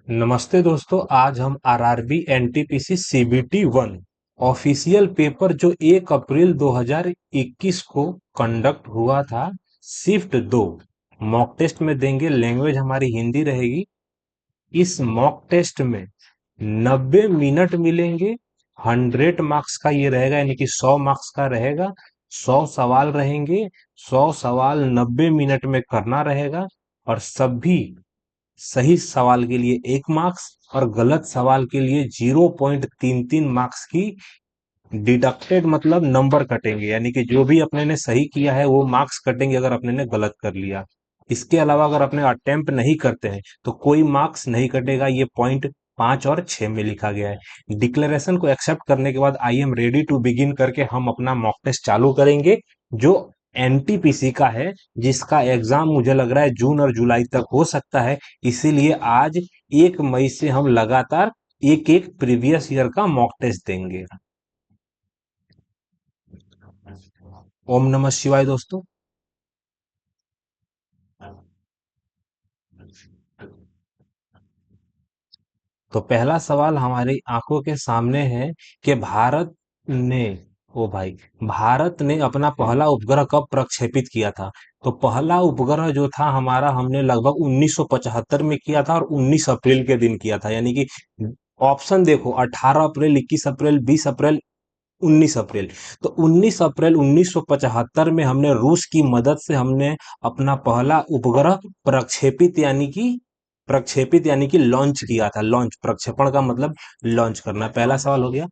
नमस्ते दोस्तों। आज हम RRB NTPC CBT 1 official paper जो 1 अप्रैल 2021 को कंडक्ट हुआ था, शिफ्ट 2 मॉक टेस्ट में देंगे। लैंग्वेज हमारी हिंदी रहेगी। इस मॉक टेस्ट में 90 मिनट मिलेंगे। 100 मार्क्स का ये रहेगा, यानी कि 100 मार्क्स का रहेगा। 100 सवाल रहेंगे। 100 सवाल 90 मिनट में करना रहेगा। और सभी सही सवाल के लिए 1 मार्क्स और गलत सवाल के लिए 0.33 मार्क्स की डिडक्टेड, मतलब नंबर कटेंगे। यानी कि जो भी अपने ने सही किया है वो मार्क्स कटेंगे अगर अपने ने गलत कर लिया। इसके अलावा अगर अपने अटेम्प्ट नहीं करते हैं तो कोई मार्क्स नहीं कटेगा। ये पॉइंट 5 और 6 में लिखा गया है। डिक्लेरेशन को एक्सेप्ट करने के बाद I am ready to begin करके हम अपना मॉक टेस्ट चालू करेंगे, जो एनटीपीसी का है, जिसका एग्जाम मुझे लग रहा है जून और जुलाई तक हो सकता है। इसीलिए आज 1 मई से हम लगातार एक एक प्रीवियस ईयर का मॉक टेस्ट देंगे। ओम नमः शिवाय दोस्तों। तो पहला सवाल हमारी आंखों के सामने है कि ने ओ भाई भारत ने अपना पहला उपग्रह कब प्रक्षेपित किया था। तो पहला उपग्रह जो था हमारा, हमने लगभग 1975 में किया था और 19 अप्रैल के दिन किया था। यानी कि ऑप्शन देखो, 18 अप्रैल, 21 अप्रैल, 20 अप्रैल, 19 अप्रैल। तो 19 अप्रैल 1975 में हमने रूस की मदद से हमने अपना पहला उपग्रह प्रक्षेपित यानी कि लॉन्च किया था। लॉन्च, प्रक्षेपण का मतलब लॉन्च करना। पहला सवाल हो गया।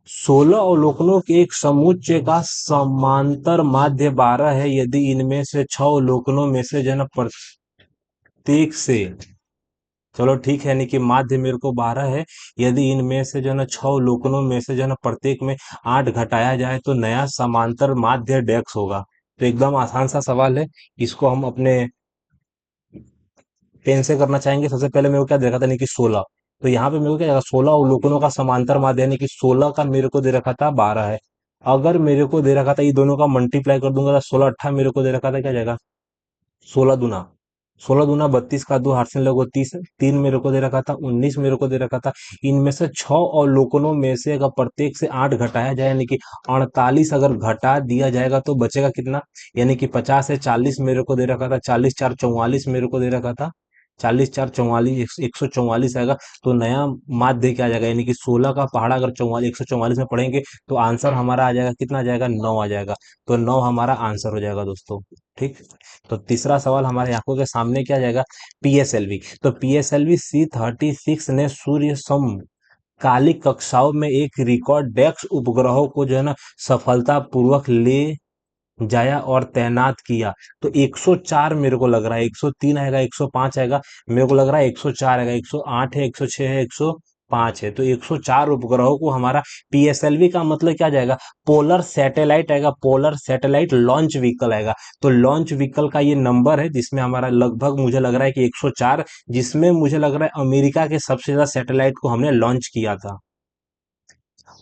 16 अवलोकनों के एक समुच्चय का समांतर माध्य 12 है, यदि इनमें से 6 अवलोकनों में से जो है ना प्रत्येक से, चलो ठीक है, यानी कि माध्य मेरे को 12 है। यदि इनमें से जो है ना 6 अवलोकनों में से जो है ना प्रत्येक में 8 घटाया जाए तो नया समांतर माध्य डेक्स होगा। तो एकदम आसान सा सवाल है। इसको हम अपने पेन से करना चाहेंगे। सबसे पहले मेरे को क्या दे रखा था, यानी कि 16। तो यहाँ पे मेरे को क्या जाएगा, 16 अवलोकनों का समांतर माध्य, यानी कि 16 का मेरे को दे रखा था 12 है। अगर मेरे को दे रखा था ये दोनों का मल्टीप्लाई कर दूंगा तो 16 अट्ठा मेरे को दे रखा था, क्या जाएगा, 16 दूना। 16 दूना 32 का 2 हाथ से लगो 30, 3 मेरे को दे रखा था, 19 मेरे को दे रखा था। इनमें से 6 अवलोकनों में से अगर प्रत्येक से 8 घटाया जाए, यानी कि 48 अगर घटा दिया जाएगा तो बचेगा कितना, यानी कि 50 से 40 मेरे को दे रखा था, 40 4 44 मेरे को दे रखा था। 40 4 44, 144 आएगा। तो नया माध्य क्या आ जाएगा, यानी कि 16 का पहाड़ा अगर 44 144 में पढ़ेंगे तो आंसर हमारा आ जाएगा, कितना आ जाएगा, 9 आ जाएगा। तो 9 हमारा आंसर हो जाएगा दोस्तों। ठीक। तो तीसरा सवाल हमारे आंखों के सामने क्या जाएगा, पीएसएलवी। तो पीएसएलवी C36 ने सूर्य समकालिक कक्षाओं में एक रिकॉर्ड डेक्स उपग्रहों को जो है ना सफलतापूर्वक ले जाया और तैनात किया। तो 104 मेरे को लग रहा है, 103 आएगा, 105 आएगा। मेरे को लग रहा है 104 आएगा, 108 है, 106 है, 105 है। तो 104 उपग्रहों को हमारा पीएसएलवी का मतलब क्या जाएगा, पोलर सैटेलाइट आएगा। पोलर सैटेलाइट लॉन्च व्हीकल आएगा। तो लॉन्च व्हीकल का ये नंबर है जिसमें हमारा लगभग मुझे लग रहा है कि 104, जिसमें मुझे लग रहा है अमेरिका के सबसे ज्यादा सैटेलाइट को हमने लॉन्च किया था।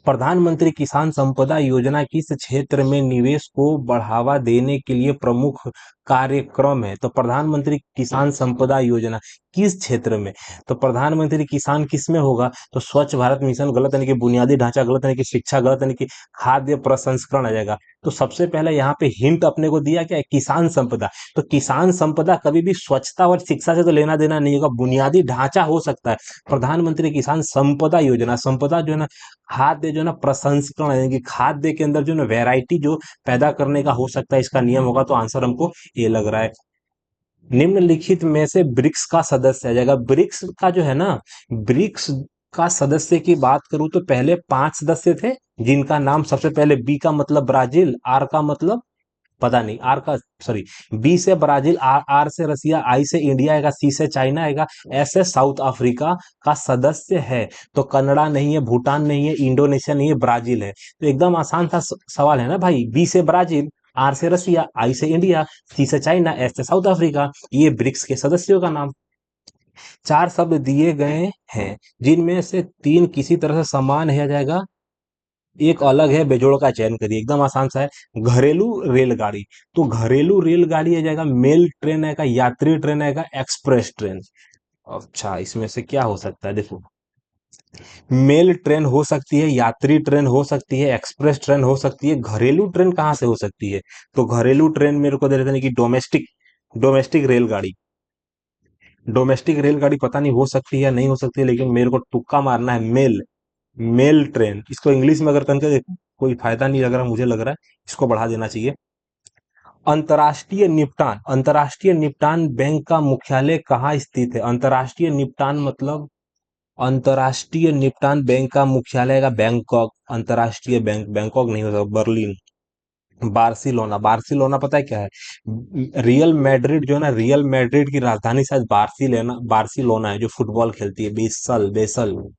प्रधानमंत्री किसान संपदा योजना किस क्षेत्र में निवेश को बढ़ावा देने के लिए प्रमुख कार्यक्रम है। तो प्रधानमंत्री किसान संपदा योजना किस क्षेत्र में, तो प्रधानमंत्री किसान किस में होगा, तो स्वच्छ भारत मिशन गलत, यानी कि बुनियादी ढांचा गलत, यानी कि शिक्षा गलत, यानी कि खाद्य प्रसंस्करण आ जाएगा। तो सबसे पहले यहाँ पे हिंट अपने को दिया क्या है, किसान संपदा। तो किसान संपदा कभी भी स्वच्छता और शिक्षा से तो लेना देना नहीं होगा, बुनियादी ढांचा हो सकता है। प्रधानमंत्री किसान संपदा योजना, संपदा जो है ना खाद्य जो है ना प्रसंस्करण, यानी कि खाद्य के अंदर जो है ना वैरायटी जो पैदा करने का हो सकता है, इसका नियम होगा। तो आंसर हमको ये लग रहा है। निम्नलिखित में से ब्रिक्स का सदस्य आ जाएगा। ब्रिक्स का जो है ना, ब्रिक्स का सदस्य की बात करूं तो पहले 5 सदस्य थे, जिनका नाम सबसे पहले, बी का मतलब ब्राजील, आर का मतलब पता नहीं, आर का, सॉरी, बी से ब्राजील, आर से रसिया, आई से इंडिया आएगा, सी से चाइना आएगा, एस से साउथ अफ्रीका का सदस्य है। तो कनाडा नहीं है, भूटान नहीं है, इंडोनेशिया नहीं है, ब्राजील है। तो एकदम आसान सा सवाल है ना भाई। बी से ब्राजील, आर से रसिया, आई से इंडिया, सी से चाइना, एस से साउथ अफ्रीका, ये ब्रिक्स के सदस्यों का नाम। 4 शब्द दिए गए हैं, जिनमें से 3 किसी तरह से समान है, आ जाएगा, एक अलग है, बेजोड़ का चयन करिए। एकदम आसान सा है। घरेलू रेलगाड़ी। तो घरेलू रेलगाड़ी आ जाएगा, मेल ट्रेन आएगा, यात्री ट्रेन आएगा, एक्सप्रेस ट्रेन। अच्छा, इसमें से क्या हो सकता है देखो। मेल ट्रेन हो सकती है, यात्री ट्रेन हो सकती है, एक्सप्रेस ट्रेन हो सकती है, घरेलू ट्रेन कहाँ से हो सकती है? तो घरेलू ट्रेन मेरे को दे रहे थे कि डोमेस्टिक, डोमेस्टिक रेलगाड़ी, डोमेस्टिक रेलगाड़ी पता नहीं हो सकती है या नहीं हो सकती है, लेकिन मेरे को तुक्का मारना है मेल, मेल ट्रेन। इसको इंग्लिश में अगर करके देखो, कोई फायदा नहीं लग रहा, मुझे लग रहा है इसको बढ़ा देना चाहिए। अंतर्राष्ट्रीय निपटान बैंक का मुख्यालय कहाँ स्थित है? अंतर्राष्ट्रीय निपटान मतलब, अंतर्राष्ट्रीय निपटान बैंक का मुख्यालय का बैंकॉक, अंतर्राष्ट्रीय बैंक, बैंकॉक नहीं होगा, बर्लिन, बार्सिलोना, बार्सिलोना पता है क्या है? रियल मैड्रिड जो है ना, रियल मैड्रिड की राजधानी शायद बार्सिलोना, बार्सिलोना है, जो फुटबॉल खेलती है, बेसल, बेसल।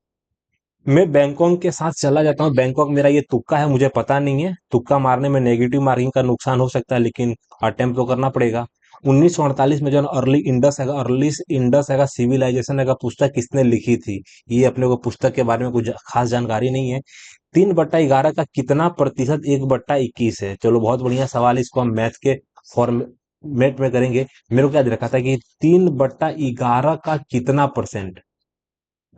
मैं बैंकॉक के साथ चला जाता हूँ, बैंकॉक मेरा ये तुक्का है, मुझे पता नहीं है, तुक्का मारने में नेगेटिव मार्किंग का नुकसान हो सकता है, लेकिन अटेम्प्ट तो करना पड़ेगा। 1948 में जो अर्ली इंडस है, अर्ली इंडस है सिविलाइजेशन है पुस्तक किसने लिखी थी? ये अपने को पुस्तक के बारे में कुछ खास जानकारी नहीं है। 3/11 का कितना प्रतिशत 1/21 है? चलो बहुत बढ़िया सवाल है, इसको हम मैथ के फॉर्मेट में करेंगे। मेरे को क्या दे रखा था कि 3/11 का कितना परसेंट?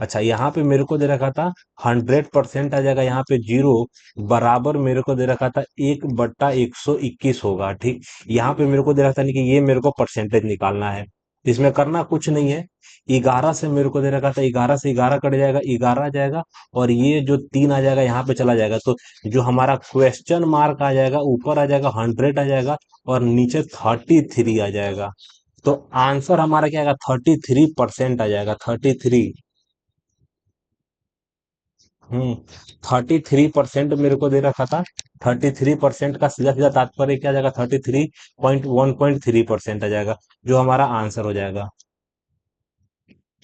अच्छा, यहाँ पे मेरे को दे रखा था 100% आ जाएगा, यहाँ पे जीरो, बराबर मेरे को दे रखा था 1/121 होगा, ठीक। यहाँ पे मेरे को दे रखा था नहीं कि ये मेरे को परसेंटेज निकालना है, इसमें करना कुछ नहीं है। 11 से मेरे को दे रखा था, 11 से 11 कट जाएगा, 11 आ जाएगा, और ये जो 3 आ जाएगा यहाँ पे चला जाएगा, तो जो हमारा क्वेश्चन मार्क आ जाएगा, ऊपर आ जाएगा 100 आ जाएगा, और नीचे 33 आ जाएगा। तो आंसर हमारा क्या आएगा? 33% आ जाएगा, 33। 33% मेरे को दे रखा था। 33% का सीधा सीधा तात्पर्य क्या आ जाएगा? 33.1.3% आ जाएगा, जो हमारा आंसर हो जाएगा,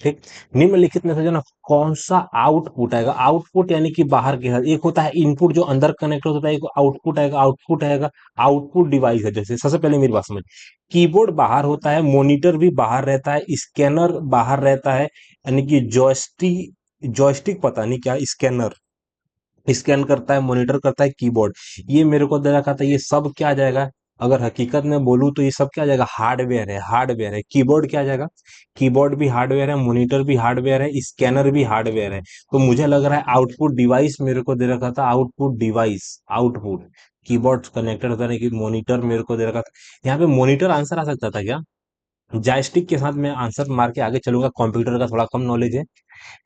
ठीक। निम्नलिखित में से जो ना, कौन सा आउटपुट आएगा? आउटपुट यानी कि बाहर की हर, एक होता है इनपुट जो अंदर कनेक्ट होता है, एक आउटपुट आएगा, आउटपुट आएगा। आउटपुट डिवाइस है, जैसे सबसे पहले मेरी बात समझ, कीबोर्ड बाहर होता है, मॉनिटर भी बाहर रहता है, स्कैनर बाहर रहता है, यानी कि जॉयस्टिक, जॉयस्टिक पता नहीं क्या, स्कैनर स्कैन करता है, मॉनिटर करता है, कीबोर्ड, ये मेरे को दे रखा था, ये सब क्या आ जाएगा? अगर हकीकत में बोलूं तो ये सब क्या आ जाएगा? हार्डवेयर है, हार्डवेयर है। कीबोर्ड क्या आ जाएगा? कीबोर्ड भी हार्डवेयर है, मॉनिटर भी हार्डवेयर है, स्कैनर भी हार्डवेयर है। तो मुझे लग रहा है आउटपुट डिवाइस मेरे को दे रखा था, output device, output, keyboard connected होता है कि मॉनिटर मेरे को दे रखा था। यहाँ पे मॉनिटर आंसर आ सकता था क्या? जॉयस्टिक के साथ मैं आंसर मार के आगे चलूंगा, कंप्यूटर का थोड़ा कम नॉलेज है।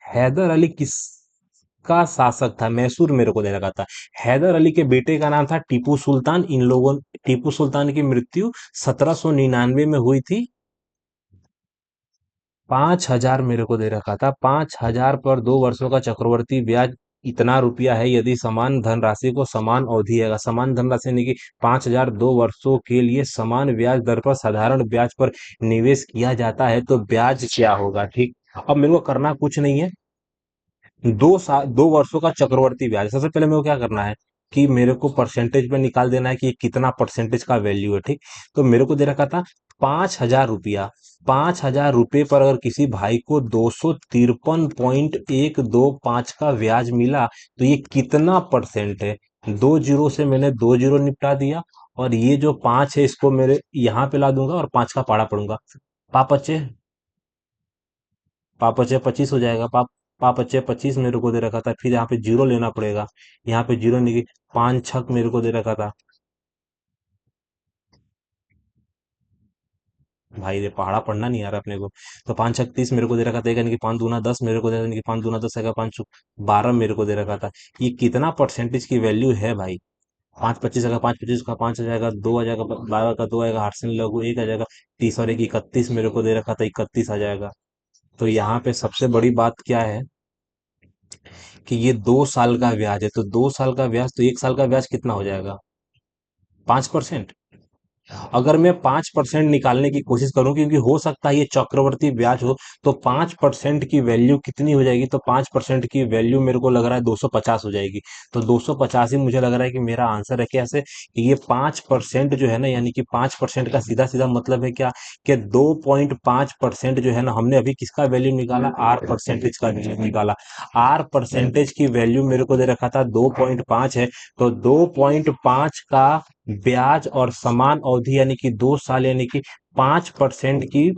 हैदर अली किसका शासक था? मैसूर मेरे को दे रखा था। हैदर अली के बेटे का नाम था टीपू सुल्तान। इन लोगों, टीपू सुल्तान की मृत्यु 1799 में हुई थी। 5,000 मेरे को दे रखा था, 5,000 पर 2 वर्षों का चक्रवर्ती ब्याज इतना रुपया है, यदि समान धनराशि को समान अवधि है, समान धनराशि यानी कि 5,000 2 वर्षों के लिए समान ब्याज दर पर साधारण ब्याज पर निवेश किया जाता है, तो ब्याज क्या होगा, ठीक। अब मेरे को करना कुछ नहीं है, 2 वर्षों का चक्रवर्ती ब्याज, सबसे पहले मेरे को क्या करना है कि मेरे को परसेंटेज पे निकाल देना है कि ये कितना परसेंटेज का वैल्यू है, ठीक। तो मेरे को दे रखा था 5,000 रुपया, 5,000 रुपये पर अगर किसी भाई को 253.125 का ब्याज मिला, तो ये कितना परसेंट है? 2 जीरो से मैंने 2 जीरो निपटा दिया, और ये जो 5 है इसको मेरे यहाँ पे ला दूंगा, और 5 का पाड़ा पड़ूंगा। पापचे, पापचे 25 हो जाएगा, पापचे 25 मेरे को दे रखा था, फिर यहाँ पे जीरो लेना पड़ेगा, यहाँ पे जीरो नहीं, 5 छक मेरे को दे रखा था। भाई ये पहाड़ा पढ़ना नहीं आ रहा अपने को। तो 5 छक 30 मेरे को दे रखा था, यानी कि 5 दूना 10 मेरे को दे रखा था, यानी कि 5 दूना 10 है, 5 12 मेरे को दे रखा था। ये कितना परसेंटेज की वैल्यू है भाई? 5 25 का 5 25 का 5 आ जाएगा, 2 आ जाएगा, 12 का 2 आएगा, 8 से लघु 1 आ जाएगा, 30 और 1 31 मेरे को दे रखा था, 31 आ जाएगा। तो यहाँ पे सबसे बड़ी बात क्या है कि ये 2 साल का ब्याज है, तो 2 साल का ब्याज, तो 1 साल का ब्याज कितना हो जाएगा? 5%। अगर मैं 5% निकालने की कोशिश करूं, क्योंकि हो सकता है ये चक्रवर्ती ब्याज हो, तो 5% की वैल्यू कितनी हो जाएगी? तो 5% की वैल्यू मेरे को लग रहा है 250 हो जाएगी। तो 250 ही मुझे लग रहा है कि मेरा आंसर है। कैसे? कि ये 5% जो है ना, यानी कि 5% का सीधा सीधा मतलब है क्या, कि 2.5% जो है ना, हमने अभी किसका वैल्यू निकाला? आर परसेंटेज का वैल्यू निकाला। आर परसेंटेज की वैल्यू मेरे को दे रखा था 2.5 है, तो 2.5 का ब्याज और समान अवधि यानी कि 2 साल यानी कि 5% की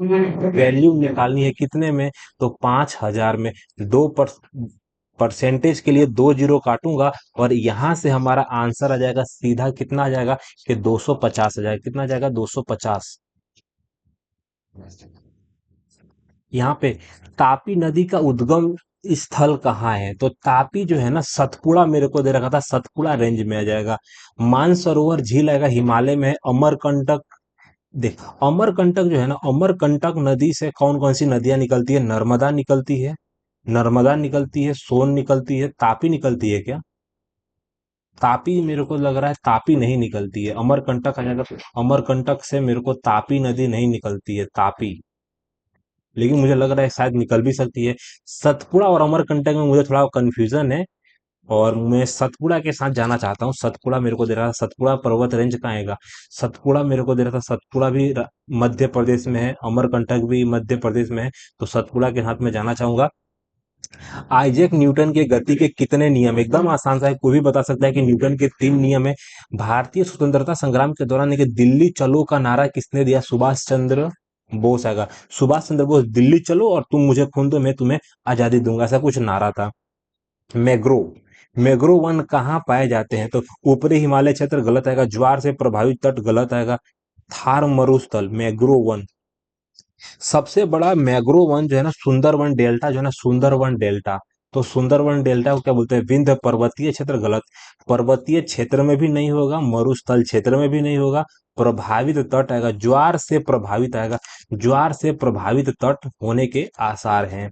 वैल्यू निकालनी है कितने में, तो 5,000 में। दो परसेंटेज के लिए 2 जीरो काटूंगा और यहां से हमारा आंसर आ जाएगा सीधा कितना आ जाएगा कि 250 आ जाएगा। कितना आ जाएगा 250। यहाँ पे तापी नदी का उद्गम स्थल कहाँ है, तो तापी जो है ना सतपुड़ा मेरे को दे रखा था, सतपुड़ा रेंज में आ जाएगा। मानसरोवर झील आएगा हिमालय में है। अमरकंटक, देख अमरकंटक जो है ना, अमरकंटक नदी से कौन कौन सी नदियां निकलती है, नर्मदा निकलती है, नर्मदा निकलती है, सोन निकलती है, तापी निकलती है क्या? तापी मेरे को लग रहा है तापी नहीं निकलती है, अमरकंटक आ जाएगा। अमरकंटक से मेरे को तापी नदी नहीं निकलती है, तापी, लेकिन मुझे लग रहा है शायद निकल भी सकती है। सतपुड़ा और अमरकंटक में मुझे थोड़ा कंफ्यूजन है, और मैं सतपुड़ा के साथ जाना चाहता हूँ। सतपुड़ा मेरे को दे रहा था, सतपुड़ा पर्वत रेंज कहाँ आएगा, सतपुड़ा मेरे को दे रहा था, सतपुड़ा भी मध्य प्रदेश में है, अमरकंटक भी मध्य प्रदेश में है, तो सतपुड़ा के साथ में जाना चाहूंगा। आइजैक न्यूटन के गति के कितने नियम, एकदम आसान सा है, कोई भी बता सकता है कि न्यूटन के 3 नियम है। भारतीय स्वतंत्रता संग्राम के दौरान देखिए दिल्ली चलो का नारा किसने दिया, सुभाष चंद्र बोस आएगा। सुभाष चंद्र बोस, दिल्ली चलो और तुम मुझे खून दो मैं तुम्हें आजादी दूंगा, ऐसा कुछ नारा था। मैग्रो, मैग्रो वन कहाँ पाए जाते हैं, तो ऊपरी हिमालय क्षेत्र गलत आएगा, ज्वार से प्रभावित तट गलत आएगा, थार मरुस्थल मैग्रो वन। सबसे बड़ा मैग्रो वन जो है ना सुंदरवन डेल्टा जो है ना, सुंदरवन डेल्टा, तो सुंदरवन डेल्टा को क्या बोलते हैं, विंध्य पर्वतीय क्षेत्र गलत। पर्वतीय क्षेत्र में भी नहीं होगा, मरुस्थल क्षेत्र में भी नहीं होगा, प्रभावित तट आएगा, ज्वार से प्रभावित आएगा, ज्वार से प्रभावित तट होने के आसार हैं।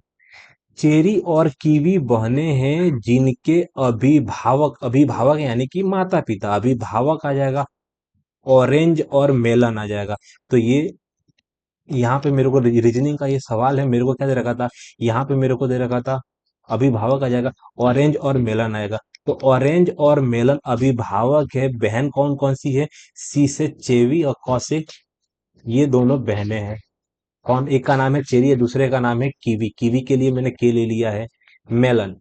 चेरी और कीवी बहने हैं जिनके अभिभावक, अभिभावक यानी कि माता पिता, अभिभावक आ जाएगा। ऑरेंज और मेलन आ जाएगा। तो ये यहाँ पे मेरे को रीजनिंग का ये सवाल है, मेरे को क्या दे रखा था, यहाँ पे मेरे को दे रखा था अभिभावक आ जाएगा, ऑरेंज और मेलन आएगा। तो ऑरेंज और मेलन अभिभावक है, बहन कौन कौन सी है, सी से चेवी और कौ से, ये दोनों बहनें हैं। कौन, एक का नाम है चेरी है, दूसरे का नाम है कीवी, कीवी के लिए मैंने के ले लिया है। मेलन,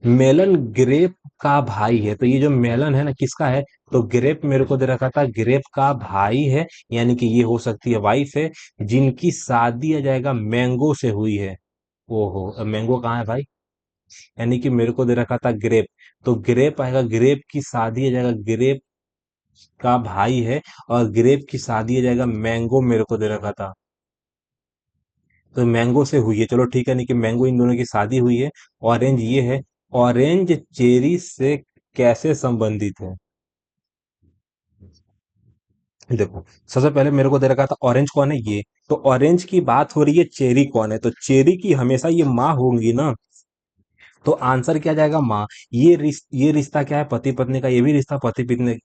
मेलन ग्रेप का भाई है, तो ये जो मेलन है ना किसका है, तो ग्रेप मेरे को दे रखा था, ग्रेप का भाई है, यानी कि ये हो सकती है वाइफ है, जिनकी शादी आ जाएगा मैंगो से हुई है। ओहो, अब मैंगो कहाँ है भाई, यानी कि मेरे को दे रखा था ग्रेप, तो ग्रेप आएगा, ग्रेप की शादी आ जाएगा, ग्रेप का भाई है, और ग्रेप की शादी आ जाएगा मैंगो, मेरे को दे रखा था, तो मैंगो से हुई है, चलो ठीक है, नहीं कि मैंगो इन दोनों की शादी हुई है। ऑरेंज ये है, ऑरेंज चेरी से कैसे संबंधित है, देखो सबसे पहले मेरे को दे रखा था ऑरेंज कौन है ये, तो ऑरेंज की बात हो रही है, चेरी कौन है, तो चेरी की हमेशा ये माँ होंगी ना, तो आंसर क्या जाएगा माँ। ये रिश्ता क्या है, पति पत्नी का, ये भी रिश्ता पति पत्नी।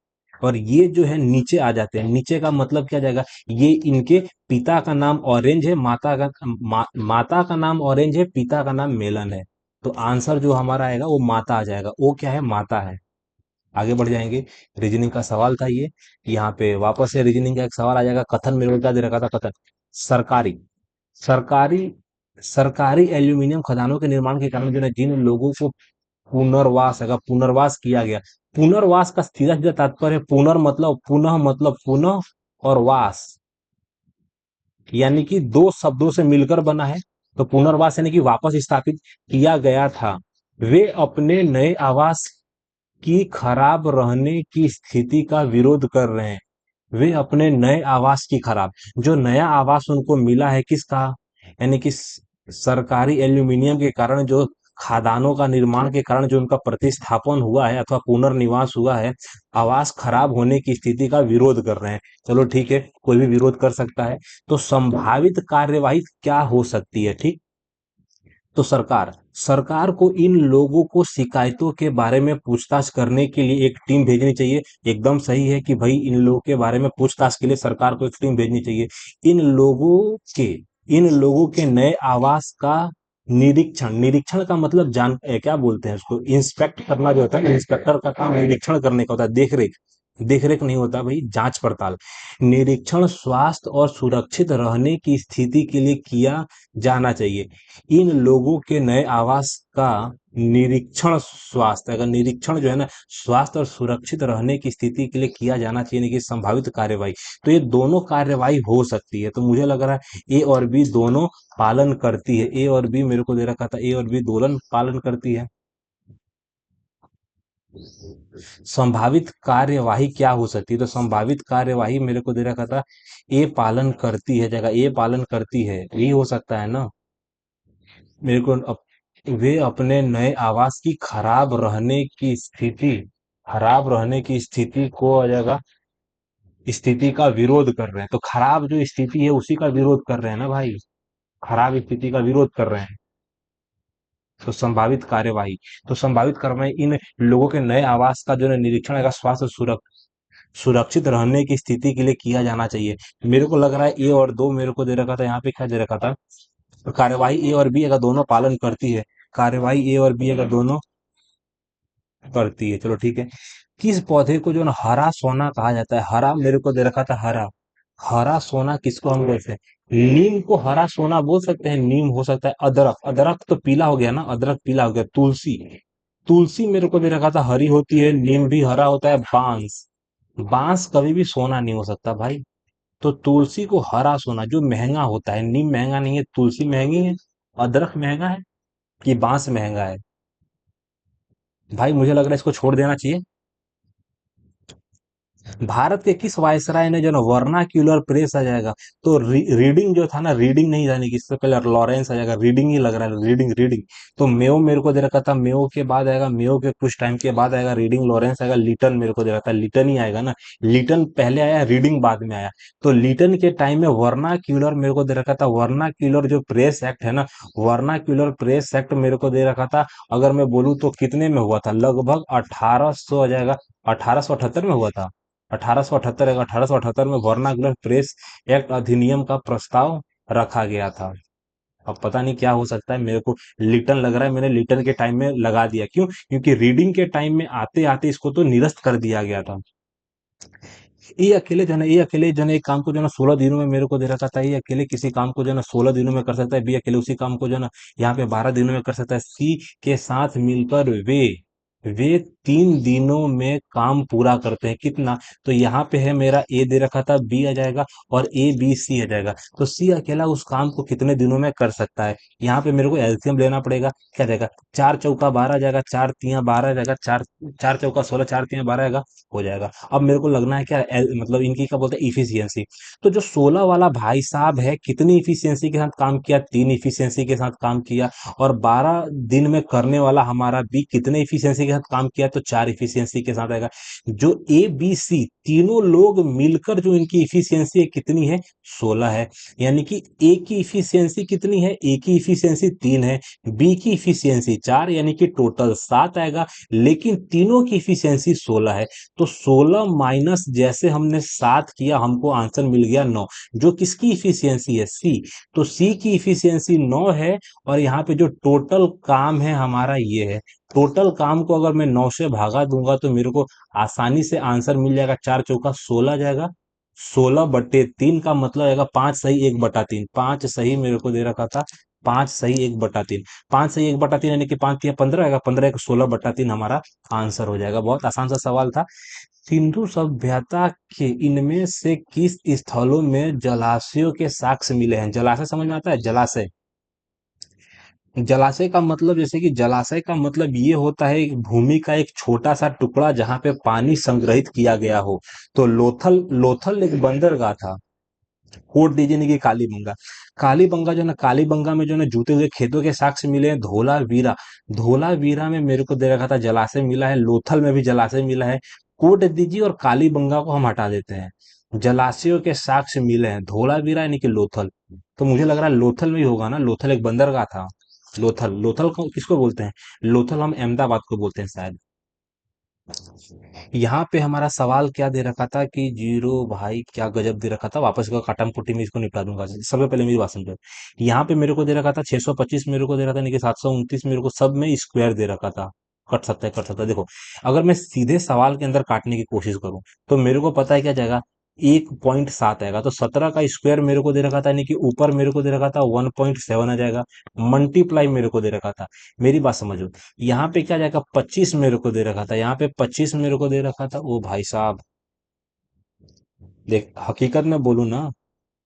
और ये जो है नीचे आ जाते हैं, नीचे का मतलब क्या जाएगा, ये इनके पिता का नाम ऑरेंज है, माता का नाम ऑरेंज है, पिता का नाम मेलन है, तो आंसर जो हमारा आएगा वो माता आ जाएगा, वो क्या है, माता है। आगे बढ़ जाएंगे, रीजनिंग का सवाल था ये, यहाँ पे वापस से रीजनिंग का एक सवाल आ जाएगा। कथन मेरे को क्या दे रखा था, कथन, सरकारी, सरकारी सरकारी एल्यूमिनियम खदानों के निर्माण के कारण जो है जिन लोगों को पुनर्वास, अगर पुनर्वास किया गया, पुनर्वास का सीधा सीधा तात्पर्य पुनर् मतलब पुनः, मतलब पुनः, और वास यानी कि दो शब्दों से मिलकर बना है, तो पुनर्वास यानी कि वापस स्थापित किया गया था। वे अपने नए आवास की खराब रहने की स्थिति का विरोध कर रहे हैं, वे अपने नए आवास की खराब, जो नया आवास उनको मिला है किसका, यानी कि सरकारी एल्यूमिनियम के कारण, जो खादानों का निर्माण के कारण जो उनका प्रतिस्थापन हुआ है अथवा पुनर्निवास हुआ है, आवास खराब होने की स्थिति का विरोध कर रहे हैं। चलो ठीक है, कोई भी विरोध कर सकता है, तो संभावित कार्यवाही क्या हो सकती है, ठीक, तो सरकार, सरकार को इन लोगों को शिकायतों के बारे में पूछताछ करने के लिए एक टीम भेजनी चाहिए। एकदम सही है कि भाई इन लोगों के बारे में पूछताछ के लिए सरकार को एक टीम भेजनी चाहिए। इन लोगों के इन लोगों के नए आवास का निरीक्षण, निरीक्षण का मतलब क्या बोलते हैं उसको, इंस्पेक्ट करना जो होता है, इंस्पेक्टर का काम निरीक्षण करने का होता है, देख रेख, देख रेख नहीं होता भाई, जांच पड़ताल। निरीक्षण स्वास्थ्य और सुरक्षित रहने की स्थिति के लिए किया जाना चाहिए। इन लोगों के नए आवास का निरीक्षण स्वास्थ्य, अगर निरीक्षण जो है ना स्वास्थ्य और सुरक्षित रहने की स्थिति के लिए किया जाना चाहिए, नहीं कि संभावित कार्यवाही। तो ये दोनों कार्यवाही हो सकती है, तो मुझे लग रहा है ए और बी दोनों पालन करती है। ए और बी मेरे को दे रखा था, ए और बी दोनों पालन करती है। संभावित कार्यवाही क्या हो सकती है, तो संभावित कार्यवाही मेरे को दे रखा था ए पालन करती है, जगह ए पालन करती है, यही हो सकता है ना। मेरे को वे अपने नए आवास की खराब रहने की स्थिति को आ जाएगा, स्थिति का विरोध कर रहे हैं, तो खराब जो स्थिति है उसी का विरोध कर रहे हैं ना भाई, खराब स्थिति का विरोध कर रहे हैं। तो संभावित कार्यवाही, तो संभावित कार्यवाही इन लोगों के नए आवास का जो है निरीक्षण का स्वास्थ्य सुरक्षित रहने की स्थिति के लिए किया जाना चाहिए। मेरे को लग रहा है ए और दो मेरे को दे रखा था, यहाँ पे क्या दे रखा था, तो कार्यवाही ए और बी अगर दोनों पालन करती है, कार्यवाही ए और बी अगर दोनों करती है, चलो ठीक है। किस पौधे को जो ना हरा सोना कहा जाता है, हरा मेरे को दे रखा था, हरा हरा सोना किसको हम बोलते हैं, नीम को हरा सोना बोल सकते हैं, नीम हो सकता है, अदरक, अदरक तो पीला हो गया ना, अदरक पीला हो गया, तुलसी, तुलसी मेरे को दे रखा था हरी होती है, नीम भी हरा होता है, बांस, बांस कभी भी सोना नहीं हो सकता भाई। तो तुलसी को हरा सोना जो महंगा होता है, नीम महंगा नहीं है, तुलसी महंगी है, अदरक महंगा है, कि बांस महंगा है। भाई मुझे लग रहा है इसको छोड़ देना चाहिए। भारत के किस वायसराय ने जो ना वर्नाक्यूलर प्रेस आ जाएगा, तो रीडिंग जो था ना, रीडिंग नहीं जाने की, इससे पहले लॉरेंस आ जाएगा, रीडिंग ही लग रहा है, रीडिंग रीडिंग। तो मेयो मेरे को दे रखा था, मेयो के बाद आएगा, मेयो के कुछ टाइम के बाद आएगा रीडिंग, लॉरेंस आएगा, लिटन मेरे को दे रखा था, लिटन ही आएगा ना, लिटन पहले आया, रीडिंग बाद में आया। तो लिटन के टाइम में वर्नाक्यूलर मेरे को दे रखा था, वर्नाक्यूलर जो प्रेस एक्ट है ना, वर्नाक्यूलर प्रेस एक्ट मेरे को दे रखा था, अगर मैं बोलूँ तो कितने में हुआ था, लगभग 1800 आ जाएगा, 1878 में हुआ था, 1878, 1878 में वर्नाकुलर प्रेस एक्ट अधिनियम का प्रस्ताव रखा गया था। अब पता नहीं क्या हो सकता है, मेरे को लिटन लग रहा है, मैंने लिटन के टाइम में लगा दिया, क्यों, क्योंकि रीडिंग के टाइम में आते आते इसको तो निरस्त कर दिया गया था। ये अकेले जन एक काम को जो है ना 16 दिनों में मेरे को दे रखा था, ये अकेले किसी काम को जो है ना 16 दिनों में कर सकता है, बी अकेले उसी काम को जो है ना यहाँ पे 12 दिनों में कर सकता है, सी के साथ मिलकर वे 3 दिनों में काम पूरा करते हैं, कितना, तो यहाँ पे है मेरा ए दे रखा था, बी आ जाएगा, और ए बी सी आ जाएगा, तो सी अकेला उस काम को कितने दिनों में कर सकता है। यहाँ पे मेरे को एलसीएम लेना पड़ेगा, क्या जाएगा, 4 चौका 12 आ जाएगा, 4 तिया 12 आ जाएगा, 4 4 चौका 16, 4 तिया 12 आएगा, हो जाएगा। अब मेरे को लगना है क्या, मतलब इनकी क्या बोलते हैं, इफिशियंसी। तो जो 16 वाला भाई साहब है, कितनी इफिशियंसी के साथ काम किया, 3 इफिशियंसी के साथ काम किया, और 12 दिन में करने वाला हमारा बी कितने इफिशियंसी के साथ काम किया, तो 4 इफिशियंसी के साथ आएगा। जो ए बी सी तीनों लोग मिलकर जो इनकी इफिशियंसी है कितनी है, 16 है। यानी कि ए की इफिशियंसी कितनी है, ए की इफिशियंसी 3 है, बी की इफिशियंसी 4, यानी कि टोटल 7 आएगा, लेकिन तीनों की इफिशियंसी 16 है। तो 16 माइनस जैसे हमने 7 किया, हमको आंसर मिल गया 9, जो किसकी इफिशियंसी है, सी। तो सी की इफिशियंसी 9 है, और यहाँ पे जो टोटल काम है हमारा ये है। टोटल काम को अगर मैं 9 से भागा दूंगा तो मेरे को आसानी से आंसर मिल जाएगा, 4 चौका 16 जाएगा, 16/3 का मतलब आएगा 5 सही 1/3, 5 सही मेरे को दे रखा था, 5 सही 1/3, 5 सही 1/3 यानी कि 5 तिया 15 आएगा, 15 1 16/3 हमारा आंसर हो जाएगा। बहुत आसान सा सवाल था। सिंधु सभ्यता के इनमें से किस स्थलों में जलाशयों के साक्ष्य मिले हैं, जलाशय समझ में आता है, जलाशय, जलाशय का मतलब, जैसे कि जलाशय का मतलब ये होता है कि भूमि का एक छोटा सा टुकड़ा जहां पे पानी संग्रहित किया गया हो। तो लोथल, लोथल एक बंदरगाह था। कोट दीजिए नहीं कि कालीबंगा, कालीबंगा जो है ना, कालीबंगा में जो है ना जूते हुए खेतों के साक्ष्य मिले हैं, धोलावीरा, धोलावीरा में मेरे को दे रखा था जलाशय मिला है, लोथल में भी जलाशय मिला है। कोट दीजिए और कालीबंगा को हम हटा देते हैं, जलाशयों के साक्ष्य मिले हैं, धोलावीरा यानी कि लोथल। तो मुझे लग रहा है लोथल में ही होगा ना, लोथल एक बंदरगाह था। लोथल, लोथल को किसको बोलते हैं, लोथल हम अहमदाबाद को बोलते हैं शायद। यहाँ पे हमारा सवाल क्या दे रखा था कि जीरो, भाई क्या गजब दे रखा था, वापस का काटम कुटी में इसको निपटा दूंगा, सबसे पहले मेरी बात समझो। यहाँ पे मेरे को दे रखा था 625 मेरे को दे रखा था, नहीं कि 729 मेरे को, सब में स्क्वायर दे रखा था। कट सकता है देखो। अगर मैं सीधे सवाल के अंदर काटने की कोशिश करूं तो मेरे को पता है क्या जाएगा, 1.7 आएगा। तो 17 का स्क्वायर मेरे को दे रखा था, यानी कि ऊपर मेरे को दे रखा था 1.7 आ जाएगा। मल्टीप्लाई मेरे को दे रखा था, मेरी बात समझो, यहाँ पे क्या जाएगा, 25 मेरे को दे रखा था, यहाँ पे 25 मेरे को दे रखा था। ओ भाई साहब, देख हकीकत में बोलूं ना,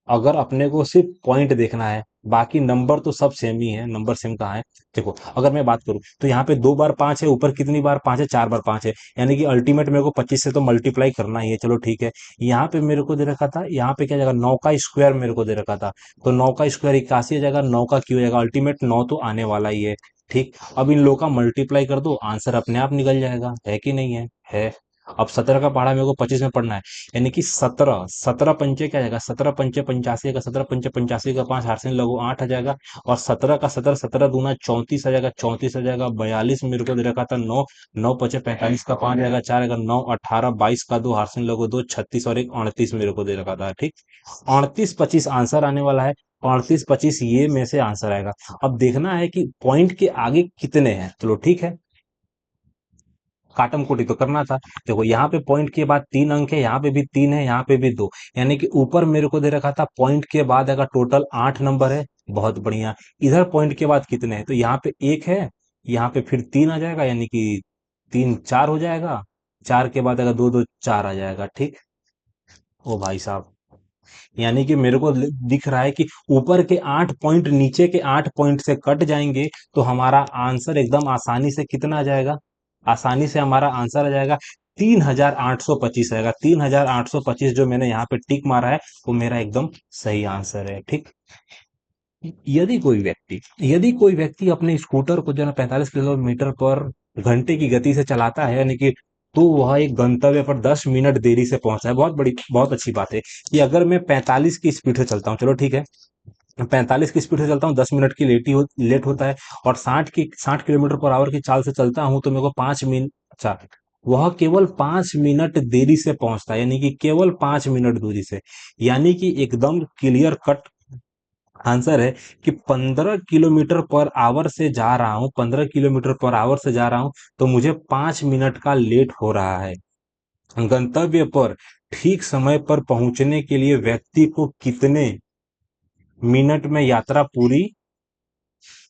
अगर अपने को सिर्फ पॉइंट देखना है, बाकी नंबर तो सब सेम ही है, नंबर सेम कहाँ है। देखो अगर मैं बात करूं तो यहाँ पे 2 बार 5 है, ऊपर कितनी बार 5 है, 4 बार 5 है, यानी कि अल्टीमेट मेरे को 25 से तो मल्टीप्लाई करना ही है। चलो ठीक है, यहाँ पे मेरे को दे रखा था, यहाँ पे क्या जाएगा, 9 का स्क्वायर मेरे को दे रखा था। तो 9 का स्क्वायर 81 आ जाएगा, 9 का क्यों जाएगा, अल्टीमेट 9 तो आने वाला ही है। ठीक, अब इन लोगों का मल्टीप्लाई कर दो, आंसर अपने आप निकल जाएगा, है कि नहीं है? है। अब 17 का पहाड़ा मेरे को 25 में पढ़ना है, यानी कि 17, 17 पंचे क्या जाएगा, 17 पंचे 85 का, 17 पंचे 85 का, 5 हाथ से लगो 8 आ जाएगा। और 17 का 17, 17 दूना 34 आ जाएगा, 34 आ जाएगा। 42 मेरे को दे रखा था 9, 9 पचे 45 का 5 आएगा, 4 आएगा, 9 18 22 का 2 हाथ से लगो 2, 36 और एक 29 मेरे को दे रखा था। ठीक, 38 25 आंसर आने वाला है। 38 25 ये में से आंसर आएगा। अब देखना है कि पॉइंट के आगे कितने हैं। चलो ठीक है, काटम कोटी तो करना था। देखो यहाँ पे पॉइंट के बाद 3 अंक है, यहाँ पे भी 3 है, यहाँ पे भी 2, यानी कि ऊपर मेरे को दे रखा था पॉइंट के बाद अगर टोटल 8 नंबर है। बहुत बढ़िया। इधर पॉइंट के बाद कितने हैं, तो यहाँ पे 1 है, यहाँ पे फिर 3 आ जाएगा, यानी कि 3 4 हो जाएगा। 4 के बाद अगर 2 2 4 आ जाएगा। ठीक। ओ भाई साहब, यानी कि मेरे को दिख रहा है कि ऊपर के 8 पॉइंट नीचे के 8 पॉइंट से कट जाएंगे, तो हमारा आंसर एकदम आसानी से कितना आ जाएगा, आसानी से हमारा आंसर आ जाएगा 3825 आएगा। 3825 जो मैंने यहाँ पे टिक मारा है, वो मेरा एकदम सही आंसर है। ठीक। यदि कोई व्यक्ति अपने स्कूटर को जो है 45 किलोमीटर पर घंटे की गति से चलाता है, यानी कि, तो वह एक गंतव्य पर 10 मिनट देरी से पहुंचा है। बहुत अच्छी बात है कि अगर मैं 45 की स्पीड से चलता हूँ, चलो ठीक है, 45 की स्पीड से चलता हूँ, 10 मिनट की लेट होता है, और 60 किलोमीटर पर आवर की चाल से चलता हूँ, तो मेरे को 5 मिनट, अच्छा, वह केवल 5 मिनट देरी से पहुंचता है, यानी कि केवल 5 मिनट दूरी से। यानी कि एकदम क्लियर कट आंसर है कि 15 किलोमीटर पर आवर से जा रहा हूं, 15 किलोमीटर पर आवर से जा रहा हूं, तो मुझे 5 मिनट का लेट हो रहा है। गंतव्य पर ठीक समय पर पहुंचने के लिए व्यक्ति को कितने मिनट में यात्रा पूरी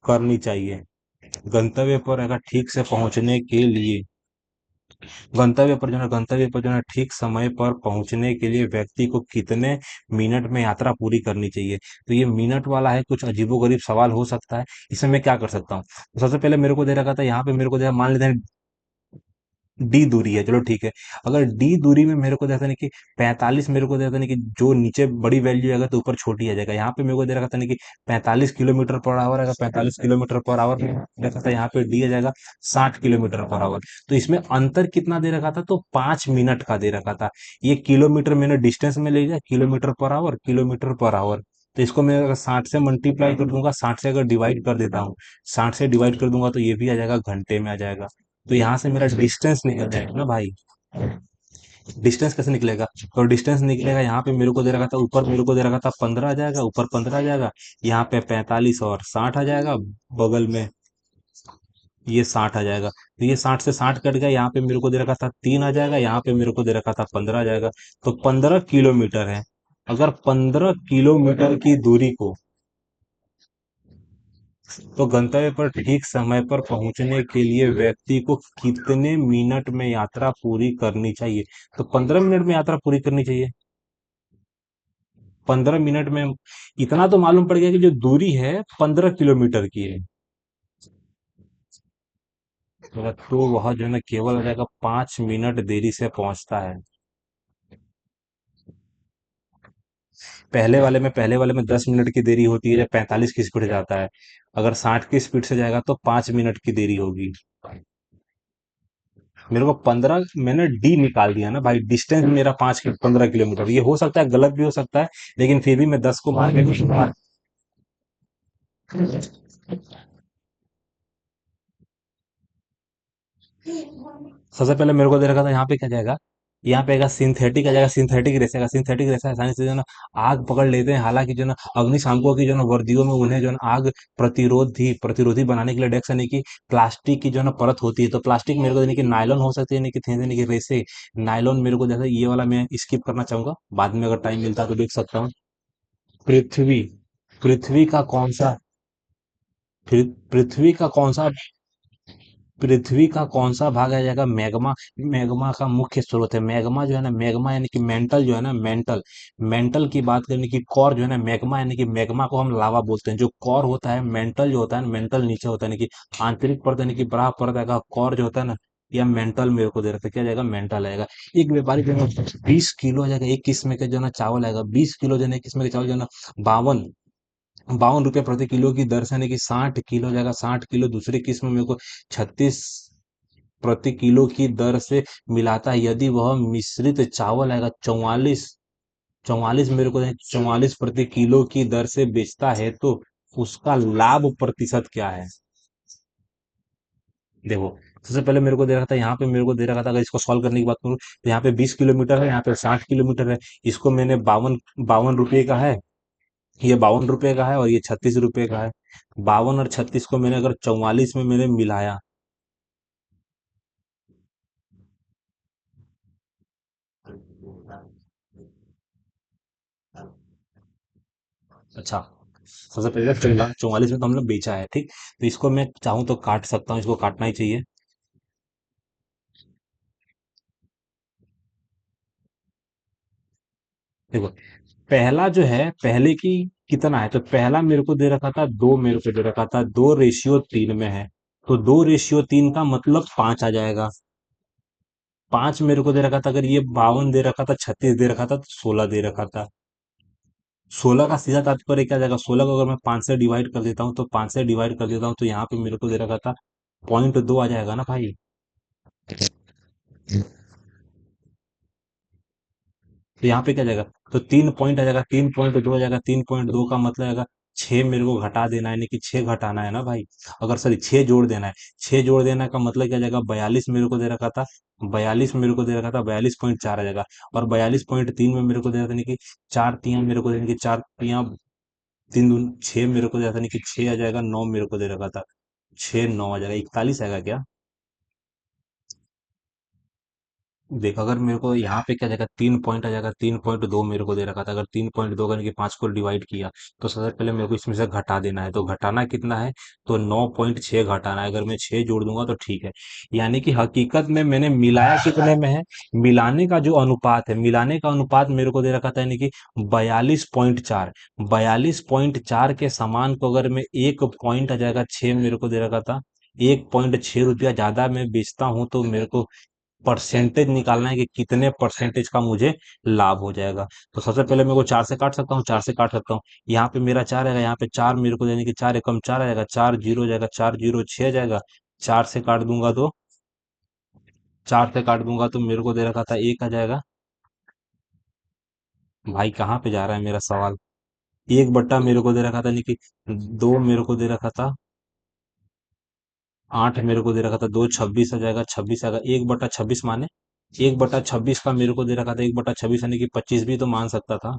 करनी चाहिए? गंतव्य पर अगर ठीक से पहुंचने के लिए, गंतव्य पर जो है ठीक समय पर पहुंचने के लिए व्यक्ति को कितने मिनट में यात्रा पूरी करनी चाहिए? तो ये मिनट वाला है, कुछ अजीबोगरीब सवाल हो सकता है। इसमें मैं क्या कर सकता हूँ, तो सबसे पहले मेरे को दे रखा था, यहाँ पे मेरे को दे, मान लेते हैं डी दूरी है, चलो ठीक है। अगर डी दूरी में मेरे को देता नहीं कि 45, मेरे को देता नहीं कि जो नीचे बड़ी वैल्यू आएगा तो ऊपर छोटी आ जाएगा। यहाँ पे मेरे को दे रखा था नहीं कि 45 किलोमीटर पर आवर आएगा, 45 किलोमीटर पर आवर देखा था, यहाँ पे डी आ जाएगा 60 किलोमीटर पर आवर। तो इसमें अंतर कितना दे रखा था, तो 5 मिनट का दे रखा था। ये किलोमीटर मैंने डिस्टेंस में ले लिया, kilometre per hour, kilometre per hour. तो इसको मैं अगर 60 से मल्टीप्लाई कर दूंगा, 60 से अगर डिवाइड कर देता हूँ, 60 से डिवाइड कर दूंगा, तो ये भी आ जाएगा, घंटे में आ जाएगा। तो यहाँ से मेरा डिस्टेंस निकल जाएगा ना भाई। डिस्टेंस कैसे निकलेगा, तो डिस्टेंस निकलेगा, यहाँ पे मेरे को दे रखा था, ऊपर मेरे को दे रखा था 15 आ जाएगा, ऊपर 15 आ जाएगा, यहाँ पे 45 और 60 आ जाएगा, बगल में ये 60 आ जाएगा। तो ये 60 से 60 कट गया, यहाँ पे मेरे को दे रखा था 3 आ जाएगा, यहाँ पे मेरे को दे रखा था 15 आ जाएगा। तो 15 किलोमीटर है। अगर 15 किलोमीटर की दूरी को, तो गंतव्य पर ठीक समय पर पहुंचने के लिए व्यक्ति को कितने मिनट में यात्रा पूरी करनी चाहिए? तो 15 मिनट में यात्रा पूरी करनी चाहिए। 15 मिनट में इतना तो मालूम पड़ गया कि जो दूरी है 15 किलोमीटर की है, तो वह जो है ना केवल हो जाएगा 5 मिनट देरी से पहुंचता है। पहले वाले में 10 मिनट की देरी होती है जब 45 की स्पीड से जाता है। अगर 60 की स्पीड से जाएगा तो 5 मिनट की देरी होगी। मेरे को 15, मैंने डी निकाल दिया ना भाई, डिस्टेंस मेरा 15 किलोमीटर, ये हो सकता है गलत भी हो सकता है, लेकिन फिर भी मैं 10 को मार के सबसे पहले मेरे को दे रखा था, यहाँ पे क्या जाएगा, यहाँ पे आएगा सिंथेटिक, आ जाएगा सिंथेटिक रेसा, सिंथेटिक रेसा आसानी से जो है ना आग पकड़ लेते हैं। हालांकि जो है ना अग्निशामकों की जो है ना वर्दियों में उन्हें जो है ना आग प्रतिरोधी बनाने के लिए डेक्स यानी कि प्लास्टिक की जो है ना परत होती है। तो प्लास्टिक मेरे को यानी कि नायलॉन हो सकती है, यानी कि यानी कि रेसे नायलॉन मेरे को, जैसे ये वाला मैं स्किप करना चाहूंगा, बाद में अगर टाइम मिलता है तो देख सकता हूँ। पृथ्वी पृथ्वी का कौन सा पृथ्वी का कौन सा पृथ्वी का कौन सा भाग आ जाएगा मैग्मा। मैग्मा का मुख्य स्रोत है मैग्मा, जो है ना मैग्मा यानी कि मेंटल, जो है ना मेंटल, मेंटल की बात करने की कोर जो है ना मैग्मा, यानी कि मैग्मा को हम लावा बोलते हैं। जो कोर होता है मेंटल, जो होता है मेंटल नीचे होता है, यानी कि आंतरिक परत यानी कि बड़ा परत आएगा, कोर जो होता है ना, या मेंटल मेरे को दे रखा है, क्या जाएगा मेंटल आएगा। एक व्यापारी जो है ना 20 किलो आ जाएगा एक किस्म के जो है ना चावल आएगा, 20 किलो जो है ना एक किस्म के चावल जो है ना 52 52 रुपये प्रति किलो की दर से, यानी कि 60 किलो जाएगा, 60 किलो दूसरी किस्म मेरे को 36 प्रति किलो की दर से मिलाता है। यदि वह मिश्रित चावल आएगा 44 मेरे को 44 प्रति किलो की दर से बेचता है, तो उसका लाभ प्रतिशत क्या है। देखो, सबसे पहले मेरे को दे रखा था, यहाँ पे मेरे को दे रखा था, अगर इसको सॉल्व करने की बात करूँ तो यहाँ पे 20 किलोमीटर है, यहाँ पे 60 किलोमीटर है। इसको मैंने बावन बावन रुपये का है, ये 52 रुपये का है, और ये 36 रुपये का है। 52 और 36 को मैंने अगर 44 में मैंने मिलाया। अच्छा, सबसे पहले 44 में तो हमने बेचा है, ठीक। तो इसको मैं चाहूँ तो काट सकता हूँ, इसको काटना ही चाहिए। देखो, पहला जो है, पहले की कितना है, तो पहला मेरे को दे रखा था 2, मेरे को दे रखा था 2:3 में है। तो 2:3 का मतलब 5 आ जाएगा। 5 मेरे को दे रखा था, अगर ये 52 दे रखा था, 36 दे रखा था, तो 16 दे रखा था। 16 का सीधा तात्पर्य क्या जाएगा, 16 को अगर मैं 5 से डिवाइड कर देता हूँ, तो 5 से डिवाइड कर देता हूँ, तो यहाँ पे मेरे को दे रखा था 0.2 आ जाएगा ना भाई। तो यहाँ पे क्या जाएगा, तो 3 पॉइंट आ जाएगा, 3.2 आ जाएगा, 3.2 का मतलब आएगा 6 मेरे को घटा देना है, यानी कि 6 घटाना है ना भाई। अगर सॉरी 6 जोड़ देना है, 6 जोड़ देना का मतलब क्या जाएगा, 42 मेरे को दे रखा था, 42 मेरे को दे रखा था, 42.4 आ जाएगा। और 42.3 में मेरे को दे रखा था, यानी कि 4 तियां मेरे को, यानी कि 4 तियां 3 दून 6 मेरे को दे रखा था, यानी कि 6 आ जाएगा, 9 मेरे को दे रखा था, 6 9 आ जाएगा, 41 आएगा क्या। देख, अगर मेरे को यहाँ पे क्या जाएगा, 3 पॉइंट आ जाएगा, 3.2 मेरे को दे रखा था, अगर 3.2 करने के 5 को डिवाइड किया, तो सबसे पहले मेरे को इसमें से घटा देना है। तो घटाना कितना है, तो 9.6 घटाना है। अगर मैं 6 जोड़ दूंगा तो ठीक है। यानी कि हकीकत में मैंने मिलाया कितने में है, मिलाने का जो अनुपात है, मिलाने का अनुपात मेरे को दे रखा था, यानी कि 42.4, 42.4 के समान को अगर मैं 1.6 मेरे को दे रखा था, 1.6 रुपया ज्यादा मैं बेचता हूं, तो मेरे को परसेंटेज निकालना है कि कितने परसेंटेज का मुझे लाभ हो जाएगा। तो सबसे पहले मेरे को 4 से काट सकता हूँ, 4 से काट सकता हूँ। यहाँ पे मेरा 4 आएगा, यहाँ पे 4 मेरे को देने की 4 एकम 4 आएगा, 4 जीरो जाएगा, 4 जीरो 6 जाएगा। 4 से काट दूंगा तो 4 से काट दूंगा तो मेरे को दे रखा था 1 आ जाएगा। भाई कहाँ पे जा रहा है मेरा सवाल। 1 बट्टा मेरे को दे रखा था, यानी कि 2 मेरे को दे रखा था, 8 मेरे को दे रखा था, 2 26 आ जाएगा, 26 आएगा, 1/26 माने 1/26 का मेरे को दे रखा था, 1/26 यानी कि 25 भी तो मान सकता था।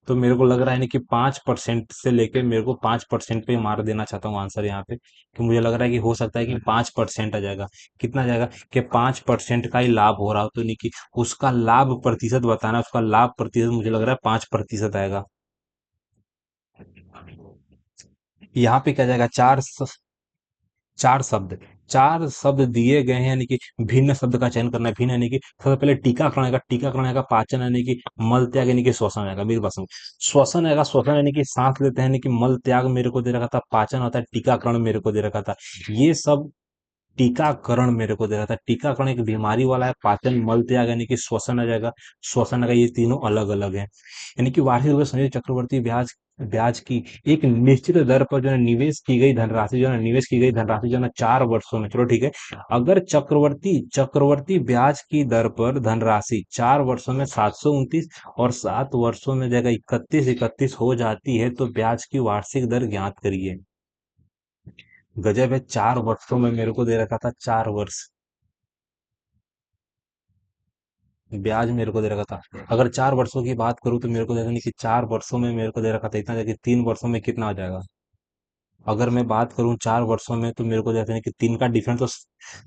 तो मेरे को लग रहा है नहीं कि 5% से लेके मेरे को 5% पे मार देना चाहता हूँ आंसर यहाँ पे, कि मुझे लग रहा है कि हो सकता है कि 5% आ जाएगा। कितना आ जाएगा, कि 5% का ही लाभ हो रहा हो, तो नहीं कि उसका लाभ प्रतिशत बताना है, उसका लाभ प्रतिशत मुझे लग रहा है 5% आएगा। यहाँ पे क्या जाएगा, चार शब्द, चार शब्द दिए गए हैं, यानी कि भिन्न शब्द का चयन करना है। भिन्न यानी कि सबसे पहले टीकाकरण आएगा, टीकाकरण आएगा, पाचन यानी कि मल त्याग, यानी कि श्वसन आएगा। मेरी बात सुनो, श्वसन आएगा, श्वसन यानी कि सांस लेते हैं, यानी कि मल त्याग मेरे को दे रखा था, पाचन होता है, टीकाकरण मेरे को दे रखा था। ये सब टीकाकरण मेरे को दे रहा था, टीकाकरण एक बीमारी वाला है, पाचन मल त्याग यानी कि श्वसन आ जाएगा, श्वसन आएगा। ये तीनों अलग अलग है। यानी कि वार्षिक रूप से संयोजित चक्रवर्ती ब्याज, ब्याज की एक निश्चित दर पर जो है निवेश की गई धनराशि, जो है निवेश की गई धनराशि जो है ना 4 वर्षों में, चलो ठीक है। अगर चक्रवर्ती ब्याज की दर पर धनराशि 4 वर्षों में 729 और 7 वर्षों में जगह 31 हो जाती है, तो ब्याज की वार्षिक दर ज्ञात करिए। गजब है, 4 वर्षों में मेरे को दे रखा था, 4 वर्ष। ब्याज मेरे को दे रखा था। अगर 4 वर्षों की बात करूँ तो मेरे को दे रखा नहीं कि 4 वर्षों में मेरे को दे रखा था इतना, कि 3 वर्षों में कितना आ जाएगा। अगर मैं बात करूं 4 वर्षों में, तो मेरे को कहते हैं कि तीन का डिफरेंस तो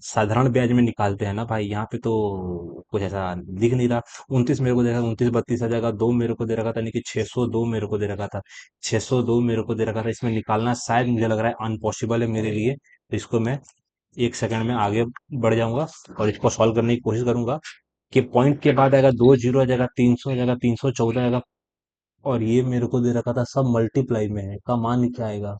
साधारण ब्याज में निकालते हैं ना भाई, यहाँ पे तो कुछ ऐसा दिख नहीं रहा। 29 मेरे को दे रखा था, 29 32 आ जाएगा। दो मेरे को दे रखा था, यानी कि 602 मेरे को दे रखा था। 602 मेरे को दे रखा था, इसमें निकालना शायद मुझे लग रहा है अनपॉसिबल है मेरे लिए। तो इसको मैं 1 सेकंड में आगे बढ़ जाऊंगा और इसको सॉल्व करने की कोशिश करूंगा। कि पॉइंट के बाद आएगा 2 जीरो आ जाएगा, 300 आ जाएगा, 314 आएगा। और ये मेरे को दे रखा था सब मल्टीप्लाई में है, का मान क्या आएगा।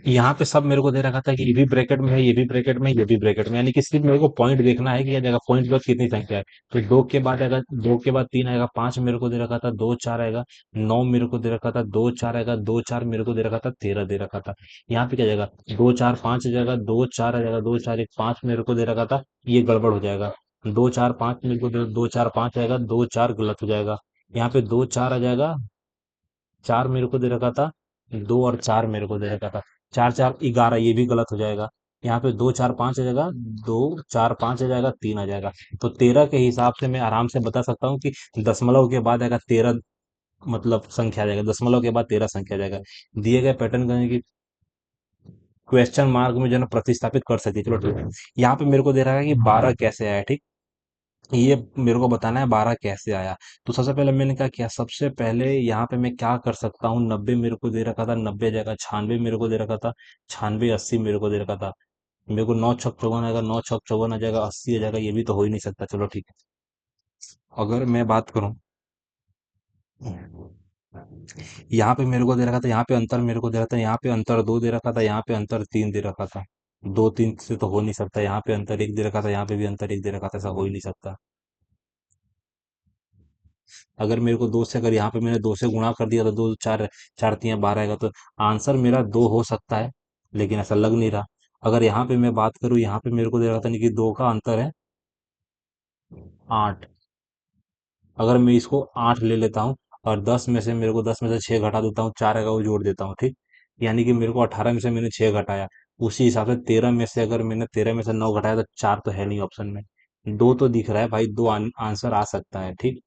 यहाँ पे सब मेरे को दे रखा था कि ये भी ब्रैकेट में है, ये भी ब्रैकेट में है, ये भी ब्रैकेट में, यानी कि सिर्फ मेरे को पॉइंट देखना है कि ये जगह पॉइंट के बाद कितनी संख्या है। तो दो के बाद आएगा, दो के बाद तीन आएगा, पांच मेरे को दे रखा था, दो चार आएगा, नौ मेरे को दे रखा था, दो चार आएगा, दो चार मेरे को दे रखा था, 13 दे रखा था। यहाँ पे क्या जाएगा, दो चार पांच आ जाएगा, दो चार आ जाएगा, दो चार एक पांच मेरे को दे रखा था, ये गड़बड़ हो जाएगा। दो चार पांच मेरे को दो चार पांच आएगा, दो चार गलत हो जाएगा। यहाँ पे दो चार आ जाएगा, चार मेरे को दे रखा था, दो और चार मेरे को दे रखा था, चार चार 11, ये भी गलत हो जाएगा। यहाँ पे दो चार पांच आ जाएगा, दो चार पांच आ जाएगा, तीन आ जाएगा। तो 13 के हिसाब से मैं आराम से बता सकता हूँ कि दशमलव के बाद आएगा 13, मतलब संख्या आ जाएगा, दशमलव के बाद 13 संख्या आ जाएगा। दिए गए पैटर्न करने की क्वेश्चन मार्क में जो है ना प्रतिस्थापित कर सकती है। चलो ठीक है, यहाँ पे मेरे को दे रहा है कि 12 कैसे आया, ठीक। ये मेरे को बताना है 12 कैसे आया। तो सबसे पहले मैंने क्या किया, सबसे पहले यहाँ पे मैं क्या कर सकता हूँ, 90 मेरे को दे रखा था, 90 जगह 96 मेरे को दे रखा था, 96 80 मेरे को दे रखा था। मेरे को 9 छक 54 आएगा, 9 छक 54 आ जाएगा, 80 आ जाएगा, ये भी तो हो ही नहीं सकता। चलो ठीक है, अगर मैं बात करूँ, यहाँ पे मेरे को दे रखा था, यहाँ पे अंतर मेरे को दे रखा था, यहाँ पे अंतर दो दे रखा था, यहाँ पे अंतर तीन दे रखा था। दो तीन से तो हो नहीं सकता, यहाँ पे अंतर एक दे रखा था, यहाँ पे भी अंतर एक दे रखा था, ऐसा हो ही नहीं सकता। अगर मेरे को दो से, अगर यहाँ पे मैंने दो से गुणा कर दिया तो दो चार, चार तियां 12 आएगा, तो आंसर मेरा दो हो सकता है, लेकिन ऐसा लग नहीं रहा। अगर यहाँ पे मैं बात करूँ, यहाँ पे मेरे को दे रहा था नहीं कि दो का अंतर है 8। अगर मैं इसको 8 ले लेता हूँ और 10 में से, मेरे को 10 में से 6 घटा देता हूँ, 4 आएगा वो जोड़ देता हूँ, ठीक। यानी कि मेरे को 18 में से मैंने 6 घटाया, उसी हिसाब से 13 में से, अगर मैंने 13 में से 9 घटाया तो 4 तो है नहीं ऑप्शन में, दो तो दिख रहा है भाई, दो आंसर आ सकता है, ठीक।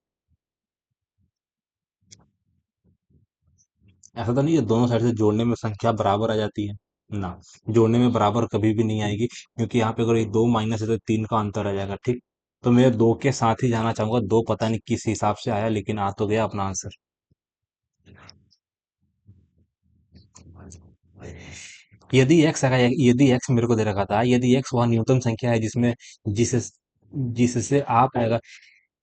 ऐसा तो नहीं है दोनों साइड से जोड़ने में संख्या बराबर आ जाती है ना, जोड़ने में बराबर कभी भी नहीं आएगी, क्योंकि यहाँ पे अगर ये दो माइनस है तो तीन का अंतर आ जाएगा, ठीक। तो मैं दो के साथ ही जाना चाहूंगा, दो पता नहीं किस हिसाब से आया, लेकिन आ तो गया अपना आंसर। यदि एक्स है, यदि एक्स मेरे को दे रखा था, यदि एक्स वह न्यूनतम संख्या है जिसमें, जिस जिससे आप आएगा,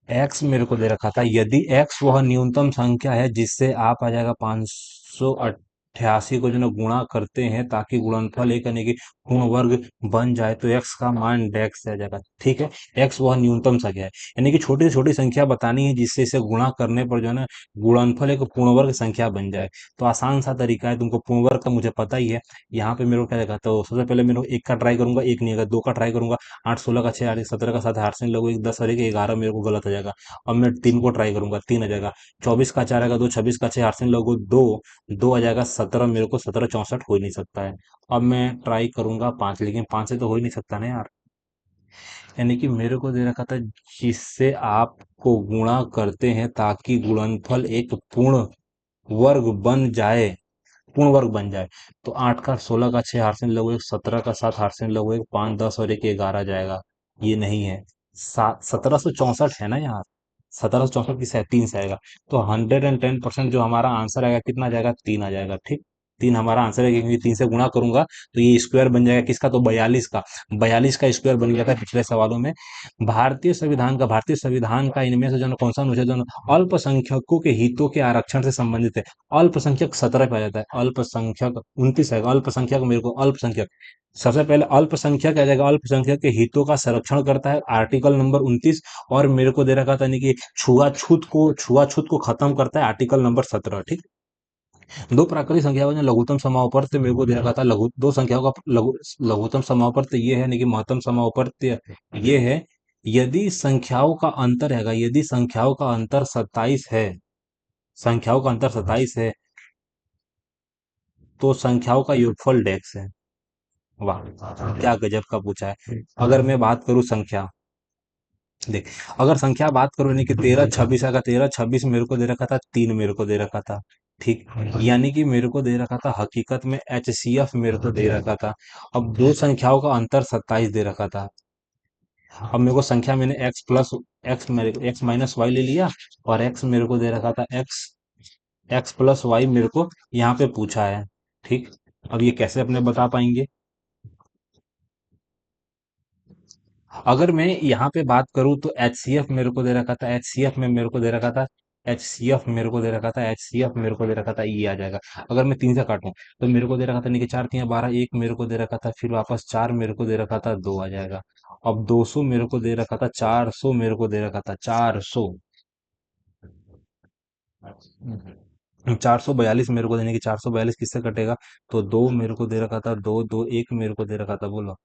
एक्स मेरे को दे रखा था, यदि एक्स वह न्यूनतम संख्या है जिससे आप आ जाएगा 588 को जो ना गुणा करते हैं ताकि गुणनफल एक यानी कि पूर्ण वर्ग बन जाए, तो एक्स का मान डेक्स आ जाएगा, ठीक है। एक्स वह न्यूनतम संख्या है, यानी कि छोटी से छोटी संख्या बतानी है जिससे इसे गुणा करने पर जो है ना गुणनफल एक पूर्ण वर्ग संख्या बन जाए। तो आसान सा तरीका है, तुमको पूर्ण वर्ग का मुझे पता ही है। यहाँ पे मेरे को क्या देगा, तो सबसे पहले मेरे को एक का ट्राई करूंगा, एक नहीं आएगा, दो का ट्राई करूंगा, 8 16 का 6 8 17 का 7 8 से लोग एक 10 और एक 11 मेरे को गलत हो जाएगा। अब मैं तीन को ट्राई करूंगा, तीन आ जाएगा, 24 का 4 आएगा, दो 26 का 6 8 से लोगों दो, दो आ जाएगा 17, मेरे को 17 64 हो ही नहीं सकता है। अब मैं ट्राई करूंगा पांच, लेकिन पांच से तो हो ही नहीं सकता ना यार। यानी कि मेरे को दे रखा था जिससे आपको गुणा करते हैं ताकि गुणनफल एक पूर्ण वर्ग बन जाए, पूर्ण वर्ग बन जाए। तो 8 का 16 का 6 हार्सिन लगो एक, 17 का 7 हार्सिन लगो एक, 5 10 और एक 11 जाएगा, ये नहीं है। 1764 है ना यार, 1764 की 3 से आएगा। तो 110% जो हमारा आंसर आएगा कितना जाएगा, तीन आ जाएगा, ठीक। तीन हमारा आंसर है, क्योंकि तीन से गुणा करूंगा तो ये स्क्वायर बन जाएगा किसका, तो 42 का, 42 का स्क्वायर बन गया था पिछले सवालों में। भारतीय संविधान का इनमें से जो है कौन सा अनुच्छेद जो है अल्पसंख्यकों के हितों के आरक्षण से संबंधित है। अल्पसंख्यक 17 पे आ जाता है, अल्पसंख्यक 29 है, अल्पसंख्यक मेरे को अल्पसंख्यक, सबसे पहले अल्पसंख्यक आ जाएगा, अल्पसंख्यक के हितों का संरक्षण करता है, आर्टिकल नंबर 29। और मेरे को दे रखा था नहीं कि छुआछूत को खत्म करता है, आर्टिकल नंबर 17, ठीक। दो प्राकृतिक संख्याओं में लघुत्तम समापवर्त्य मेरे को दे रखा था, दो संख्याओं का लघुत्तम समापवर्त्य ये है, नहीं कि महत्तम समापवर्त्य ये है। यदि संख्याओं का अंतर हैगा, यदि संख्याओं का अंतर 27 है, संख्याओं का अंतर 27 है, तो संख्याओं का योगफल डेक्स है। वाह, क्या गजब का पूछा है। अगर मैं बात करूं संख्या, देख, अगर संख्या बात करो यानी कि 13 26, अगर 13 26 मेरे को दे रखा था, 3 मेरे को दे रखा था, ठीक, यानी कि मेरे को दे रखा था हकीकत में HCF मेरे को दे रखा था। अब दो संख्याओं का अंतर 27 दे रखा था। अब मेरे को संख्या, मैंने एक्स माइनस वाई ले लिया, और एक्स मेरे को दे रखा था, एक्स प्लस वाई मेरे को यहाँ पे पूछा है, ठीक। अब ये कैसे अपने बता पाएंगे? अगर मैं यहाँ पे बात करूँ तो HCF मेरे को दे रखा था, HCF में मेरे को दे रखा था, HCF मेरे को दे रखा था, HCF मेरे को दे रखा था, ये आ जाएगा। अगर मैं 3 से काटूं तो मेरे को दे रखा था, नहीं कि 4 3 12, एक मेरे को दे रखा था, फिर वापस 4 मेरे को दे रखा था, 2 आ जाएगा। अब 200 मेरे को दे रखा था, 400 मेरे को दे रखा था, 400, 442 मेरे को देने की, 442 किससे कटेगा? तो दो मेरे को दे रखा था, दो दो एक मेरे को दे रखा था, बोलो,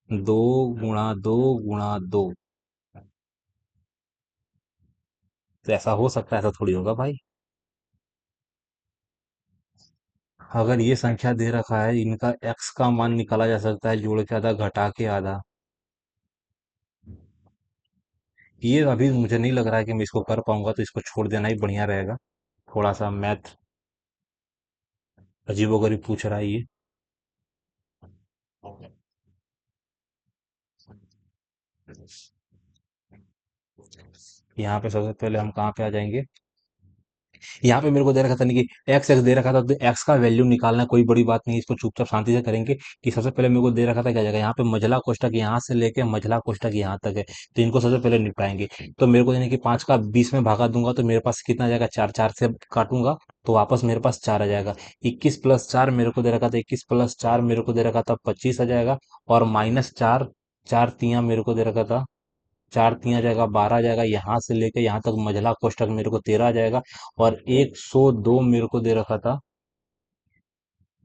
2 गुणा 2 गुणा 2। तो ऐसा हो सकता है? ऐसा थोड़ी होगा भाई। अगर ये संख्या दे रखा है, इनका एक्स का मान निकाला जा सकता है, जोड़ के आधा घटा के आधा। ये अभी मुझे नहीं लग रहा है कि मैं इसको कर पाऊंगा, तो इसको छोड़ देना ही बढ़िया रहेगा। थोड़ा सा मैथ अजीबोगरीब पूछ रहा है ये। यहाँ पे सबसे पहले हम कहाँ पे आ जाएंगे? यहाँ पे मेरे को दे रखा था, नहीं कि एक्स एक्स दे रखा था, तो एक्स का वैल्यू निकालना कोई बड़ी बात नहीं है, इसको चुपचाप शांति से करेंगे। कि सबसे पहले मेरे को दे रखा था क्या जाएगा, यहाँ पे मझला कोष्टक यहाँ से लेके मझला कोष्टक यहाँ तक है, तो इनको सबसे पहले निपटाएंगे। तो मेरे को यानी कि 5 का 20 में भागा दूंगा, तो मेरे पास कितना आ जाएगा, 4, 4 से काटूंगा तो वापस मेरे पास 4 आ जाएगा। 21 + 4 मेरे को दे रखा था, 21 + 4 मेरे को दे रखा था, 25 आ जाएगा। और -4, 4 तियां मेरे को दे रखा था, 4 तियां जाएगा, 12 जाएगा, यहाँ से लेके यहाँ तक मझला कोष्टक मेरे को 13 आ जाएगा। और 102 मेरे को दे रखा था,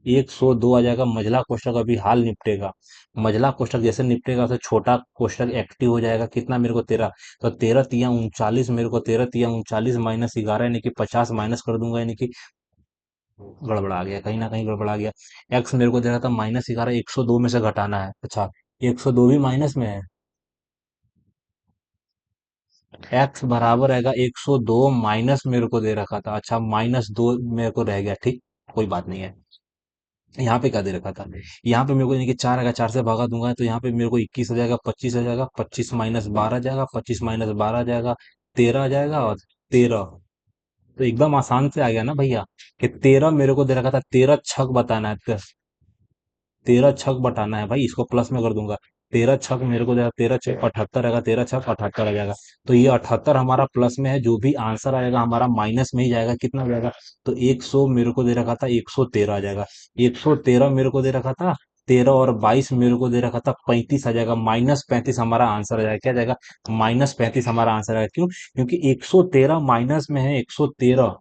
102 आ जाएगा। मझला कोष्टक अभी हाल निपटेगा, मझला कोष्टक जैसे निपटेगा तो छोटा कोष्टक एक्टिव हो जाएगा। कितना मेरे को, 13, तो 13 तियां 39 मेरे को, 13 तियां 39 -11 यानी कि 50 माइनस कर दूंगा, यानी कि गड़बड़ा गया, कहीं ना कहीं गड़बड़ा गया। एक्स मेरे को दे रहा था -11, 102 में से घटाना है, अच्छा, 102 भी माइनस में है। एक्स बराबर आएगा 102 माइनस मेरे को दे रखा था, अच्छा, -2 मेरे को रह गया, ठीक, कोई बात नहीं है। यहाँ पे क्या दे रखा था, यहाँ पे मेरे को यानी कि 4 आएगा, 4 से भागा दूंगा, तो यहाँ पे मेरे को 21 आ जाएगा, 25 आ जाएगा, 25 -12 आ जाएगा, 25 - 12 आ जाएगा, 13 आ जाएगा, और 13। तो एकदम आसान से आ गया ना भैया, कि 13 मेरे को दे रखा था, 13 छक बताना है, 13 छक बटाना है भाई, इसको प्लस में कर दूंगा। 13 छक मेरे को देगा, 13 छक 78 आएगा, 13 छक 78 आ जाएगा। तो ये 78 हमारा प्लस में है, जो भी आंसर आएगा हमारा माइनस में ही जाएगा, कितना हो जाएगा? तो 100 मेरे को दे रखा था, 113 आ जाएगा। 113 मेरे को दे रखा था, 13 और 22 मेरे को दे रखा था, 35 आ जाएगा, -35 हमारा आंसर आ जाएगा। क्या जाएगा? -35 हमारा आंसर आएगा। क्यों? क्योंकि 113 माइनस में है, 113,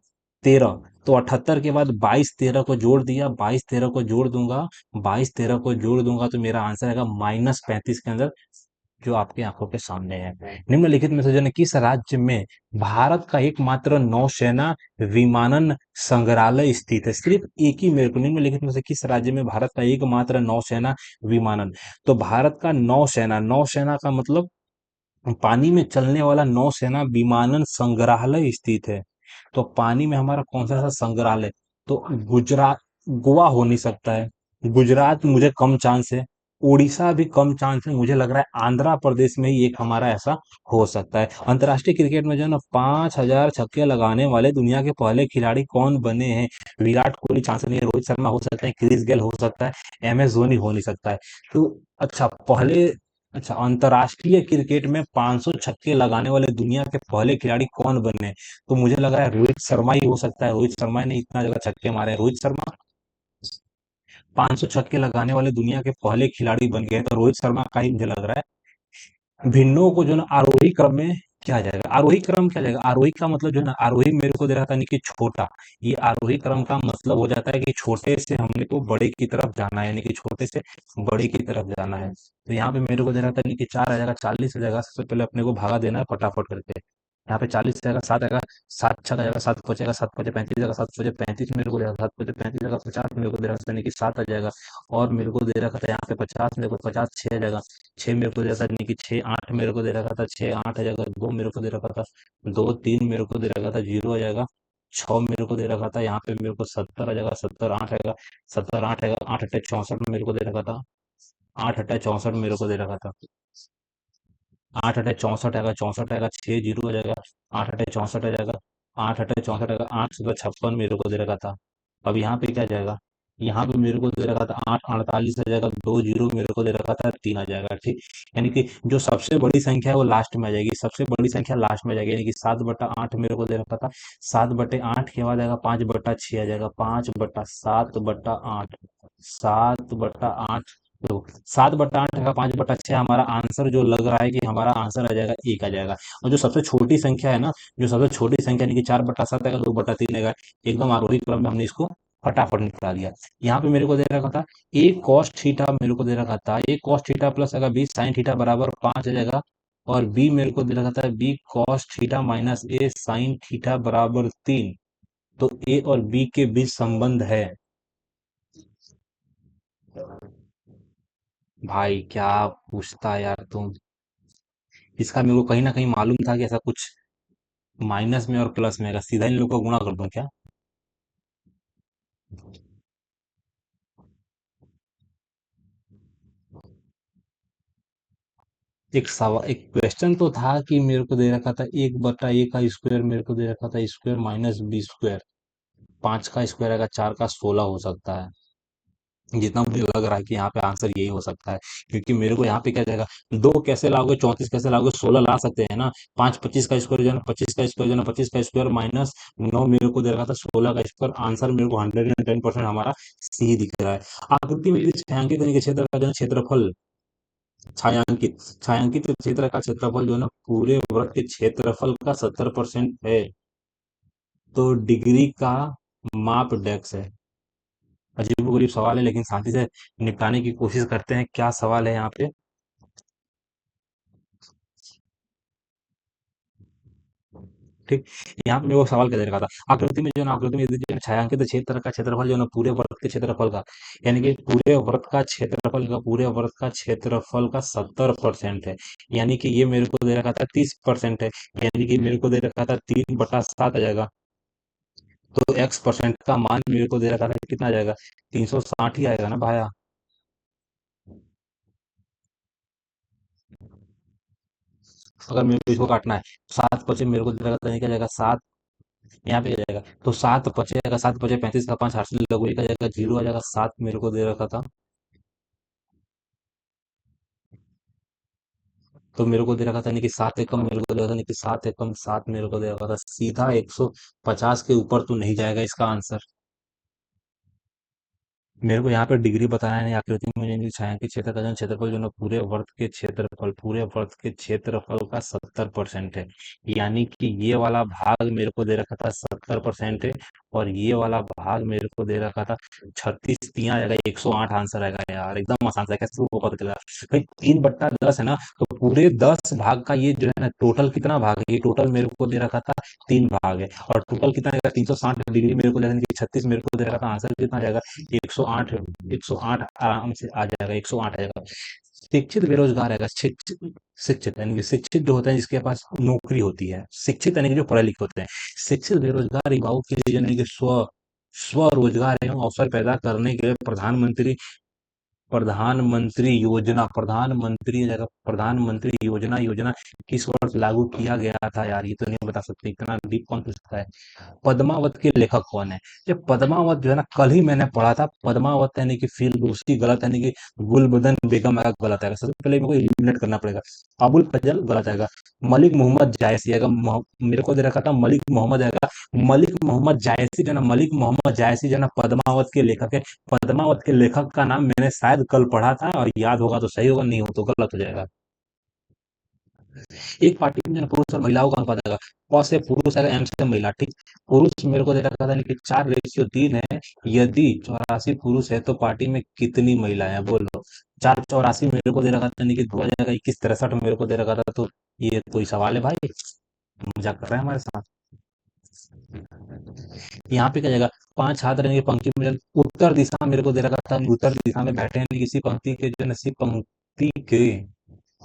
13, तो 78 के बाद 22 13 को जोड़ दिया, 22 13 को जोड़ दूंगा, 22 13 को जोड़ दूंगा, तो मेरा आंसर आएगा -35 के अंदर, जो आपकी आंखों के सामने है। निम्नलिखित में से जो है किस राज्य में भारत का एकमात्र नौसेना विमानन संग्रहालय स्थित है? सिर्फ एक ही, मेरे को निम्नलिखित में से किस राज्य में भारत का एकमात्र नौसेना विमानन, तो भारत का नौसेना, नौसेना का मतलब पानी में चलने वाला नौसेना विमानन संग्रहालय स्थित है। तो पानी में हमारा कौन सा सा संग्रहालय? तो गुजरात, गोवा हो नहीं सकता है, गुजरात मुझे कम चांस है, उड़ीसा भी कम चांस है, मुझे लग रहा है आंध्र प्रदेश में ही एक हमारा ऐसा हो सकता है। अंतर्राष्ट्रीय क्रिकेट में जो है ना, 5,000 छक्के लगाने वाले दुनिया के पहले खिलाड़ी कौन बने हैं? विराट कोहली चांस नहीं है, रोहित शर्मा हो सकता है, क्रिस गेल हो सकता है, MS धोनी हो नहीं सकता है। तो अच्छा, पहले, अच्छा, अंतर्राष्ट्रीय क्रिकेट में 500 छक्के लगाने वाले दुनिया के पहले खिलाड़ी कौन बने? तो मुझे लग रहा है रोहित शर्मा ही हो सकता है, रोहित शर्मा ने इतना ज्यादा छक्के मारे हैं, रोहित शर्मा 500 छक्के लगाने वाले दुनिया के पहले खिलाड़ी बन गए, तो रोहित शर्मा का ही मुझे लग रहा है। भिन्नों को जो ना आरोही क्रम में क्या जाएगा, आरोही क्रम क्या जाएगा, आरोही का मतलब जो है ना, आरोही मेरे को दे रहा था, नहीं कि छोटा, ये आरोही क्रम का मतलब हो जाता है कि छोटे से हमने को बड़े की तरफ जाना है, यानी कि छोटे से बड़े की तरफ जाना है। तो यहाँ पे मेरे को दे रहा था, नहीं कि 4 आ जाएगा, 40 आ जाएगा। सबसे पहले अपने को भागा देना है फटाफट करके। यहाँ पे 40 आएगा, 7 आएगा, 7 छः आएगा, 7 पचेगा, 7 पचे 35 आएगा, 7 पचे 35 मेरे को दे रहा था, 7 पचे 35 आएगा, 50 मेरे को दे रहा था, यानी कि 7 आ जाएगा। और मेरे को दे रखा था यहाँ पे 50, मेरे को 50 6 आ जाएगा, 6 मेरे को दे रखा था, यानी कि 6 8 मेरे को दे रखा था, 6 8 आ जाएगा, 2 मेरे को दे रखा था, 2 3 मेरे को दे रखा था, 0 आ जाएगा, 6 मेरे को दे रखा था, यहाँ पे मेरे को 70 आ जाएगा, 70 8 आएगा, 70 8 आएगा, 8 अट्ठे 64 मेरे को दे रखा था, 8 अट्ठे 64 मेरे को दे रखा था, 8 अट्ठे 64 आएगा, 64 आएगा, 6 जीरो आ जाएगा, 8 अट्ठे 64 आ जाएगा, 8 अट्ठे 64 आएगा, 8 सुबह 56 मेरे को दे रखा था। अब यहाँ पे क्या जाएगा, यहाँ पे मेरे को दे रखा था 8 48 आ जाएगा, 2 जीरो मेरे को दे रखा था, 3 आ जाएगा, ठीक। यानी कि जो सबसे बड़ी संख्या है वो लास्ट में आ जाएगी, सबसे बड़ी संख्या लास्ट में आ जाएगी, यानी कि 7/8 मेरे को दे रखा था, 7/8 के बाद आएगा 5/6 आ जाएगा, 5/7/8, 7/8, तो 7/8 का 5/6 हमारा आंसर जो लग रहा है कि हमारा आंसर आ जाएगा, एक आ जाएगा। और जो सबसे छोटी संख्या है ना, जो सबसे छोटी संख्या यानी कि 4/7 आएगा, 2/3 आएगा, एकदम आरोही क्रम में हमने इसको फटाफट निकाल दिया। यहाँ पे मेरे को दे रखा था ए कॉस थीटा, मेरे को दे रखा था ए कॉस थीटा प्लस अगर बी साइन थीटा बराबर 5 आ जाएगा, और बी मेरे को दे रखा था बी कॉस थीटा माइनस ए साइन थीटा बराबर 3। तो ए और बी के बीच संबंध है। भाई क्या पूछता है यार तुम, इसका मेरे को कहीं ना कहीं मालूम था कि ऐसा कुछ माइनस में और प्लस में आएगा, सीधा इन लोग को गुणा कर दूं क्या? एक सवाल, एक क्वेश्चन तो था कि मेरे को दे रखा था 1/a का स्क्वायर, मेरे को दे रखा था स्क्वायर माइनस बी स्क्वायर, 5 का स्क्वायर आएगा, 4 का 16 हो सकता है। जितना मुझे लग रहा है कि यहाँ पे आंसर यही हो सकता है, क्योंकि मेरे को यहाँ पे क्या जाएगा, 2 कैसे लाओगे, 34 कैसे लाओगे, 16 ला सकते हैं ना। 5 25 का स्क्वायर जो है ना, 25 का स्क्वायर जो है ना, 25 का स्क्वायर माइनस 9 मेरे को दे रखा था, 16 का स्क्वायर, आंसर मेरे को 110% हमारा सी दिख रहा है। आकृति में यदि छायांकित यानी कि क्षेत्र का जो है क्षेत्रफल, छायांकित छायांकित क्षेत्र का क्षेत्रफल जो है ना पूरे वृत्त के क्षेत्रफल का 70% है, तो डिग्री का माप डेक्स है। अजीबोगरीब सवाल है, लेकिन शांति से निपटाने की कोशिश करते हैं। क्या सवाल है यहाँ पे? ठीक, यहाँ पे मेरे को सवाल क्या दे रखा था, आकृति में जो है ना, आकृति में यदि जो है छायांकित क्षेत्र का क्षेत्रफल जो है ना पूरे वर्ग के क्षेत्रफल का, यानी कि पूरे वर्ग का क्षेत्रफल का, पूरे वर्ग का क्षेत्रफल का 70% है, यानी कि ये मेरे को दे रखा था 30% है, यानी कि मेरे को दे रखा था 3/7 आ जाएगा। तो एक्स परसेंट का मान मेरे को दे रखा था कितना आ जाएगा, 360 ही आएगा ना भाया। अगर मेरे को इसको काटना है, 7 पचे मेरे को दे रखा था, क्या जाएगा 7, यहाँ पे आ जाएगा, तो 7 पचे, 7 पचे 35 का 5 हाथ से लगो, एक आ जाएगा, 0 आ जाएगा, 7 मेरे को दे रखा था। तो मेरे को दे रखा था, यानी कि 7 एकम मेरे को दे रखा था, यानी कि 7 एकम 7 मेरे को दे रखा था, सीधा 150 के ऊपर तो नहीं जाएगा इसका आंसर। मेरे को यहाँ पे डिग्री बताया है, आकृति में यानी कि छायांकित क्षेत्र का जो क्षेत्रफल जो ना पूरे वर्ग के क्षेत्रफल का 70% है, यानी कि ये वाला भाग मेरे को दे रखा था 70% है, और ये वाला भाग मेरे को दे रखा था 36, 3 आएगा, 108 आंसर आएगा यार, एकदम आसान सा है, कैसे वो पता चला भाई, 3/10 है ना, तो पूरे 10 भाग का ये जो है ना टोटल कितना भाग है, ये टोटल मेरे को दे रखा था 3 भाग है, और टोटल कितना आएगा 360 डिग्री मेरे को दे रखा था, 36 मेरे को दे रखा था, आंसर कितना आ जाएगा 108, 108 आराम से आ जाएगा, 108 आ जाएगा। शिक्षित बेरोजगार आएगा, शिक्षित, शिक्षित यानी कि शिक्षित जो होता है जिसके पास नौकरी होती है, शिक्षित यानी कि जो पढ़े लिखे होते हैं, शिक्षित बेरोजगार युवाओं के लिए यानी कि स्वरोजगार एवं अवसर पैदा करने के लिए प्रधानमंत्री योजना योजना किस वर्ष लागू किया गया था यार, ये तो नहीं बता सकते, इतना डीप कौन पूछता है। पद्मावत के लेखक कौन है? ये पद्मावत जो है ना, कल ही मैंने पढ़ा था, पद्मावत यानी कि फिरदौसी गलत, यानी कि गुलबदन बेगम आएगा, गलत आएगा, सबसे पहले मेरे को एलिमिनेट करना पड़ेगा। अबुल फजल गलत आएगा, मलिक मोहम्मद जायसी आएगा, मेरे को दे रखा था मलिक मोहम्मद आएगा, मलिक मोहम्मद जायसी जो है ना, मलिक मोहम्मद जायसी जो है ना पद्मावत के लेखक है। पद्मावत के लेखक का नाम मैंने शायद कल पढ़ा था, और याद होगा तो सही होगा, नहीं हो तो गलत हो जाएगा। एक पार्टी में जो है ना पुरुष और महिलाओं का अनुपात आएगा, क से पुरुष आएगा, एम से महिला, ठीक। पुरुष मेरे को दे रखा था कि 4:3 है, यदि 84 पुरुष है तो पार्टी में कितनी महिलाएं हैं, बोलो। 4 84 मेरे को दे रखा था, यानी कि 2021 63 मेरे को दे रखा था, तो ये कोई सवाल है भाई? मजाक कर रहा है हमारे साथ। यहाँ पे क्या जाएगा, पांच हाथ रहेंगे पंक्ति में, उत्तर दिशा मेरे को दे रखा था, उत्तर दिशा में बैठे हैं किसी पंक्ति के जो नसीब पंक्ति के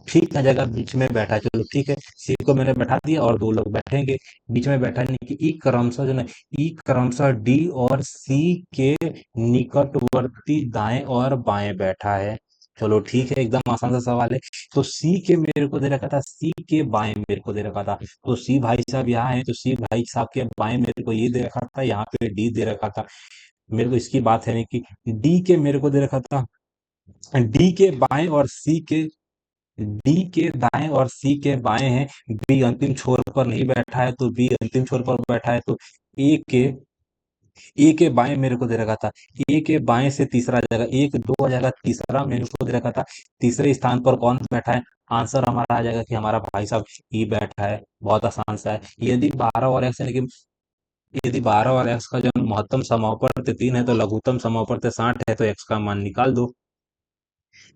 ठीक आ जाएगा, बीच में बैठा है, चलो ठीक है, सी को मैंने बैठा दिया और दो लोग बैठेंगे। बीच में बैठा है, यानी कि ई क्रमशः जो ना, ई क्रमशः डी और सी के निकटवर्ती दाएं और बाएं बैठा है। चलो ठीक है, एकदम आसान सा सवाल है। तो सी के मेरे को दे रखा था, सी के बाएं मेरे को दे रखा था, तो सी भाई साहब यहाँ है, तो सी भाई साहब के बाएं मेरे को ये दे रखा था, यहाँ पे डी दे रखा था। मेरे को इसकी बात है नहीं कि डी के मेरे को दे रखा था, डी के बाएं और सी के, डी के दाएं और सी के बाएं हैं। बी अंतिम छोर पर नहीं बैठा है, तो बी अंतिम छोर पर बैठा है, तो ए के, ए के बाएं मेरे को दे रखा था, ए के बाएं से तीसरा आ जाएगा, एक दो आ जाएगा, तीसरा मेरे को दे रखा था, तीसरे स्थान पर कौन बैठा है, आंसर हमारा आ जाएगा कि हमारा भाई साहब ई बैठा है। बहुत आसान सा है। यदि 12 और एक्स, यानी कि यदि 12 और एक्स का जो महत्तम समापवर्त 3 है, तो लघुत्तम समापवर्त 60 है, तो एक्स का मान निकाल दो।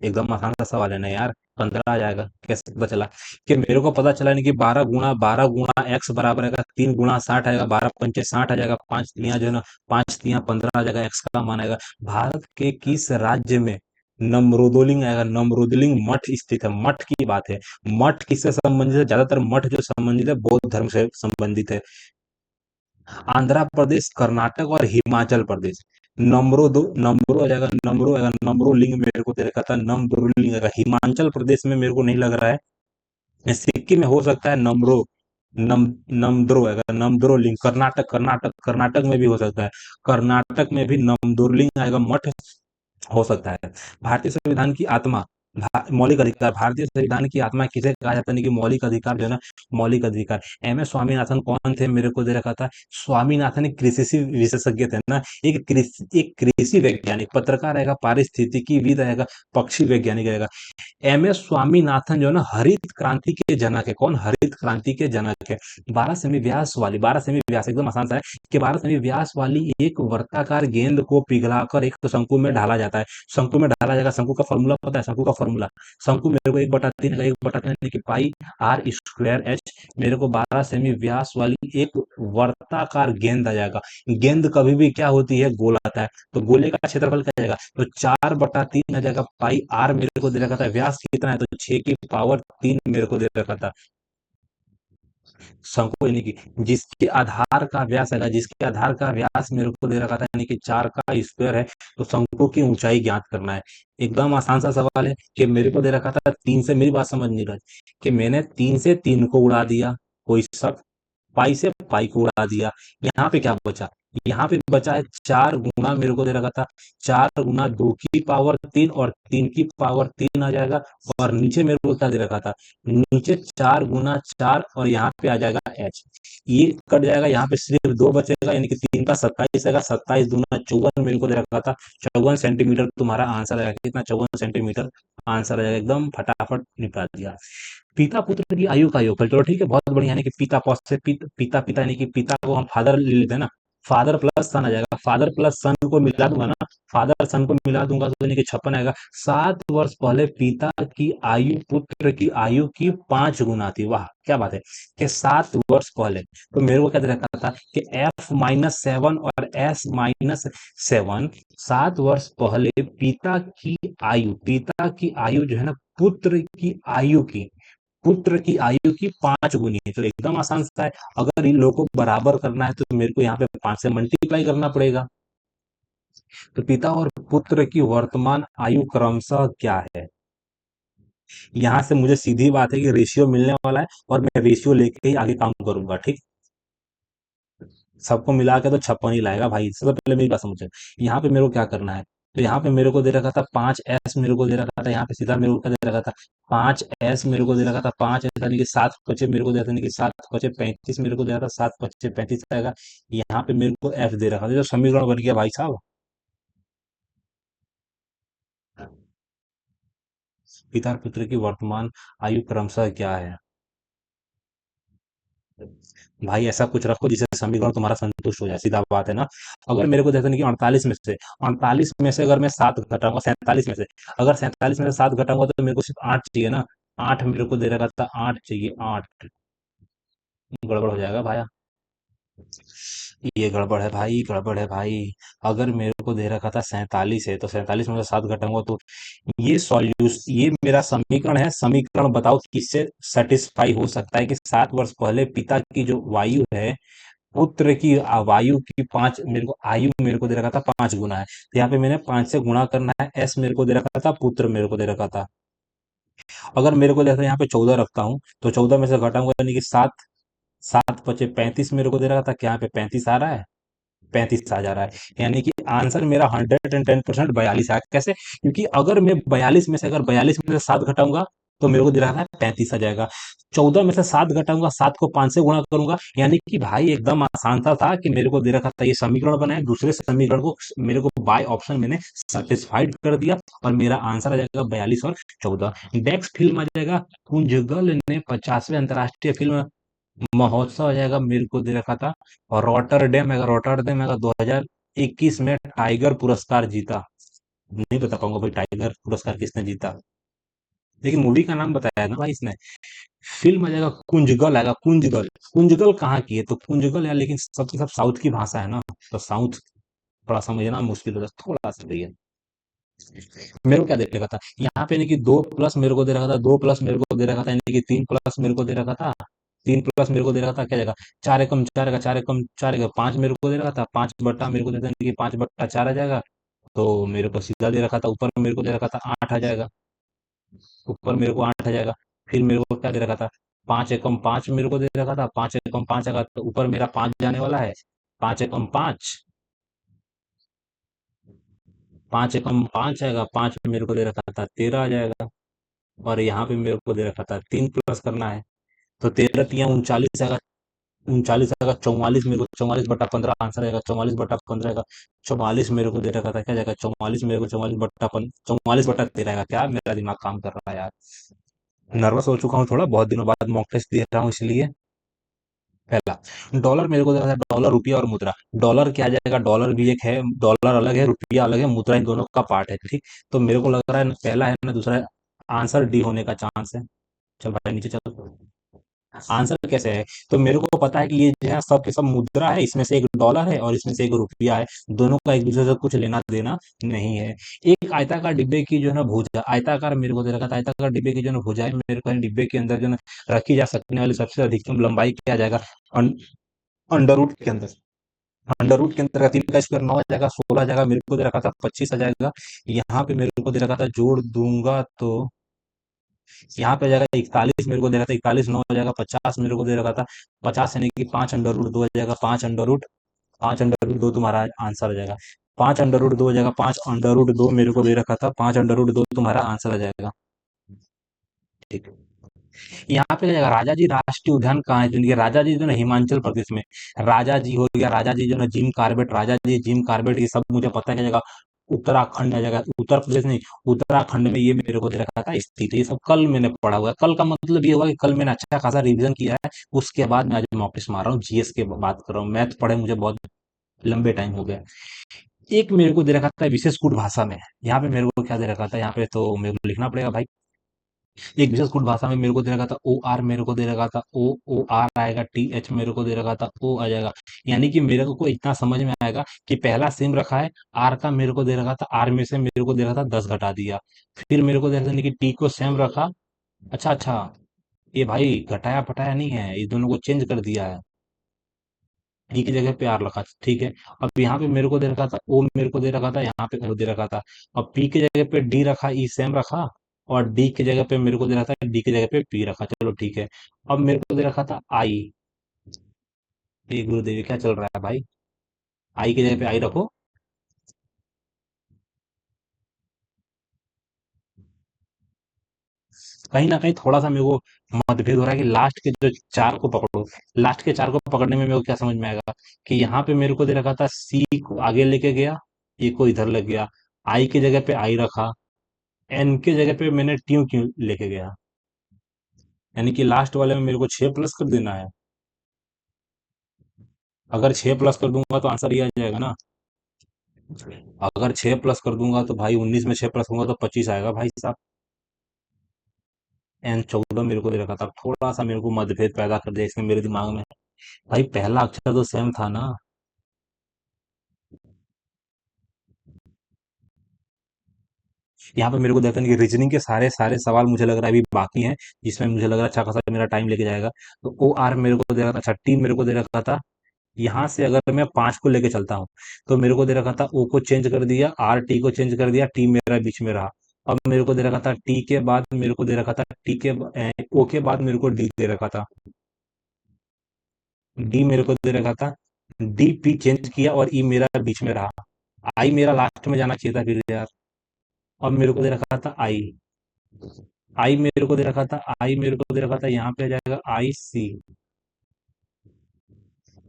एकदम आसान सा सवाल है ना यार, 15 आ जाएगा। कैसे पता चला? कि मेरे को पता चला नहीं कि 12 गुणा एक्स बराबर आएगा 3 गुणा 60 आएगा, 12 पंचे 60 आ जाएगा, पांच तियां जो है ना, पांच तियां 15 आ जाएगा, एक्स का मान आएगा। भारत के किस राज्य में नमरुदोलिंग आएगा? नमरुदलिंग मठ स्थित है, मठ की बात है। मठ किससे संबंधित है? ज्यादातर मठ जो संबंधित है बौद्ध धर्म से संबंधित है। आंध्र प्रदेश, कर्नाटक और हिमाचल प्रदेश। नम्रो आ जाएगा, नम्रो आएगा, नम्रो लिंग मेरे को दे रखा था, नम्रो लिंग आएगा। हिमाचल प्रदेश में मेरे को नहीं लग रहा है, सिक्किम में हो सकता है नम्रो, नम नमद्रो आएगा, नमद्रो लिंग। कर्नाटक में भी हो सकता है, कर्नाटक में भी नमदुरलिंग आएगा, मठ हो सकता है। भारतीय संविधान की आत्मा, मौलिक अधिकार, भारतीय संविधान की आत्मा किसे कहा जाता है? कि मौलिक अधिकार जो है ना, मौलिक अधिकार। एम एस स्वामीनाथन कौन थे? मेरे को दे रखा था, स्वामीनाथन एक कृषि विशेषज्ञ थे ना, एक कृषि वैज्ञानिक, पत्रकार रहेगा, पारिस्थितिकीविद रहेगा, पक्षी वैज्ञानिक रहेगा। एम एस स्वामीनाथन जो है ना, हरित क्रांति के जनक है। कौन? हरित क्रांति के जनक है। 12 सेमी व्यास वाली, 12 सेमी व्यास एकदम आसान सा है, कि 12 सेमी व्यास वाली एक वर्ताकार गेंद को पिघलाकर एक शंकु में ढाला जाता है। शंकु में ढाला जाएगा, शंकु का फॉर्मूला पता है? शंकु का फॉर्मूला, शंकु मेरे को 1/3 1/3 यानी कि पाई आर स्क्वायर एच। मेरे को 12 सेमी व्यास वाली एक वर्ताकार गेंद आ जाएगा। गेंद कभी भी क्या होती है? गोलाता है। तो गोले का क्षेत्रफल क्या जाएगा? तो 4/3 आ जाएगा, पाई आर मेरे को दे रखा था। व्यास कितना है? तो 6 की पावर 3 मेरे को दे रखा था। शंकु यानी कि जिसके आधार का व्यास है, जिसके आधार का व्यास मेरे को दे रखा था, यानी कि 4 का स्क्वायर है, तो शंकु की ऊंचाई ज्ञात करना है। एकदम आसान सा सवाल है, कि मेरे को दे रखा था 3 से, मेरी बात समझ नहीं रही, कि मैंने 3 से 3 को उड़ा दिया, कोई शक, पाई से पाई को उड़ा दिया। यहाँ पे क्या बचा? यहाँ पे बचा है 4 गुना, मेरे को दे रखा था 4 गुना 2 की पावर 3 और 3 की पावर 3 आ जाएगा। और नीचे मेरे को क्या दे रखा था? नीचे 4 गुना 4, और यहाँ पे आ जाएगा एच। ये कट जाएगा, यहाँ पे सिर्फ 2 बचेगा, यानी कि 3 का 27 आएगा, 27 दूना 54 मेरे को दे रखा था। 54 सेंटीमीटर तुम्हारा आंसर आएगा। कितना? 54 सेंटीमीटर आंसर आ जाएगा। एकदम फटाफट निपटा दिया। पिता पुत्र की आयु का योगफल, चलो ठीक है, बहुत बढ़िया। यानी कि पिता पौष से पिता पिता, यानी कि पिता को हम फादर ले लेते हैं ना, फादर प्लस सन आ जाएगा, फादर प्लस सन को मिला दूंगा ना, फादर सन को मिला दूंगा तो यानी कि 56 आएगा। 7 वर्ष पहले पिता की आयु पुत्र की आयु की 5 गुना थी। वाह क्या बात है, कि 7 वर्ष पहले। तो मेरे को क्या रखा था, कि F-7 और S-7, 7 वर्ष पहले पिता की आयु जो है ना, पुत्र की आयु की 5 गुनी है। तो एकदम आसान सा है। अगर इन लोगों को बराबर करना है, तो मेरे को यहाँ पे 5 से मल्टीप्लाई करना पड़ेगा। तो पिता और पुत्र की वर्तमान आयु क्रमशः क्या है? यहाँ से मुझे सीधी बात है कि रेशियो मिलने वाला है, और मैं रेशियो लेके ही आगे काम करूंगा, ठीक। सबको मिला के तो 56 ही लाएगा भाई। सबसे पहले मेरी बात समझे, यहाँ पे मेरे को क्या करना है। तो यहाँ पे मेरे को दे रखा था 5s, मेरे को दे रखा था, यहाँ पे सीधा मेरे को क्या दे रखा था, 5s मेरे को दे रखा था, 5s यानी कि 7 बचे मेरे को दे रखा था, यानी कि 7 बचे 35 मेरे को दे रखा था, 7 बचे 35 आएगा। यहाँ पे मेरे को f दे रखा था, जो समीकरण बन गया भाई साहब। पिता और पुत्र की वर्तमान आयु क्रमशः क्या है? भाई ऐसा कुछ रखो जिससे समीकरण तुम्हारा संतुष्ट हो जाए, सीधा बात है ना। अगर मेरे को देखो नहीं कि 48 में से अगर मैं 7 घटाऊंगा, 47 में से अगर 47 में से 7 घटाऊंगा, तो मेरे को सिर्फ 8 चाहिए ना। 8 मेरे को दे रखा था, 8 चाहिए, 8। गड़बड़ हो जाएगा भाई। ये गड़बड़ है भाई, गड़बड़ है भाई। अगर मेरे को दे रखा था 47 है, तो 47 में से 7 घटाऊंगा तो ये मेरा समीकरण है। समीकरण बताओ किससे सेटिस्फाई हो सकता है कि 7 वर्ष पहले पिता की जो वायु है, पुत्र की वायु की 5, मेरे को आयु मेरे को दे रखा था 5 गुना है, तो यहाँ पे मैंने 5 से गुणा करना है। एस मेरे को दे रखा था, पुत्र मेरे को दे रखा था। अगर मेरे को जैसे यहाँ पे 14 रखता हूँ, तो 14 में से घटाऊंगा यानी कि 7, 7 × 5 = 35 मेरे को दे रखा था। क्या यहाँ पे 35 आ रहा है? 35 आ जा रहा है। यानी कि आंसर मेरा 110% 42 आया। कैसे? क्योंकि अगर मैं 42 में से 7 घटाऊंगा, तो मेरे को दे रहा था 35 आ जाएगा। 14 में से 7 घटाऊंगा, 7 को 5 से गुणा करूंगा, यानी कि भाई एकदम आसान सा था कि मेरे को दे रखा था ये समीकरण बनाए, दूसरे समीकरण को मेरे को बाय ऑप्शन मैंने सेटिस्फाइड कर दिया, और मेरा आंसर आ जाएगा 42 और 14। नेक्स्ट फिल्म आ जाएगा कुंजगल ने 50वें अंतर्राष्ट्रीय फिल्म महोत्सव आ जाएगा, मेरे को दे रखा था। और रॉटरडेम अगर 2021 में टाइगर पुरस्कार जीता। नहीं बता पाऊंगा भाई टाइगर पुरस्कार किसने जीता, लेकिन मूवी का नाम बताया ना भाई इसने। फिल्म आ जाएगा कुंजगल, आएगा कुंजगल। कुंजगल कहाँ की है? तो कुंजगल यार, लेकिन सबसे सब साउथ की भाषा है ना, तो साउथ थोड़ा समझना मुश्किल होता है, थोड़ा सा भैया। मेरे को क्या दे रखा था यहाँ पे, यानी कि 2 प्लस मेरे को दे रखा था, 2 प्लस मेरे को दे रखा था, यानी कि 3 प्लस मेरे को दे रखा था। 3 प्लस मेरे को दे रखा था, क्या जाएगा? 4 एकम 4 का 4 एकम 4 का 5 मेरे को दे रखा था। 5 बट्टा मेरे को दे देने की 5/4 आ जाएगा। तो मेरे को सीधा दे रखा था, ऊपर मेरे को दे रखा था 8 आ जाएगा। ऊपर मेरे को 8 आ जाएगा। फिर मेरे को क्या दे रखा था? 5 एकम 5 मेरे को दे रखा था। 5 एकम 5 आएगा तो ऊपर मेरा 5 जाने वाला है। 5 एकम 5, 5 एकम 5 आएगा। 5 मेरे को दे रखा था 13 आ जाएगा। और यहाँ पे मेरे को दे रखा था 3 प्लस करना है, तो 13 × 3 = 39 आएगा। 39 आएगा। 44 मेरे को, 44/15 आंसर आएगा। 44/15 आएगा। 44 मेरे को दे रखा था, क्या जाएगा? 44 मेरे को 44/13 आएगा। क्या मेरा दिमाग काम कर रहा है यार? नर्वस हो चुका हूँ थोड़ा, बहुत दिनों बाद मॉक टेस्ट दे रहा हूँ इसलिए। पहला, डॉलर मेरे को दे रखा था, डॉलर, रुपया और मुद्रा। डॉलर क्या जाएगा? डॉलर भी एक है, डॉलर अलग है, रुपया अलग है, मुद्रा इन दोनों का पार्ट है, ठीक। तो मेरे को लग रहा है ना पहला है ना दूसरा है, आंसर डी होने का चांस है। चल भाई नीचे चल। आंसर कैसे है? तो मेरे को पता है कि ये जो है सब के सब मुद्रा है, इसमें से एक डॉलर है और इसमें से एक रुपया है। दोनों का एक दूसरे से कुछ लेना देना नहीं है। एक आयताकार डिब्बे की जो है ना भुजा, आयताकार मेरे को दे रखा था, आयताकार डिब्बे की जो है ना भुजाएं मेरे को है, डिब्बे के अंदर जो है ना रखी जा सकने वाली सबसे अधिकतम लंबाई क्या आ जाएगा? अंडर रूट के अंदर। अंडर रूट के अंदर 3 का स्क्वायर 9 आ जाएगा, 16 आ जाएगा, मेरे को दे रखा था 25 आ जाएगा। यहाँ पे मेरे को दे रखा था, जोड़ दूंगा तो यहाँ पे आ जाएगा 41, मेरे को दे रहा था 41, 9 हो जाएगा 50 मेरे को दे रखा था। 50 यानी कि 5 अंडर रूट 2 आ जाएगा। 5 अंडर रूट 2 तुम्हारा आंसर आ जाएगा। 5 अंडर रूट 2 हो जाएगा। 5 अंडर रूट 2 मेरे को दे रखा था। 5 अंडर रूट 2 तुम्हारा आंसर आ जाएगा। ठीक है। यहाँ पे क्या जाएगा? राजा जी राष्ट्रीय उद्यान कहाँ है? जो ये राजा जी जो ना हिमाचल प्रदेश में। राजा जी हो गया, राजा जी जो ना जिम कार्बेट, राजा जी जिम कार्बेट, ये सब मुझे पता है। क्या जगह? उत्तराखंड आ जाएगा, उत्तर प्रदेश नहीं, उत्तराखंड में ये मेरे को दे रखा था स्थित। ये सब कल मैंने पढ़ा हुआ है। कल का मतलब ये हुआ कि कल मैंने अच्छा खासा रिवीजन किया है। उसके बाद मैं आज मॉक टेस्ट मार रहा हूँ, जीएस के बात कर रहा हूँ। मैथ पढ़े मुझे बहुत लंबे टाइम हो गया। एक मेरे को दे रखा था विशेष कूट भाषा में। यहाँ पे मेरे को क्या दे रखा था? यहाँ पे तो मेरे को लिखना पड़ेगा भाई। एक विशेष कूट भाषा में मेरे को दे रखा था ओ आर, मेरे को दे रखा था ओ, ओ आर आएगा। टी एच मेरे को दे रखा था ओ आ जाएगा। यानी कि मेरे को इतना समझ में आएगा कि पहला सेम रखा है। आर का मेरे को दे रखा था, आर में से मेरे को दे रखा था 10 घटा दिया। फिर मेरे को दे रखा था कि टी को सेम रखा। अच्छा अच्छा, ये भाई घटाया पटाया नहीं है, इस दोनों को चेंज कर दिया है। टी की जगह पे आर रखा, ठीक है। अब यहाँ पे मेरे को दे रखा था ओ, मेरे को दे रखा था, यहाँ पे ओ दे रखा था। अब पी की जगह पे डी रखा, ई सेम रखा। और डी की जगह पे मेरे को दे रखा था, डी की जगह पे पी रखा, चलो ठीक है। अब मेरे को दे रखा था आई। ये गुरुदेव ये क्या चल रहा है भाई? आई की जगह पे आई रखो। कहीं ना कहीं थोड़ा सा मेरे को मतभेद हो रहा है कि लास्ट के जो 4 को पकड़ो। लास्ट के 4 को पकड़ने में मेरे को क्या समझ में आएगा कि यहाँ पे मेरे को दे रखा था सी को आगे लेके गया, ए को इधर लग गया। आई की जगह पे आई रखा, एन की जगह पे मैंने ट्यू क्यों लेके गया? यानी कि लास्ट वाले में मेरे को 6 प्लस कर देना है। अगर 6 प्लस कर दूंगा तो आंसर ये आ जाएगा ना। अगर 6 प्लस कर दूंगा तो भाई 19 में 6 प्लस करूंगा तो 25 आएगा भाई साहब। N14 मेरे को दे रखा था। थोड़ा सा मेरे को मतभेद पैदा कर दिया इसने मेरे दिमाग में। भाई पहला अक्षर तो सेम था ना। यहाँ पे मेरे को देखा नहीं कि रीजनिंग के सारे सारे सवाल मुझे लग रहा है अभी बाकी हैं, जिसमें मुझे लग रहा है अच्छा खासा मेरा टाइम लेके जाएगा। तो ओ आर मेरे को दे रखा था, अच्छा टी मेरे को दे रखा था। यहाँ से अगर मैं 5 को लेके चलता हूँ, तो मेरे को दे रखा था ओ को चेंज कर दिया, आर टी को चेंज कर दिया, टी मेरा बीच में रहा। अब मेरे को दे रखा था टी के बाद मेरे को दे रखा था ओ के बाद मेरे को डी दे रखा था। डी मेरे को दे रखा था। डी पी चेंज किया और ई मेरा बीच में रहा। आई मेरा लास्ट में जाना चाहिए था फिर यार। अब मेरे को दे रखा था आई। आई मेरे को दे रखा था, आई मेरे को दे रखा था, यहाँ पे आ जाएगा आई सी।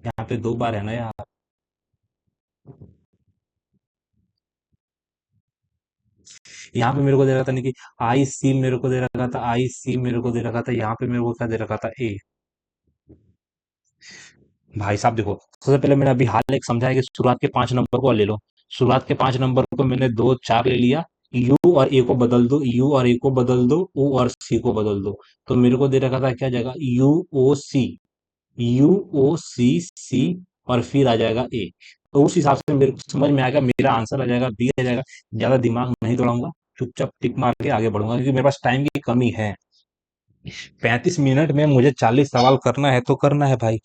यहाँ पे 2 बार है ना यार। यहाँ पे मेरे को दे रखा था नहीं कि आई सी मेरे को दे रखा था, आई सी मेरे को दे रखा था, यहाँ पे मेरे को क्या दे रखा था ए। भाई साहब देखो, सबसे पहले मैंने अभी हाल एक समझा है कि शुरुआत के 5 नंबर को ले लो। शुरुआत के 5 नंबर को मैंने 2 4 ले लिया। यू और ए को बदल दो, यू और ए को बदल दो, ओ और सी को बदल दो। तो मेरे को दे रखा था क्या जाएगा, यू ओ सी। यू ओ सी सी और फिर आ जाएगा ए। तो उस हिसाब से मेरे को समझ में आएगा, मेरा आंसर आ जाएगा बी आ जाएगा। ज्यादा दिमाग नहीं दौड़ाऊंगा, चुपचाप टिक मार के आगे बढ़ूंगा क्योंकि मेरे पास टाइम की कमी है। 35 मिनट में मुझे 40 सवाल करना है तो करना है भाई।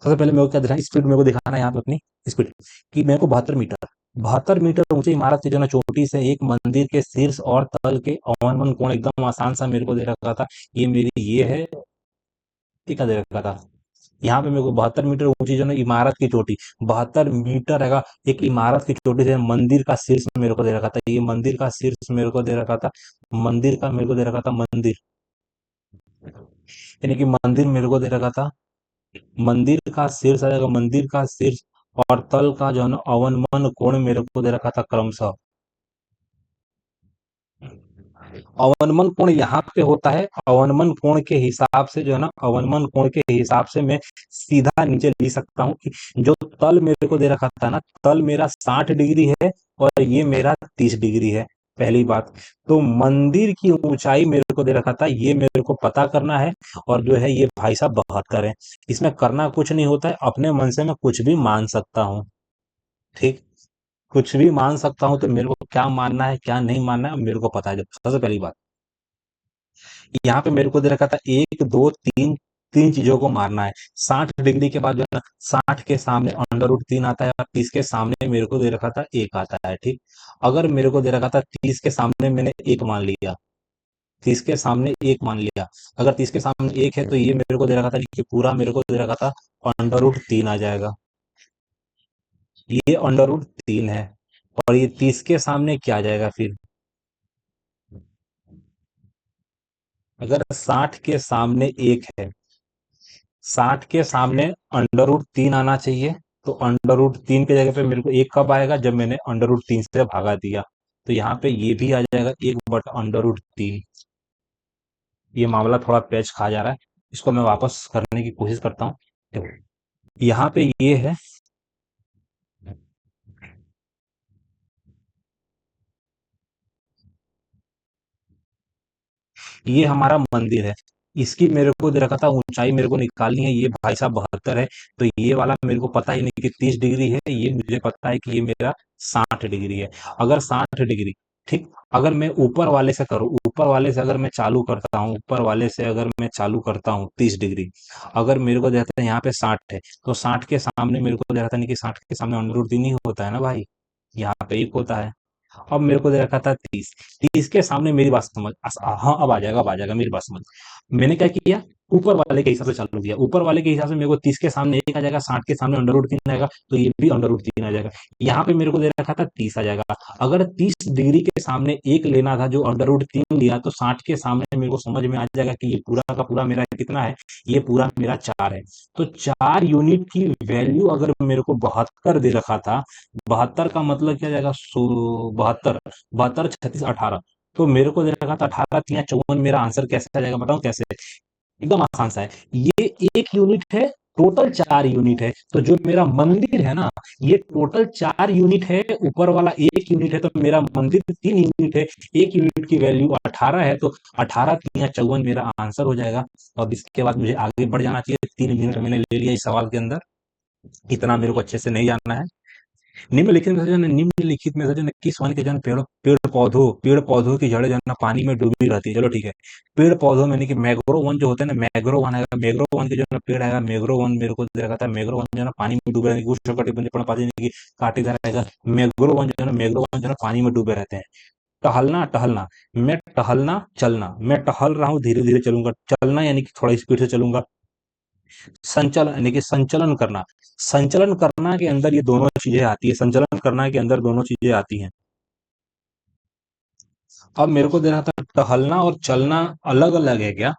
सबसे पहले मेरे को क्या दिखाना, स्पीड मेरे को दिखाना है यहाँ पे अपनी स्पीड, कि मेरे को 72 मीटर, 72 मीटर ऊंची इमारत से जो है ना चोटी से एक मंदिर के शीर्ष और तल के अवनमन कोण एकदम आसान सा मेरे को दे रखा था। ये मेरी ये है, टीका दे रखा था। यहाँ पे मेरे को 72 मीटर ऊंची जो है ना इमारत की चोटी, 72 मीटर है एक इमारत की चोटी से मंदिर का शीर्ष मेरे को दे रखा था। ये मंदिर का शीर्ष मेरे को दे रखा था। मंदिर का मेरे को दे रखा था मंदिर, यानी कि मंदिर मेरे को दे रखा था। मंदिर का शीर्ष आ जाएगा, मंदिर का शीर्ष और तल का जो है ना अवनमन कोण मेरे को दे रखा था क्रमशः। अवनमन कोण यहाँ पे होता है, अवनमन कोण के हिसाब से जो है ना, अवनमन कोण के हिसाब से मैं सीधा नीचे लिख सकता हूँ कि जो तल मेरे को दे रखा था ना, तल मेरा 60 डिग्री है और ये मेरा 30 डिग्री है। पहली बात तो मंदिर की ऊंचाई मेरे को दे रखा था, ये मेरे को पता करना है। और जो है ये भाई साहब 72 है। इसमें करना कुछ नहीं होता है, अपने मन से मैं कुछ भी मान सकता हूँ। ठीक, कुछ भी मान सकता हूँ। तो मेरे को क्या मानना है क्या नहीं मानना है मेरे को पता है। जब सबसे पहली बात यहाँ पे मेरे को दे रखा था एक दो तीन, तीन चीजों को मारना है। 60 डिग्री के बाद जो है ना, 60 के सामने अंडर रूट 3 आता है और 30 के सामने मेरे को दे रखा था एक आता है। ठीक, अगर मेरे को दे रखा था 30 के सामने मैंने एक मान लिया, 30 के सामने एक मान लिया, अगर 30 के सामने एक है तो ये मेरे को दे रखा था कि पूरा मेरे को दे रखा था अंडर रूट 3 आ जाएगा। ये अंडर रूट 3 है और ये 30 के सामने क्या आ जाएगा फिर। अगर 60 के सामने एक है, 60 के सामने अंडर रूट 3 आना चाहिए। तो अंडर रूट 3 की जगह पे मेरे को एक कब आएगा, जब मैंने अंडर रूट 3 से भागा दिया। तो यहाँ पे ये भी आ जाएगा 1/√3। ये मामला थोड़ा पेच खा जा रहा है, इसको मैं वापस करने की कोशिश करता हूँ। देखो यहाँ पे ये है, ये हमारा मंदिर है। इसकी मेरे को दे रखा था ऊंचाई मेरे को निकालनी है, ये भाई साहब 72 है। तो ये वाला मेरे को पता ही नहीं कि 30 डिग्री है, ये मुझे पता है कि ये मेरा 60 डिग्री है। अगर 60 डिग्री, ठीक, अगर मैं ऊपर वाले से करूँ, ऊपर वाले से अगर मैं चालू करता हूँ, ऊपर वाले से अगर मैं चालू करता हूँ 30 डिग्री, अगर मेरे को देता है यहाँ पे 60 है, तो 60 के सामने मेरे को देता नहीं कि 60 के सामने अंडर रूट 3 ही होता है ना भाई, यहाँ पे एक होता है। अब मेरे को दे रखा था 30, 30 के सामने मेरी बात समझ, हाँ अब आ जाएगा, अब आ जाएगा मेरी बात समझ। मैंने क्या किया, ऊपर वाले के हिसाब से चालू किया, ऊपर वाले के हिसाब से मेरे को 30 के सामने एक आ जाएगा, 60 के सामने अंडर रूट 3 आएगा, तो ये भी अंडर रूट 3 आ जाएगा। यहाँ पे मेरे को दे रखा था 30 आ जाएगा। अगर 30 डिग्री के सामने एक लेना था जो अंडर रूट 3 लिया, तो 60 के सामने मेरे को समझ में आ जाएगा कि ये पूरा का पूरा मेरा कितना है, ये पूरा मेरा 4 है। तो 4 यूनिट की वैल्यू अगर मेरे को 72 दे रखा था, 72 का मतलब क्या जाएगा, 72, 72 36 18, तो मेरे को दे रखा था 18 3 54, मेरा आंसर कैसे आ जाएगा बताऊं कैसे, एकदम आसान सा है। ये एक यूनिट है टोटल 4 यूनिट है, तो जो मेरा मंदिर है ना, ये टोटल 4 यूनिट है, ऊपर वाला 1 यूनिट है, तो मेरा मंदिर 3 यूनिट है। 1 यूनिट की वैल्यू 18 है, तो 18 × 54 मेरा आंसर हो जाएगा। अब इसके बाद मुझे आगे बढ़ जाना चाहिए। 3 मिनट मैंने ले लिया इस सवाल के अंदर, इतना मेरे को अच्छे से नहीं जानना है। निम्नलिखित में से जो है किस वन के जो है पेड़ पौधों की जड़ें जो है ना पानी में डूबी रहती है। चलो ठीक है, पेड़ पौधों में, यानी कि मैग्रो वन जो होता है ना, मैग्रो वन है, मैग्रो वन के जो है ना पेड़ है, मैग्रो वन मेरे को दे रखा था। मैग्रो वन जो है ना पानी में डूबे रहते हैं, उष्णकटिबंधीय पर्णपाती यानी कि कांटेदार रहेगा। मैग्रो वन जो है ना, मैग्रो वन जो है ना पानी में डूबे रहते हैं। टहलना टहलना, मैं टहलना चलना, मैं टहल रहा हूँ, धीरे धीरे चलूंगा। चलना यानी कि थोड़ा स्पीड से चलूंगा। संचलन यानी कि संचलन करना, संचलन करना के अंदर ये दोनों चीजें आती है, संचलन करना के अंदर दोनों चीजें आती हैं। अब मेरे को देना था टहलना और चलना अलग अलग है क्या?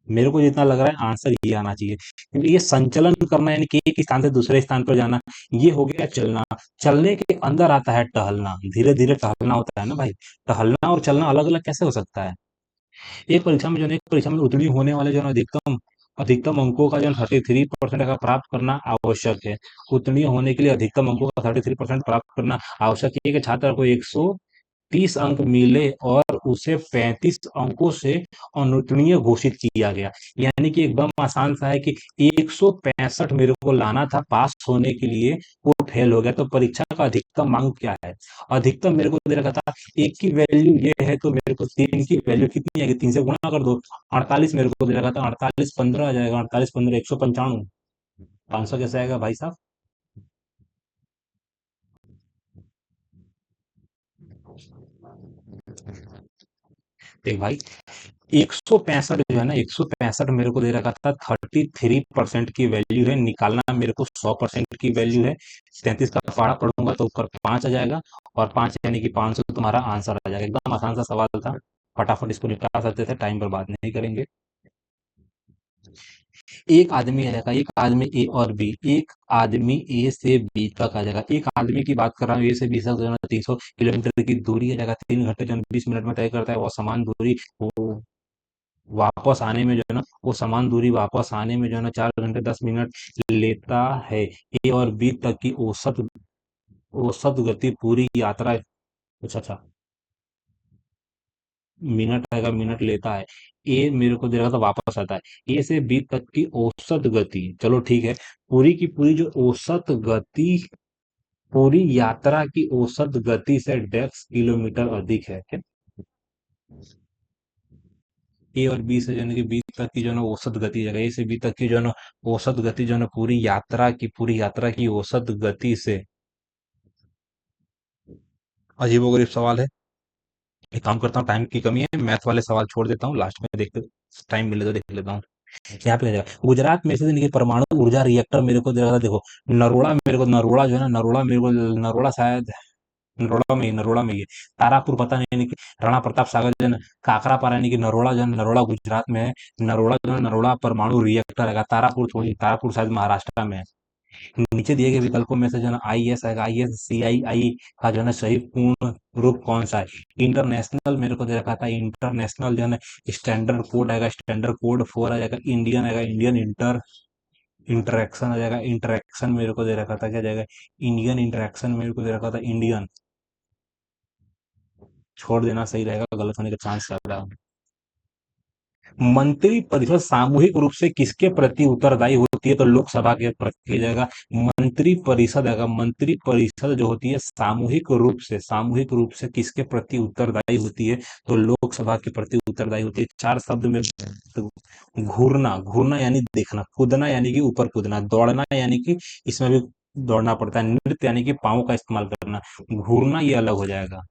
मेरे को जितना लग रहा है आंसर ये आना चाहिए, क्योंकि ये संचलन करना यानी कि एक स्थान से दूसरे स्थान पर जाना, ये हो गया चलना। चलने के अंदर आता है टहलना, धीरे धीरे टहलना होता है ना भाई। टहलना और चलना अलग अलग कैसे हो सकता है? एक परीक्षा में जो है, एक परीक्षा में उत्तीर्ण होने वाले जो है अधिकतम अधिकतम अंकों का जो 33% का प्राप्त करना आवश्यक है। उत्तीर्ण होने के लिए अधिकतम अंकों का 33% प्राप्त करना आवश्यक है कि छात्र को 130 अंक मिले और उसे 35 अंकों से अनुत्तीर्ण घोषित किया गया। यानी कि एकदम आसान सा है कि 165 मेरे को लाना था पास होने के लिए, वो फेल हो गया। तो परीक्षा का अधिकतम अंक क्या है? अधिकतम मेरे को दे रखा था, एक की वैल्यू ये है, तो मेरे को तीन की वैल्यू कितनी आएगी, 3 से गुणा कर दो। 48 मेरे को दे रखा था, 48 15 आ जाएगा, 48 15 195। 500 कैसे आएगा भाई साहब? देख भाई, 165 जो है ना, 165 मेरे को दे रखा था, 33% की वैल्यू है। निकालना मेरे को 100% की वैल्यू है। 33 का पहाड़ा पढ़ूंगा तो ऊपर 5 आ जाएगा, और 5 यानी कि 500 तुम्हारा आंसर आ जाएगा। एकदम आसान सा सवाल था, फटाफट इसको निपटा सकते थे, टाइम बर्बाद नहीं करेंगे। एक आदमी आ जाएगा, एक आदमी ए और बी, एक आदमी ए से बी तक आ जाएगा। एक आदमी की बात कर रहा हूँ, ए से बी तक जो है ना 300 किलोमीटर की दूरी आ जाएगा। 3 घंटे जो है 20 मिनट में तय करता है। वो समान दूरी, वो वापस आने में जो है ना, वो समान दूरी वापस आने में जो है ना 4 घंटे 10 मिनट लेता है। ए और बी तक की औसत औसत गति पूरी यात्रा, अच्छा अच्छा, मिनट आएगा, मिनट लेता है। ए मेरे को दे रहा था वापस आता है। ए से बी तक की औसत गति, चलो ठीक है, पूरी की पूरी जो औसत गति, पूरी यात्रा की औसत गति से 10 किलोमीटर अधिक है क्या? ए और बी से जो है कि बी तक की जो है ना औसत गति है, ए से बी तक की जो है ना औसत गति जो है ना पूरी यात्रा की औसत गति से, अजीबोगरीब सवाल है। एक काम करता हूँ, टाइम की कमी है, मैथ वाले सवाल छोड़ देता हूँ, लास्ट में देखते, टाइम मिले तो देख लेता हूँ। यहाँ पे आ जाएगा, गुजरात में से देखिए परमाणु ऊर्जा रिएक्टर मेरे को दे रहा था। देखो, नरोड़ा मेरे को, नरोड़ा जो है ना, नरोड़ा मेरे को, नरोड़ा शायद नरोड़ा में ही है। तारापुर पता नहीं, यानी कि राणा प्रताप सागर जो है ना, काकरापारा यानी कि नरोड़ा जो है, नरोड़ा गुजरात में है। नरोड़ा जो है, नरोड़ा परमाणु रिएक्टर है। तारापुर थोड़ी, तारापुर शायद महाराष्ट्र में है। नीचे दिए गए विकल्पों में से जो है ना आई एस आएगा, आई एस सी आई आई का जो है ना सही पूर्ण रूप कौन सा है? इंटरनेशनल मेरे को दे रखा था, इंटरनेशनल जो है ना स्टैंडर्ड कोड आएगा, स्टैंडर्ड कोड 4 आ जाएगा। इंडियन आएगा, इंडियन इंटरेक्शन आ जाएगा। इंटरेक्शन मेरे को दे रखा था, क्या जाएगा? इंडियन इंटरेक्शन मेरे को दे रखा था, इंडियन। छोड़ देना सही रहेगा, गलत होने का चांस ज्यादा है। मंत्रिपरिषद सामूहिक रूप से किसके प्रति उत्तरदायी होती है? तो लोकसभा के प्रति जगह मंत्रिपरिषद आएगा। मंत्रिपरिषद जो होती है सामूहिक रूप से किसके प्रति उत्तरदायी होती है? तो लोकसभा के प्रति उत्तरदायी होती है। 4 शब्द में, घूरना, घूरना यानी देखना, कूदना यानी कि ऊपर कूदना, दौड़ना यानी कि इसमें भी दौड़ना पड़ता है, नृत्य यानी कि पाँव का इस्तेमाल करना। घूरना ये अलग हो जाएगा।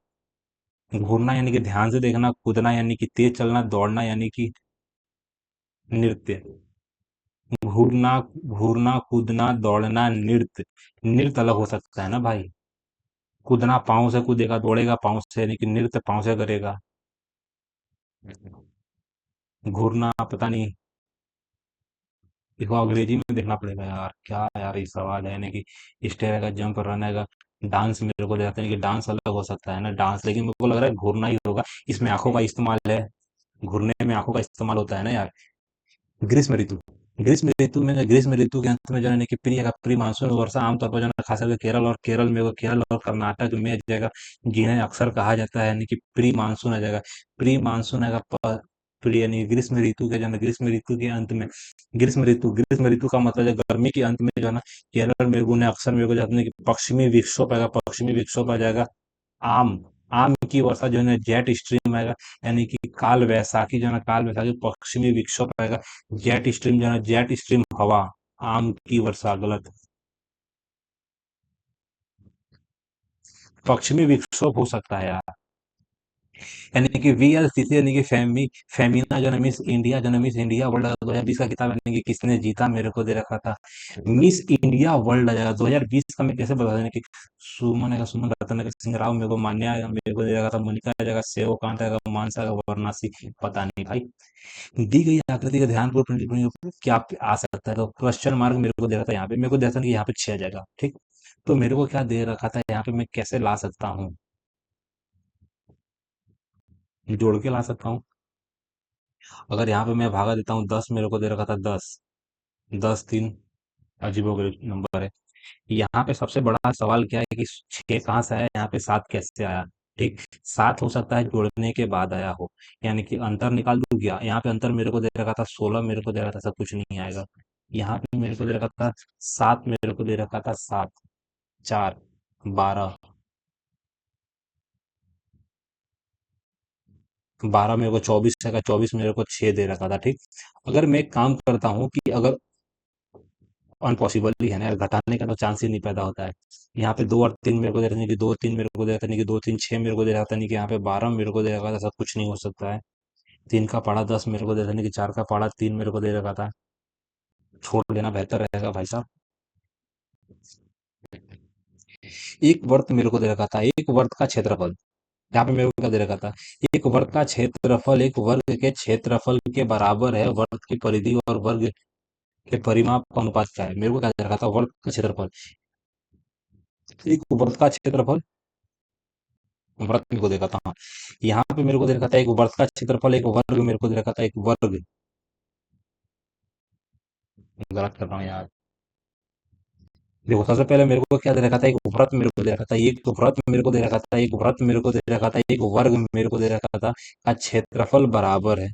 घूरना यानी कि ध्यान से देखना, कूदना यानी कि तेज चलना, दौड़ना यानी कि नृत्य। घूरना, घूरना, कूदना, दौड़ना, नृत्य। नृत्य अलग हो सकता है ना भाई। कूदना पाँव से कूदेगा, दौड़ेगा पाँव से, यानी कि नृत्य पाँव से करेगा। घूरना पता नहीं, इसको अंग्रेजी में देखना पड़ेगा यार, क्या यार ये सवाल है, यानी कि स्टेप आएगा, जंप, रन आएगा। डांस मेरे को जाता है कि डांस अलग हो सकता है ना, डांस, लेकिन मेरे को लग रहा है घूरना ही होगा। इसमें आंखों का इस्तेमाल है, घूरने में आंखों का इस्तेमाल होता है ना यार। ग्रीष्म ऋतु, ग्रीष्म ऋतु के अंत में जो है ना कि प्री मानसून वर्षा आमतौर पर जो है ना खास करके केरल और कर्नाटक में जाएगा, जिन्हें अक्सर कहा जाता है यानी कि प्री मानसून आ जाएगा। प्री मानसून आएगा प्री यानी ग्रीष्म ऋतु के जो है ना ग्रीष्म ऋतु के अंत में, ग्रीष्म ऋतु का मतलब है गर्मी के अंत में जो है ना केरल में उन्हें अक्सर मेरे को जाते हैं कि पश्चिमी विक्षोभ आ जाएगा। आम आम की वर्षा जो है ना जेट स्ट्रीम आएगा, यानी कि काल वैसाखी पश्चिमी विक्षोभ आएगा। जेट स्ट्रीम जो है ना जेट स्ट्रीम हवा, आम की वर्षा गलत। पश्चिमी विक्षोभ हो सकता है यार। यानी कि VLCC यानी कि फेमिना जो है मिस इंडिया जो है मिस इंडिया वर्ल्ड 2020 का खिताब यानी कि किसने जीता मेरे को दे रखा था। मिस इंडिया वर्ल्ड आ जाएगा 2020 का, मैं कैसे बता दें कि सुमन रत्न सिंह राव मेरे को मान्या मेरे को दे रखा था, मोनिका आ जाएगा, सेव कांत आएगा, मानसा आएगा, वाराणसी पता नहीं भाई। दी गई आकृति का ध्यानपूर्वक क्या आ सकता है, तो क्वेश्चन मार्क मेरे को दे रहा था यहाँ पे, मेरे को दे रहा था कि यहाँ पे 6 आ जाएगा ठीक। तो मेरे को क्या दे रखा था यहाँ पे, मैं कैसे ला सकता हूँ, जोड़ के ला सकता हूँ। अगर यहाँ पे मैं भागा देता हूँ 10, मेरे को दे रखा था 10, 10 3 अजीबोगरीब नंबर है। यहाँ पे सबसे बड़ा सवाल क्या है कि 6 कहाँ से आया, यहाँ पे 7 कैसे आया। ठीक, 7 हो सकता है जोड़ने के बाद आया हो, यानी कि अंतर निकाल दूं क्या, यहाँ पे अंतर मेरे को दे रखा था 16, मेरे को दे रखा था सब कुछ नहीं आएगा। यहाँ पे मेरे को दे रखा था 7, मेरे को दे रखा था 7, 4, 12, 12 मेरे को 24 का 24 मेरे को 6 दे रखा था ठीक। अगर मैं एक काम करता हूँ कि अगर अनपॉसिबल ही है ना यार, घटाने का तो चांस ही नहीं पैदा होता है। यहाँ पे 2 और 3 मेरे को दे रहा था, नहीं कि 2 3 मेरे को दे रहा था, नहीं कि 2 3 6 मेरे को दे रहा था, नहीं कि यहाँ पे 12 मेरे को दे रखा था, सब कुछ नहीं हो सकता है। 3 का पढ़ा 10 मेरे को दे रहा था, नहीं कि 4 का पढ़ा 3 मेरे को दे रखा था। छोड़ देना बेहतर रहेगा भाई साहब। एक वर्त मेरे को दे रखा था, एक वर्त का क्षेत्रफल, यहाँ पे मेरे को क्या दे रखा था, एक वर्ग का क्षेत्रफल एक वर्ग के क्षेत्रफल के बराबर है, वर्ग की परिधि और वर्ग के परिमाप का अनुपात क्या है, मेरे को क्या दे रखा था, वर्ग का क्षेत्रफल, एक वर्ग का क्षेत्रफल, वर्ग मेरे को देखा था, हाँ। यहाँ पे मेरे को दे रखा था एक वर्ग का क्षेत्रफल, एक वर्ग मेरे को दे रखा था, एक वर्ग, गलत कर रहा हूँ यार। देखो सबसे पहले मेरे को क्या दे रखा था, एक वृत्त मेरे को दे रखा था, एक तो वृत्त मेरे को दे रखा था, एक वृत्त मेरे को दे रखा था, एक वर्ग मेरे को दे रखा था का क्षेत्रफल बराबर है।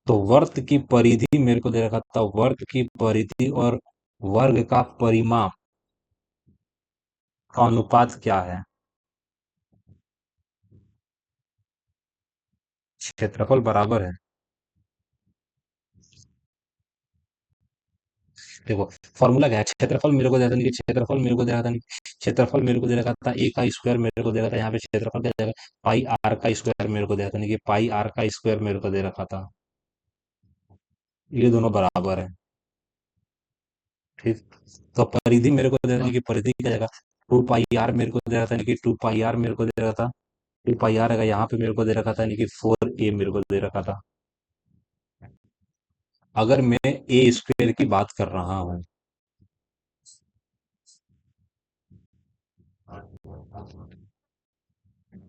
तो वर्त की परिधि मेरे को दे रखा था, वर्त की परिधि और वर्ग का परिमाप का अनुपात क्या है, क्षेत्रफल बराबर है। देखो फॉर्मूला क्या है, क्षेत्रफल मेरे को दे रखा था, क्षेत्रफल मेरे को दे रखा था, क्षेत्रफल मेरे को दे रखा था ए का स्क्वायर मेरे को दे रखा था, यहाँ पे क्षेत्रफल क्या जाएगा, पाई आर का स्क्वायर मेरे को दे रखा था, कि पाई आर का स्क्वायर मेरे को दे रखा था, ये दोनों बराबर है ठीक। तो परिधि मेरे को दे रखा था कि परिधि क्या जाएगा, 2 पाई आर मेरे को दे रहा था, कि 2 पाई आर मेरे को दे रहा था, 2 पाई आर है, यहाँ पे मेरे को दे रखा था, कि 4a मेरे को दे रखा था। अगर मैं ए स्क्वायर की बात कर रहा हूँ,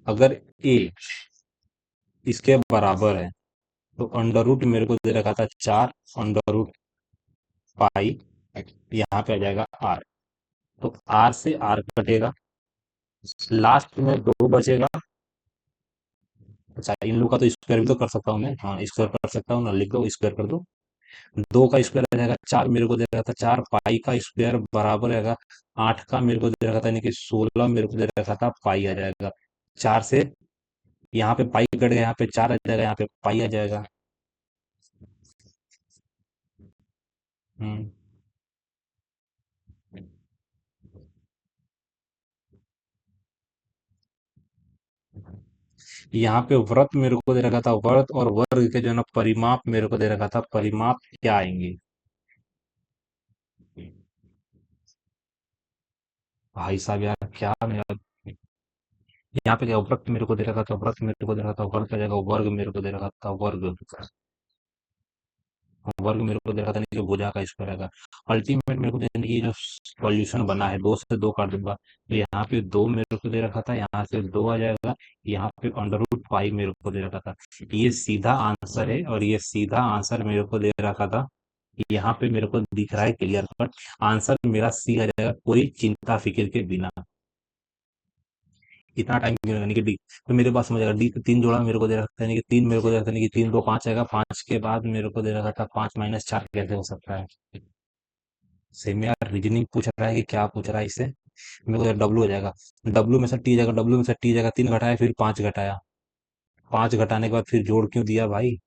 अगर ए इसके बराबर है, तो अंडर रूट मेरे को दे रखा था 4, अंडर रूट पाई, यहाँ पे आ जाएगा आर, तो आर से आर कटेगा, लास्ट में 2 बचेगा। अच्छा इन लोग का तो स्क्वायर भी तो कर सकता हूँ मैं, हाँ स्क्वायर कर सकता हूँ ना, लिख दो स्क्वायर कर दो। 2 का स्क्वायर आ जाएगा 4, मेरे को दे रहा था 4, पाई का स्क्वायर बराबर रहेगा 8 का, मेरे को दे रखा था, यानी कि 16 मेरे को दे रखा था, पाई आ जाएगा। 4 से यहाँ पे पाई कट गया, यहाँ पे 4 आ जाएगा, यहाँ पे पाई आ जाएगा। हम्म यहाँ पे व्रत मेरे को दे रखा था, व्रत और वर्ग के जो है ना परिमाप मेरे को दे रखा था, परिमाप क्या आएंगे भाई साहब यार, क्या मेरा यहाँ पे क्या व्रत मेरे को दे रखा था, व्रत मेरे को दे रखा था, वर्ग का जगह वर्ग मेरे को दे रखा था, वर्ग, वर्ग मेरे को दे रखा था नहीं कि भुजा का स्क्वायर आएगा। अल्टीमेट मेरे को देने की जो सॉल्यूशन बना है, 2 से 2 काट दूंगा, तो यहाँ पे 2 मेरे को दे रखा था, यहाँ से 2 आ जाएगा, यहाँ पे √5 मेरे को दे रखा था। ये सीधा आंसर है, और ये सीधा आंसर मेरे को दे रखा था। यहाँ पे मेरे को दिख रहा है क्लियर कट, आंसर मेरा सी आ जाएगा, कोई चिंता फिक्र के बिना। इतना टाइम क्यों लगा, यानी कि डी। तो मेरे पास समझ आएगा, डी पे 3 जोड़ा मेरे को दे रखा है, यानी कि 3 मेरे को दे रखा है, यानी कि 3 2 5 आएगा, 5 के बाद मेरे को दे रखा था 5 - 4 कैसे हो सकता है। सेम यार, रीजनिंग पूछ रहा है कि क्या पूछ रहा है इससे। मेरे को डब्लू हो जाएगा, डब्लू में से टी जाएगा, डब्लू में से टी जाएगा, 3 घटाया फिर 5 घटाया, 5 घटाने के बाद फिर जोड़ क्यों दिया भाई।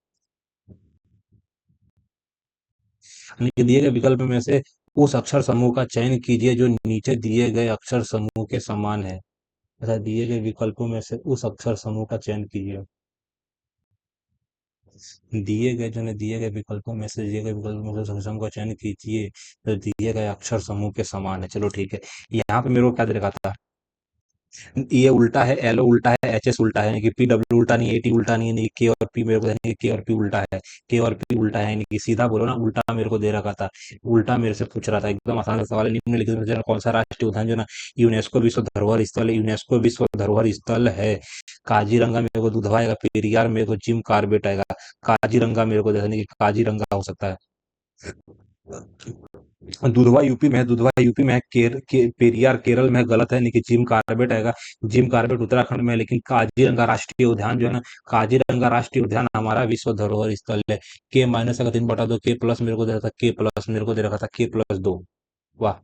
यानी कि दिए गए विकल्प में से उस अक्षर समूह का चयन कीजिए जो नीचे दिए गए अक्षर समूह के समान है। अच्छा, दिए गए विकल्पों में से उस अक्षर समूह का चयन कीजिए। दिए गए विकल्पों में से दिए गए विकल्पों में से उस समूह का चयन कीजिए जो दिए गए अक्षर समूह के समान है। चलो ठीक है, यहाँ पे मेरे को क्या दे रखा था, ये उल्टा है, एल उल्टा है, एच एस उल्टा है, यानी कि पी डब्ल्यू उल्टा नहीं है, टी उल्टा नहीं है, नहीं के और पी मेरे को, यानी कि के और पी उल्टा है, के और पी उल्टा है, यानी कि सीधा बोलो ना, उल्टा मेरे को दे रखा था। उल्टा मेरे से पूछ रहा था, एकदम आसान सा सवाल है। निम्नलिखित में से कौन सा राष्ट्रीय उद्यान जो ना यूनेस्को विश्व धरोहर स्थल है, यूनेस्को विश्व धरोहर स्थल है। काजीरंगा मेरे को दुधवा आएगा, पेरियार मेरे को जिम कार्बेट आएगा, काजीरंगा मेरे को देखने की काजीरंगा हो सकता है। दुधवा यूपी में है, दुधवा यूपी में है, पेरियार केरल में है, गलत है, लेकिन जिम कार्बेट आएगा। जिम कार्बेट उत्तराखंड में है, लेकिन काजीरंगा राष्ट्रीय उद्यान जो है ना, काजीरंगा राष्ट्रीय उद्यान हमारा विश्व धरोहर स्थल है। के माइनस अगर 3/2, के प्लस मेरे को दे रहा था, के प्लस मेरे को दे रखा था, के+2। वाह।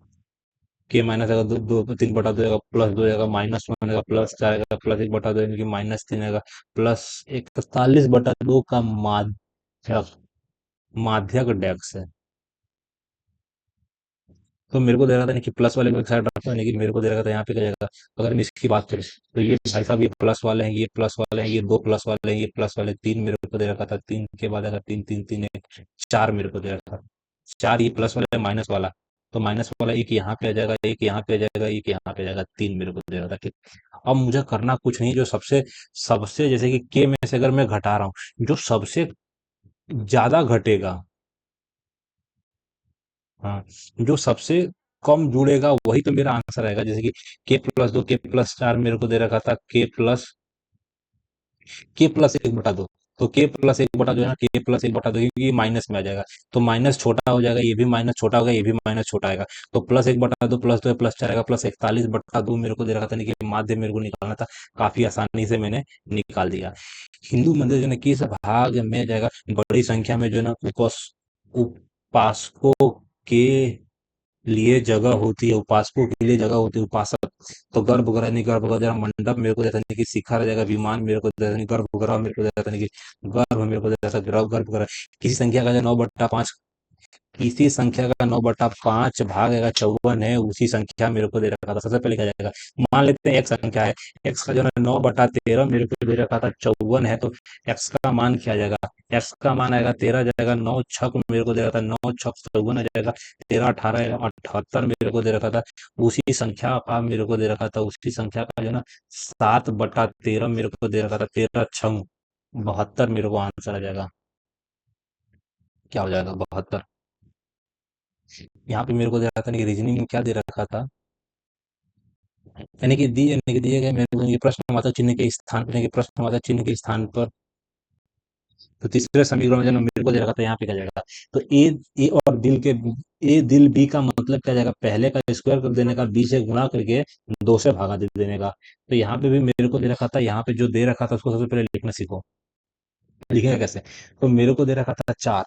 के माइनस अगर 3/2 +2 आएगा, -1 आएगा, +4 आएगा, +1/2 यानी कि -3 आएगा, +41/2 का माध्यक, माध्यक डेक्स है। तो मेरे को दे रहा था नहीं कि प्लस वाले को एक साइड रखो, यानी कि मेरे को दे रहा था यहाँ पे क्या जाएगा। अगर मैं इसकी बात करूँ तो ये भाई साहब, ये प्लस वाले हैं, ये प्लस वाले हैं, ये 2 प्लस वाले हैं, ये प्लस वाले 3 मेरे को दे रखा था, 3 के बाद अगर 3 3 3 1 4 मेरे को दे रखा था। 4 ये प्लस वाला है, माइनस वाला, तो माइनस वाला एक यहाँ पे आ जाएगा, एक यहाँ पे आ जाएगा, एक यहाँ पे आ जाएगा, 3 मेरे को दे रहा था, ठीक। अब मुझे करना कुछ नहीं, जो सबसे सबसे जैसे कि के में से अगर मैं घटा रहा हूँ, जो सबसे ज्यादा घटेगा, हाँ, जो सबसे कम जुड़ेगा वही तो मेरा आंसर आएगा। जैसे कि के+2, के+4 मेरे को दे रखा था, के+1/2, तो के+1/2 है ना, के+1/2, क्योंकि ये माइनस में आ जाएगा, तो माइनस छोटा हो जाएगा, ये भी माइनस छोटा होगा, ये भी माइनस छोटा आएगा, तो +1/2, +2 +4 आएगा, +41/2 मेरे को दे रखा था, नहीं कि माध्य मेरे को निकालना था। काफी आसानी से मैंने निकाल दिया। हिंदू मंदिर जो है किस भाग में जाएगा, बड़ी संख्या में जो है ना उपासकों के लिए जगह होती है, उपासकों के लिए जगह होती है, उपासक। तो गर्भगृह नहीं, गर्भगृह जरा मंडप मेरे को देता नहीं कि शिखर आ जाएगा, विमान मेरे को देता नहीं, गर्भगृह मेरे को देता नहीं कि गर्भ मेरे को देता गर्भगृह। किसी संख्या का जो 9/5, इसी संख्या का 9/5 भाग अगर 54 है, उसी संख्या मेरे को दे रखा था। सबसे पहले क्या जाएगा, मान लेते हैं एक संख्या है, एक्स का जो है 9/13 मेरे को दे रखा था, 54 है, तो एक्स का मान क्या जाएगा, एक्स का मान आएगा 13 जाएगा, 9×6 मेरे को दे रखा था, 9×6 = 54 आ जाएगा, 13 18 78 मेरे को दे रखा था। उसी संख्या का मेरे को दे रखा था, उसी संख्या का जो है ना 7/13 मेरे को दे रखा था, 13×6 = 72 मेरे को आंसर आ जाएगा। क्या हो जाएगा, 72। यहाँ पे मेरे को दे रहा था, नहीं रीजनिंग में क्या दे रखा था, यानी कि दिए गए मेरे को ये प्रश्नवाचक चिन्ह के स्थान पर, यानी कि प्रश्नवाचक चिन्ह के स्थान पर, तो तीसरे समीकरण में जो मेरे को दे रखा था, यहाँ पे क्या जाएगा, तो ए और दिल के, ए दिल बी का मतलब क्या जाएगा, पहले का स्क्वायर कर देने का, बी से गुणा करके 2 से भागा दे देने का। तो यहाँ पे भी मेरे को दे रखा था, यहाँ पे जो दे रखा था उसको सबसे पहले लिखना सीखो। लिखेगा कैसे, तो मेरे को दे रखा था 4,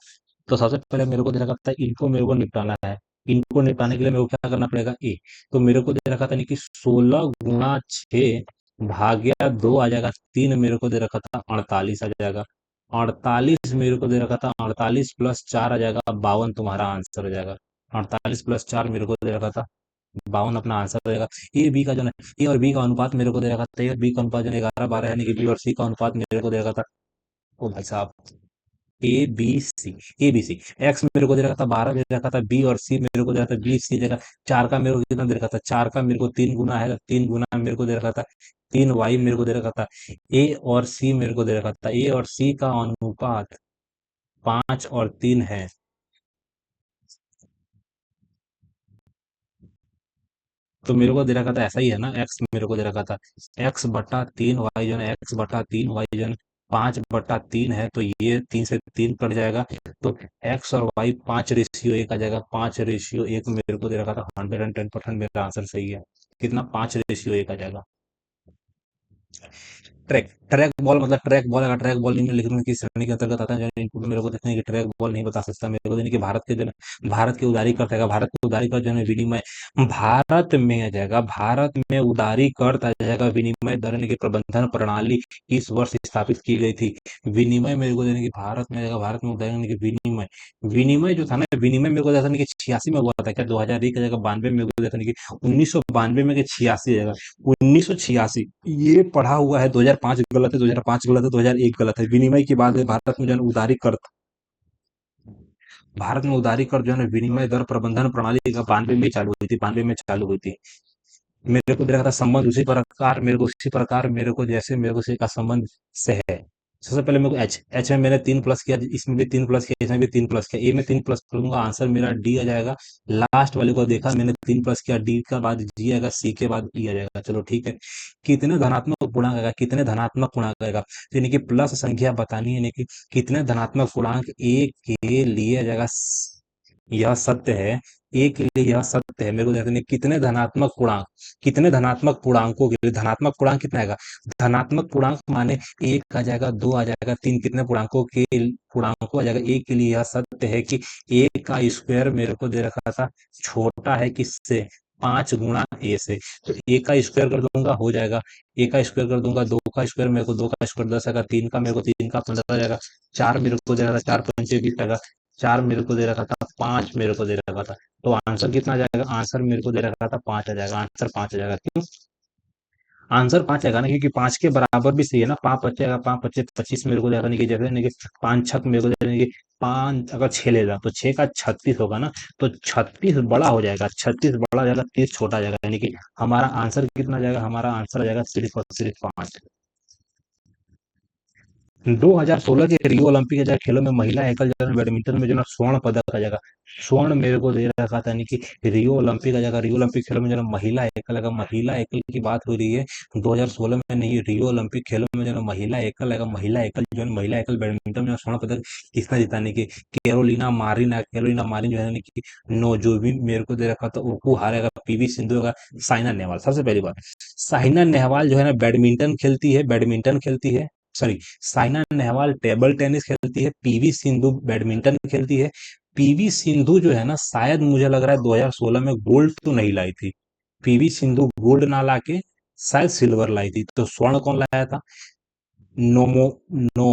तो सबसे पहले मेरे को दे रखा था, इनको मेरे को निपटाना है। इनको निपटाने के लिए मेरे को क्या करना पड़ेगा, ए। तो मेरे को दे रखा था नहीं कि 16 × 6 भाग्या 2 आ जाएगा, 3 मेरे को दे रखा था, 48 आ जाएगा। 48 मेरे को दे रखा था, 48 + 4 आ जाएगा, 52 तुम्हारा आंसर हो जाएगा। 48 + 4 मेरे को दे रखा था, 52 अपना आंसर हो जाएगा। ए बी का जो है, ए और बी का अनुपात मेरे को दे रखा था, ए और बी का अनुपात जो है 11/12, यानी कि बी और सी का अनुपात मेरे को दे रखा था। ओ भाई साहब, ए बी सी, एक्स मेरे को दे रखा था 12 दे रखा था, बी और सी मेरे को दे रखा था 20 जगह। 4 का मेरे को कितना दे रखा था, 4 का मेरे को 3 गुना है, 3 गुना मेरे को दे रखा था, 3 y मेरे को दे रखा था। ए और सी मेरे को दे रखा था, ए और सी का अनुपात 5 और 3 है। तो मेरे को दे रखा था ऐसा ही है ना, एक्स मेरे को दे रखा था x/3 वाई जन, x/3 वाई जन 5/3 है, तो ये 3 से 3 कट जाएगा। तो एक्स और वाई 5:1 आ जाएगा, 5:1 मेरे को दे रखा था, 110% मेरा आंसर सही है। कितना? 5:1 आ जाएगा। ट्रैक बॉल मतलब ट्रैक बॉल, अगर ट्रैक बॉल नहीं लिखने की श्रेणी के अंतर्गत आता है, जो इनपुट मेरे को देखने की ट्रैक बॉल नहीं बता सकता मेरे को देने की, भारत के जो भारत की उदारी कर जाएगा, भारत की उदारी कर जो है विनिमय, भारत में आ जाएगा, भारत में उदारी कर आ जाएगा, विनिमय दर की प्रबंधन प्रणाली इस वर्ष स्थापित की गई थी। विनिमय मेरे को देने की भारत में आ जाएगा, भारत में उदारी की विनिमय, विनिमय जो था ना, विनिमय मेरे को देने की 86 में हुआ था क्या? 2001 का जगह 92 में मेरे को देने की, 1992 में के 86 जगह 1986, ये पढ़ा हुआ है। 2005 गलत है, 2005 गलत है, 2001 गलत है। विनिमय की बात है, भारत में जो है उदारी कर, भारत में उदारी कर जो है विनिमय दर प्रबंधन प्रणाली का 92 में चालू हुई थी, 92 में चालू हुई थी। मेरे को देखा था संबंध उसी प्रकार, मेरे को उसी प्रकार मेरे को जैसे मेरे को से का संबंध से है। सबसे पहले मेरे को एच एच में मैंने 3 प्लस किया, इसमें भी 3 प्लस किया, इसमें भी 3 प्लस किया, ए में 3 प्लस करूंगा, आंसर मेरा डी आ जाएगा। लास्ट वाले को देखा मैंने, 3 प्लस किया, डी का बाद जी आएगा, सी के बाद ई आ जाएगा। चलो ठीक है। कितने धनात्मक पूर्णांक आएगा, कितने धनात्मक पूर्णांक आएगा, तो यानी कि प्लस संख्या बतानी है, यानी कि कितने धनात्मक पूर्णांक ए के लिए आ जाएगा। यह सत्य है, ए के लिए यह सत्य है। मेरे को देखते हैं कितने धनात्मक पूर्णांक, कितने धनात्मक पूर्णांकों के लिए, धनात्मक पूर्णांक कितना आएगा, धनात्मक पूर्णांक माने 1 आ जाएगा, 2 आ जाएगा, 3, कितने पूर्णांकों के पूर्णांकों आ जाएगा। ए के लिए यह सत्य है कि ए का स्क्वायर मेरे को दे रखा था छोटा है किससे, 5 गुणा ए से। तो ए का स्क्वायर कर दूंगा हो जाएगा, ए का स्क्वायर कर दूंगा, 2 का स्क्वायर मेरे को 2 का स्क्वायर 10 आएगा, 3 का मेरे को 3 का 15 आ जाएगा, 4 मेरे को दे रहा था 4×5 = 20 आएगा, 4 मेरे को दे रखा था, 5 मेरे को दे रखा था। तो आंसर कितना आ जाएगा, आंसर मेरे को दे रखा था 5 आ जाएगा, आंसर 5 आ जाएगा। क्यों आंसर 5 आएगा ना, क्योंकि 5 के बराबर भी सही है ना, 5 बचेगा, 5×5 = 25 मेरे को देगा, नहीं कि जैसे नहीं कि 5 छक मेरे को देगा कि 5 अगर 6 ले रहा तो 6 का 36 होगा ना, तो 36 बड़ा हो जाएगा, 36 बड़ा हो जाएगा, 30 छोटा आ जाएगा, यानी कि हमारा आंसर कितना आ जाएगा, हमारा आंसर आ जाएगा सिर्फ और सिर्फ 5। 2016 के रियो ओलंपिक के खेलों में महिला एकल जन बैडमिंटन में जो ना स्वर्ण पदक आ जाएगा, स्वर्ण मेरे को दे रखा था, यानी कि रियो ओलंपिक आ जाएगा, रियो ओलंपिक खेलों में जो ना महिला एकल आएगा, महिला एकल की बात हो रही है 2016 में नहीं, रियो ओलंपिक खेलों में जो ना महिला एकल आएगा, महिला एकल जो है महिला एकल बैडमिंटन में स्वर्ण पदक किसने जीताने की, कैरोलिना मारिन है, कैरोलिना मारिन जो है यानी कि नोजोबी मेरे को दे रखा था, ओकू हारेगा, पीवी सिंधु का, साइना नेहवाल। सबसे पहली बात, साइना नेहवाल जो है ना बैडमिंटन खेलती है, बैडमिंटन खेलती है, sorry, Saina Nehwal table tennis खेलती है, पीवी सिंधु बैडमिंटन खेलती है। पीवी सिंधु जो है ना, शायद मुझे लग रहा है 2016 में गोल्ड तो नहीं लाई थी, पीवी सिंधु गोल्ड ना लाके शायद सिल्वर लाई थी, तो स्वर्ण कौन लाया था, नोमो नो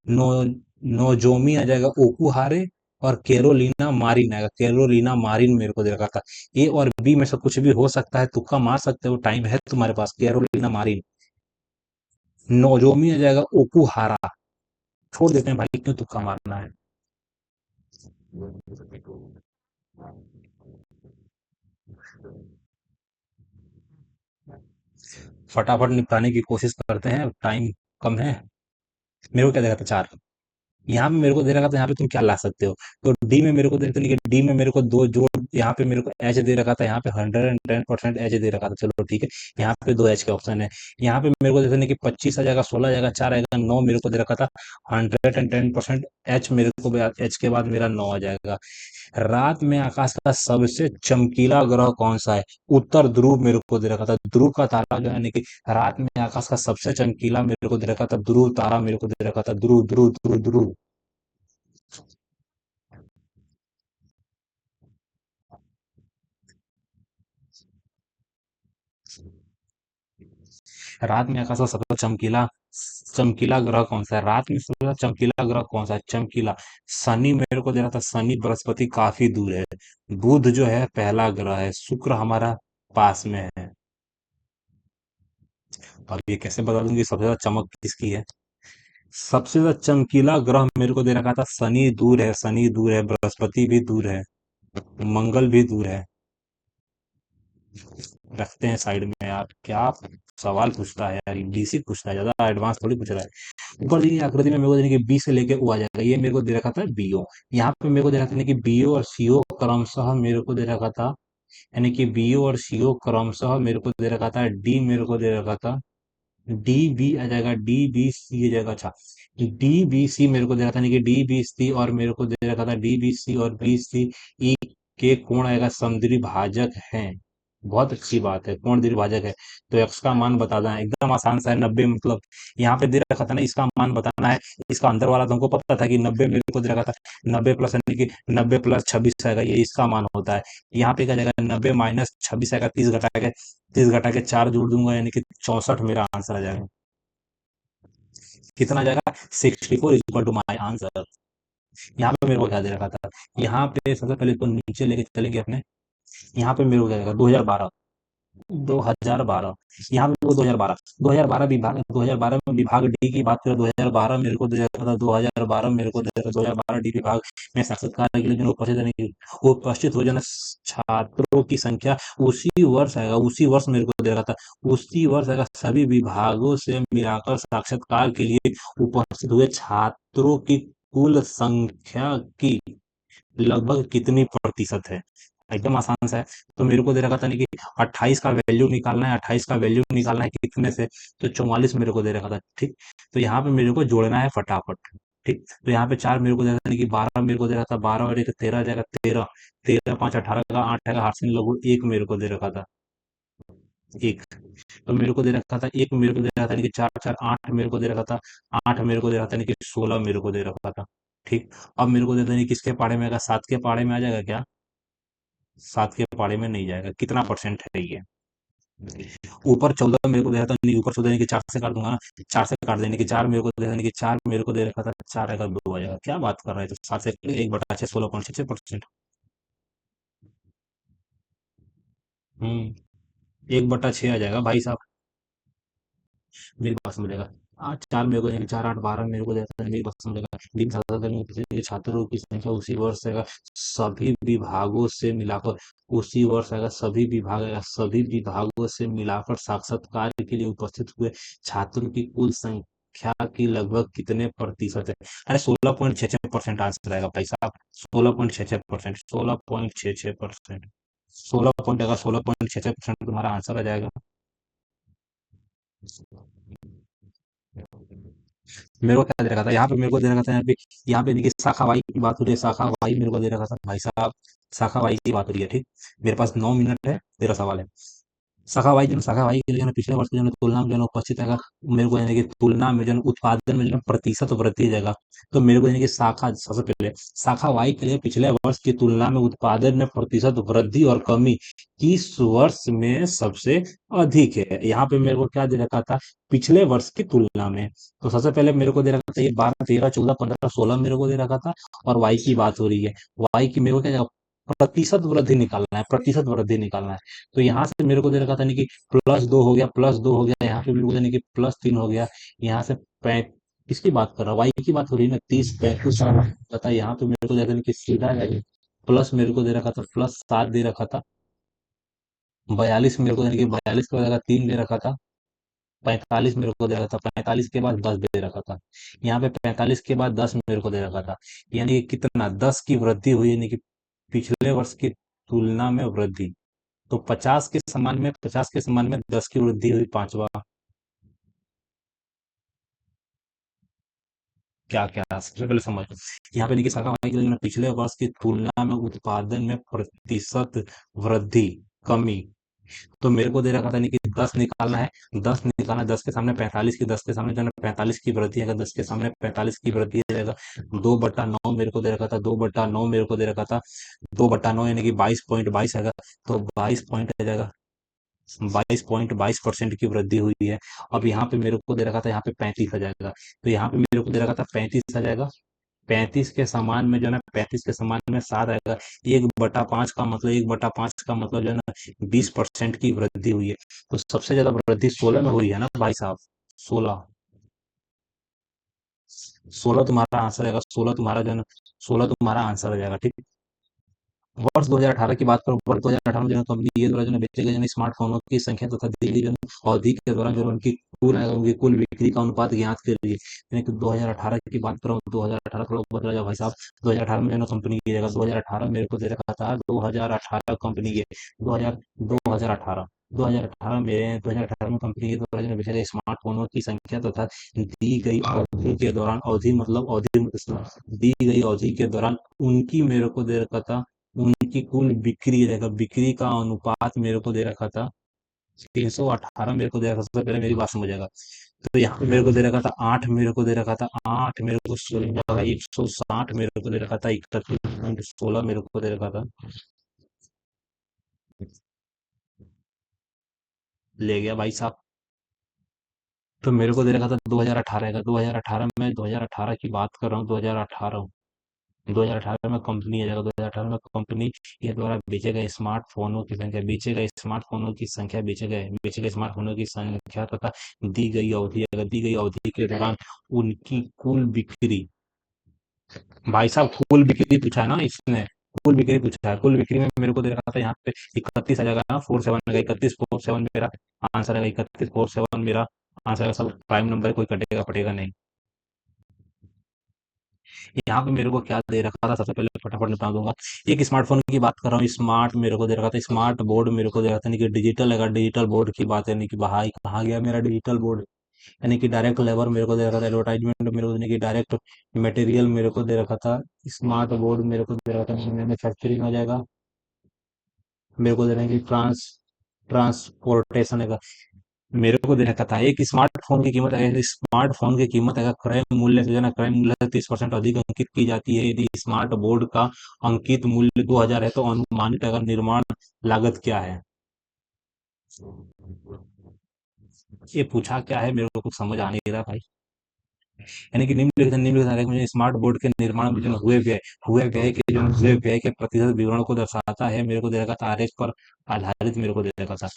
नो नोजोमी आ जाएगा ओकुहारे, और कैरोलिना मारिन आएगा, कैरोलिना मारिन मेरे को दे रखा था। ए और बी में से कुछ भी हो सकता है, तुक्का मार सकते हो, टाइम है तुम्हारे पास, कैरोलिना मारिन। नोजोमी आ जाएगा ओकुहारा, छोड़ देते हैं भाई, क्यों तुक्का मारना है। फटाफट निपटाने की कोशिश करते हैं, टाइम कम है। मेरे को क्या देखा था, 4। यहाँ पे मेरे को दे रखा था, यहाँ पे तुम क्या ला सकते हो, तो डी में मेरे को दे रखा था, डी में मेरे को 2 जोड़, यहाँ पे मेरे को एच दे रखा था, यहाँ पे 110% एच दे रखा था। चलो ठीक है, यहाँ पे 2 एच के ऑप्शन है। यहाँ पे मेरे को देते कि 25 आ जाएगा, 16 आ जाएगा, 4 आएगा, 9 मेरे को दे रखा था, 110% एच मेरे को, एच के बाद मेरा 9 आ जाएगा। रात में आकाश का सबसे चमकीला ग्रह कौन सा है, उत्तर ध्रुव मेरे को दे रखा था, ध्रुव का तारा जो है यानी कि रात में आकाश का सबसे चमकीला मेरे को दे रखा था, ध्रुव तारा मेरे को दे रखा था, ध्रुव ध्रुव ध्रुव ध्रुव। रात में आकाश का सबसे चमकीला चमकीला ग्रह कौन सा है, रात में सबसे चमकीला ग्रह कौन सा है, चमकीला, शनि मेरे को दे रहा था, शनि बृहस्पति काफी दूर है, बुध जो है पहला ग्रह है, शुक्र हमारा पास में है। अब ये कैसे बता दूंगी सबसे ज्यादा चमक किसकी है, सबसे ज्यादा चमकीला ग्रह मेरे को दे रखा था, शनि दूर है, शनि दूर है, बृहस्पति भी दूर है, मंगल भी दूर है। रखते हैं साइड में यार। क्या सवाल पूछता है यार, बेसिक पूछता है, ज्यादा एडवांस थोड़ी पूछ रहा है। ऊपर देखिए आकृति में मेरे को देने की बी से लेके ओ आ जाएगा, ये मेरे को दे रखा था बीओ। यहाँ पे मेरे को दे रखा था कि बीओ और सीओ क्रमशः मेरे को दे रखा था, यानी कि बीओ और सीओ क्रमशः मेरे को दे रखा था, डी मेरे को दे रखा था, डी बी आ जाएगा, डी बी सी आ जाएगा। अच्छा, डी बी सी मेरे को दे रहा था, यानी कि डी बी सी और मेरे को दे रखा था डी बी सी और बी सी ई के कोण आएगा समद्विभाजक है। बहुत अच्छी बात है, कोण द्विभाजक है। तो एक्स का मान बताना है, एकदम आसान सा है, 90 मतलब यहाँ पे दे रखा था ना, इसका मान बताना है। इसका अंदर वाला तो हमको पता था कि 90 मेरे को दे रखा था, 90 प्लस यानी कि 90 प्लस 26 आएगा, ये इसका मान होता है। यहाँ पे क्या जाएगा, 90 माइनस 26 आएगा, 30 घटा के 4 जोड़ दूंगा, यानी कि 64 मेरा आंसर आ जाएगा। कितना आ जाएगा, 64 इक्वल टू माई आंसर। यहाँ पे मेरे को क्या दे रखा था, यहाँ पे सबसे पहले तो नीचे लेके चलेंगे अपने। यहाँ पे मेरे को क्या देगा, 2012, 2012, यहाँ पे 2012, 2012 विभाग, 2012 में विभाग डी की बात करें, 2012 मेरे को दे रखा था, 2012 मेरे को दे रखा था, 2012 डी विभाग में साक्षात्कार के लिए जो उपस्थित नहीं, उपस्थित हो जाना छात्रों की संख्या उसी वर्ष आएगा, उसी वर्ष मेरे को दे रखा था, उसी वर्ष आएगा, सभी विभागों से मिलाकर साक्षात्कार के लिए उपस्थित हुए छात्रों की कुल संख्या की लगभग कितनी प्रतिशत है। एकदम आसान सा है। तो मेरे को दे रखा था नहीं कि 28 का वैल्यू निकालना है, 28 का वैल्यू निकालना है कितने से, तो 44 मेरे को दे रखा था। ठीक, तो यहाँ पे मेरे को जोड़ना है फटाफट। ठीक, तो यहाँ पे 4 मेरे को दे रखा था, नहीं कि 12 मेरे को दे रहा था, 12 और एक 13 जाएगा, 13, 13 5 18 का 8 आएगा, हाथ से लगभग एक मेरे को दे रखा था, एक। तो मेरे को दे रखा था एक, मेरे को दे रखा था, नहीं कि 4 4 8 मेरे को दे रखा था, 8 मेरे को दे रखा था, नहीं कि 16 मेरे को दे रखा था। ठीक, अब मेरे को देता नहीं किसके पाड़े में आएगा, 7 के पाड़े में आ जाएगा क्या, 7 के पाड़े में नहीं जाएगा, कितना परसेंट है ये। ऊपर 14 मेरे को दे रहा था, नहीं ऊपर 14 यानी कि 4 से काट दूंगा ना, 4 से काट देने की 4 मेरे को दे देने की 4 मेरे को दे रखा था, 4 आएगा 2 आ जाएगा। क्या बात कर रहा है, तो 7 से 1/6, 16.66%। हम्म, 1/6 आ जाएगा भाई साहब। मेरी बात समझेगा, 8 4 मेरे को देंगे, 4 8 12 मेरे को देता है, मेरी बात समझेगा। दिन ज्यादा करेंगे पिछले छात्रों की संख्या उसी वर्ष आएगा, सभी विभागों से मिलाकर, उसी वर्ष आएगा, सभी विभाग आएगा, सभी विभागों से मिलाकर साक्षात्कार के लिए उपस्थित हुए छात्रों की कुल संख्या की लगभग कितने प्रतिशत है। अरे 16.66% आंसर आएगा भाई साहब, 16.66%, 16.66%, 16.66% तुम्हारा आंसर आ जाएगा। मेरे को क्या दे रखा था, यहाँ पे मेरे को दे रखा था, यहाँ पे देखिए शाखा वाई की बात हो रही है, शाखा वाई मेरे को दे रखा था भाई साहब, शाखा वाई की बात हो रही है। ठीक, मेरे पास 9 मिनट है, तेरा सवाल है। शाखा वाई के लिए जो है पिछले वर्ष की जो है तुलना में जो है उपस्थित है, मेरे को यानी कि तुलना में जो है उत्पादन में जो है प्रतिशत वृद्धि जाएगा। तो मेरे को यानी कि शाखा, सबसे पहले शाखा वाई के लिए पिछले वर्ष की तुलना में उत्पादन में प्रतिशत वृद्धि और कमी किस वर्ष में सबसे अधिक है। यहाँ पे मेरे को क्या दे रखा था, पिछले वर्ष की तुलना में। तो सबसे पहले मेरे को दे रखा था ये 12 13 14 15 16 मेरे को दे रखा था, और वाई की बात हो रही है। वाई की मेरे को क्या, प्रतिशत वृद्धि निकालना है, प्रतिशत वृद्धि निकालना है। तो यहाँ से मेरे को दे रखा था नहीं कि +2 हो गया, +2 हो गया, यहाँ पे मेरे को नहीं कि +3 हो गया। यहाँ से किसकी बात कर रहा हूँ, वाई की बात हो रही है ना, 30 35 बता, यहाँ पे मेरे को दे रखा कि सीधा है, प्लस मेरे को दे रखा था, +7 दे रखा था, 42 मेरे को यानी कि 42 के बाद 3 दे रखा था, 45 मेरे को दे रखा था, 45 के बाद 10 दे रखा था। यहाँ पे 45 के बाद 10 मेरे को दे रखा था, यानी कि कितना, 10 की वृद्धि हुई, यानी कि पिछले वर्ष की तुलना में वृद्धि। तो 50 के समान में 10 की वृद्धि हुई, पांचवा। क्या क्या सबसे पहले समझ, यहाँ पे देखिए शाखा वाई के लिए पिछले वर्ष की तुलना में उत्पादन में प्रतिशत वृद्धि, कमी। तो मेरे को दे रखा था नहीं कि 10 निकालना है, 10 निकालना, 10 के सामने 45 की, 10 के सामने जो है ना 45 की वृद्धि है, 10 के सामने 45 की वृद्धि रहेगा। 2/9 मेरे को दे रखा था, 2/9 मेरे को दे रखा था, 2/9 यानी कि 22.22 आएगा। तो 22 पॉइंट आ जाएगा, 22.22% की वृद्धि हुई है। अब यहाँ पे मेरे को दे रखा था, यहाँ पे 35 आ जाएगा। तो यहाँ पे मेरे को दे रखा था 35 आ जाएगा, 35 के समान में जो है ना, 35 के समान में 7 आएगा। 1/5 का मतलब, 1/5 का मतलब जो है ना 20% की वृद्धि हुई है। तो सबसे ज्यादा वृद्धि 16 में हुई है ना भाई साहब, 16, 16 तुम्हारा आंसर आएगा, 16 तुम्हारा जो है ना, 16 तुम्हारा आंसर आ जाएगा। ठीक, वर्ष 2018 की बात करूँ, वर्ष 2018 में जो है कंपनी ये द्वारा जो है बेचे गए जो स्मार्टफोनों की संख्या तथा दी गई जो है अवधि के दौरान जो है उनकी कुल बिक्री का अनुपात ज्ञात करिए। यानी कि 2018 की बात करूँ, 2018 थोड़ा बदला जाए भाई साहब। 2018 में जो है ना कंपनी की जगह 2018 मेरे को दे रखा था, 2018 कंपनी के 2018 2018 में 2018 में कंपनी के द्वारा जो है बेचे गए स्मार्टफोनों की संख्या तथा दी गई अवधि के दौरान, अवधि मतलब अवधि मतलब दी गई अवधि के दौरान उनकी मेरे को दे रखा था, उनकी कुल बिक्री रहेगा, बिक्री का अनुपात मेरे को दे रखा था 318 मेरे को दे रखा था। सबसे पहले मेरी बात समझेगा, तो यहाँ पे मेरे को दे रखा था 8, मेरे को दे रखा था 8, मेरे को 16, 160 मेरे को दे रखा था, 31.16 मेरे को दे रखा था, ले गया भाई साहब। तो मेरे को दे रखा था 2018 का, 2018 में 2018 की बात कर रहा हूँ, 2018 2018 में कंपनी आ जाएगा, 2018 में कंपनी के द्वारा बेचे गए स्मार्टफोनों की संख्या, बेचे गए स्मार्टफोनों की संख्या तथा दी गई अवधि, अगर दी गई अवधि के दौरान उनकी कुल बिक्री, भाई साहब कुल बिक्री पूछा है ना इसने, कुल बिक्री पूछा है, कुल बिक्री में मेरे को दे रखा था यहाँ पे 31 आ जाएगा ना, 47 31 47 मेरा आंसर है, 31 47 मेरा आंसर है। सब प्राइम नंबर है, कोई कटेगा पटेगा नहीं। यहाँ पे मेरे को क्या दे रखा था, सबसे पहले फटाफट निपटा दूंगा। एक स्मार्टफोन की बात कर रहा हूँ, स्मार्ट मेरे को दे रखा था, स्मार्ट बोर्ड मेरे को दे रखा था, यानी कि डिजिटल, अगर डिजिटल बोर्ड की बात है, यानी कि भाई कहाँ गया मेरा डिजिटल बोर्ड, यानी कि डायरेक्ट लेबर मेरे को दे रखा था, एडवर्टाइजमेंट मेरे को, यानी कि डायरेक्ट मटेरियल मेरे को दे रखा था, स्मार्ट बोर्ड मेरे को दे रखा था, मैन्युफैक्चरिंग हो जाएगा, मेरे को दे रहे हैं कि ट्रांसपोर्टेशन है, मेरे को दे रखा था एक स्मार्टफोन की कीमत, अगर स्मार्टफोन की कीमत अगर क्रय मूल्य से जो है ना, क्रय मूल्य से 30% अधिक अंकित की जाती है, यदि स्मार्ट बोर्ड का अंकित मूल्य 2000 है, तो अनुमानित अगर निर्माण लागत क्या है। ये पूछा क्या है, मेरे को कुछ समझ आ नहीं रहा भाई। यानी कि निम्नलिखित आरेख में स्मार्ट बोर्ड के निर्माण में जो हुए व्यय के प्रतिशत विवरण को दर्शाता है, मेरे को दे रखा था आरेख पर आधारित, मेरे को दे रखा था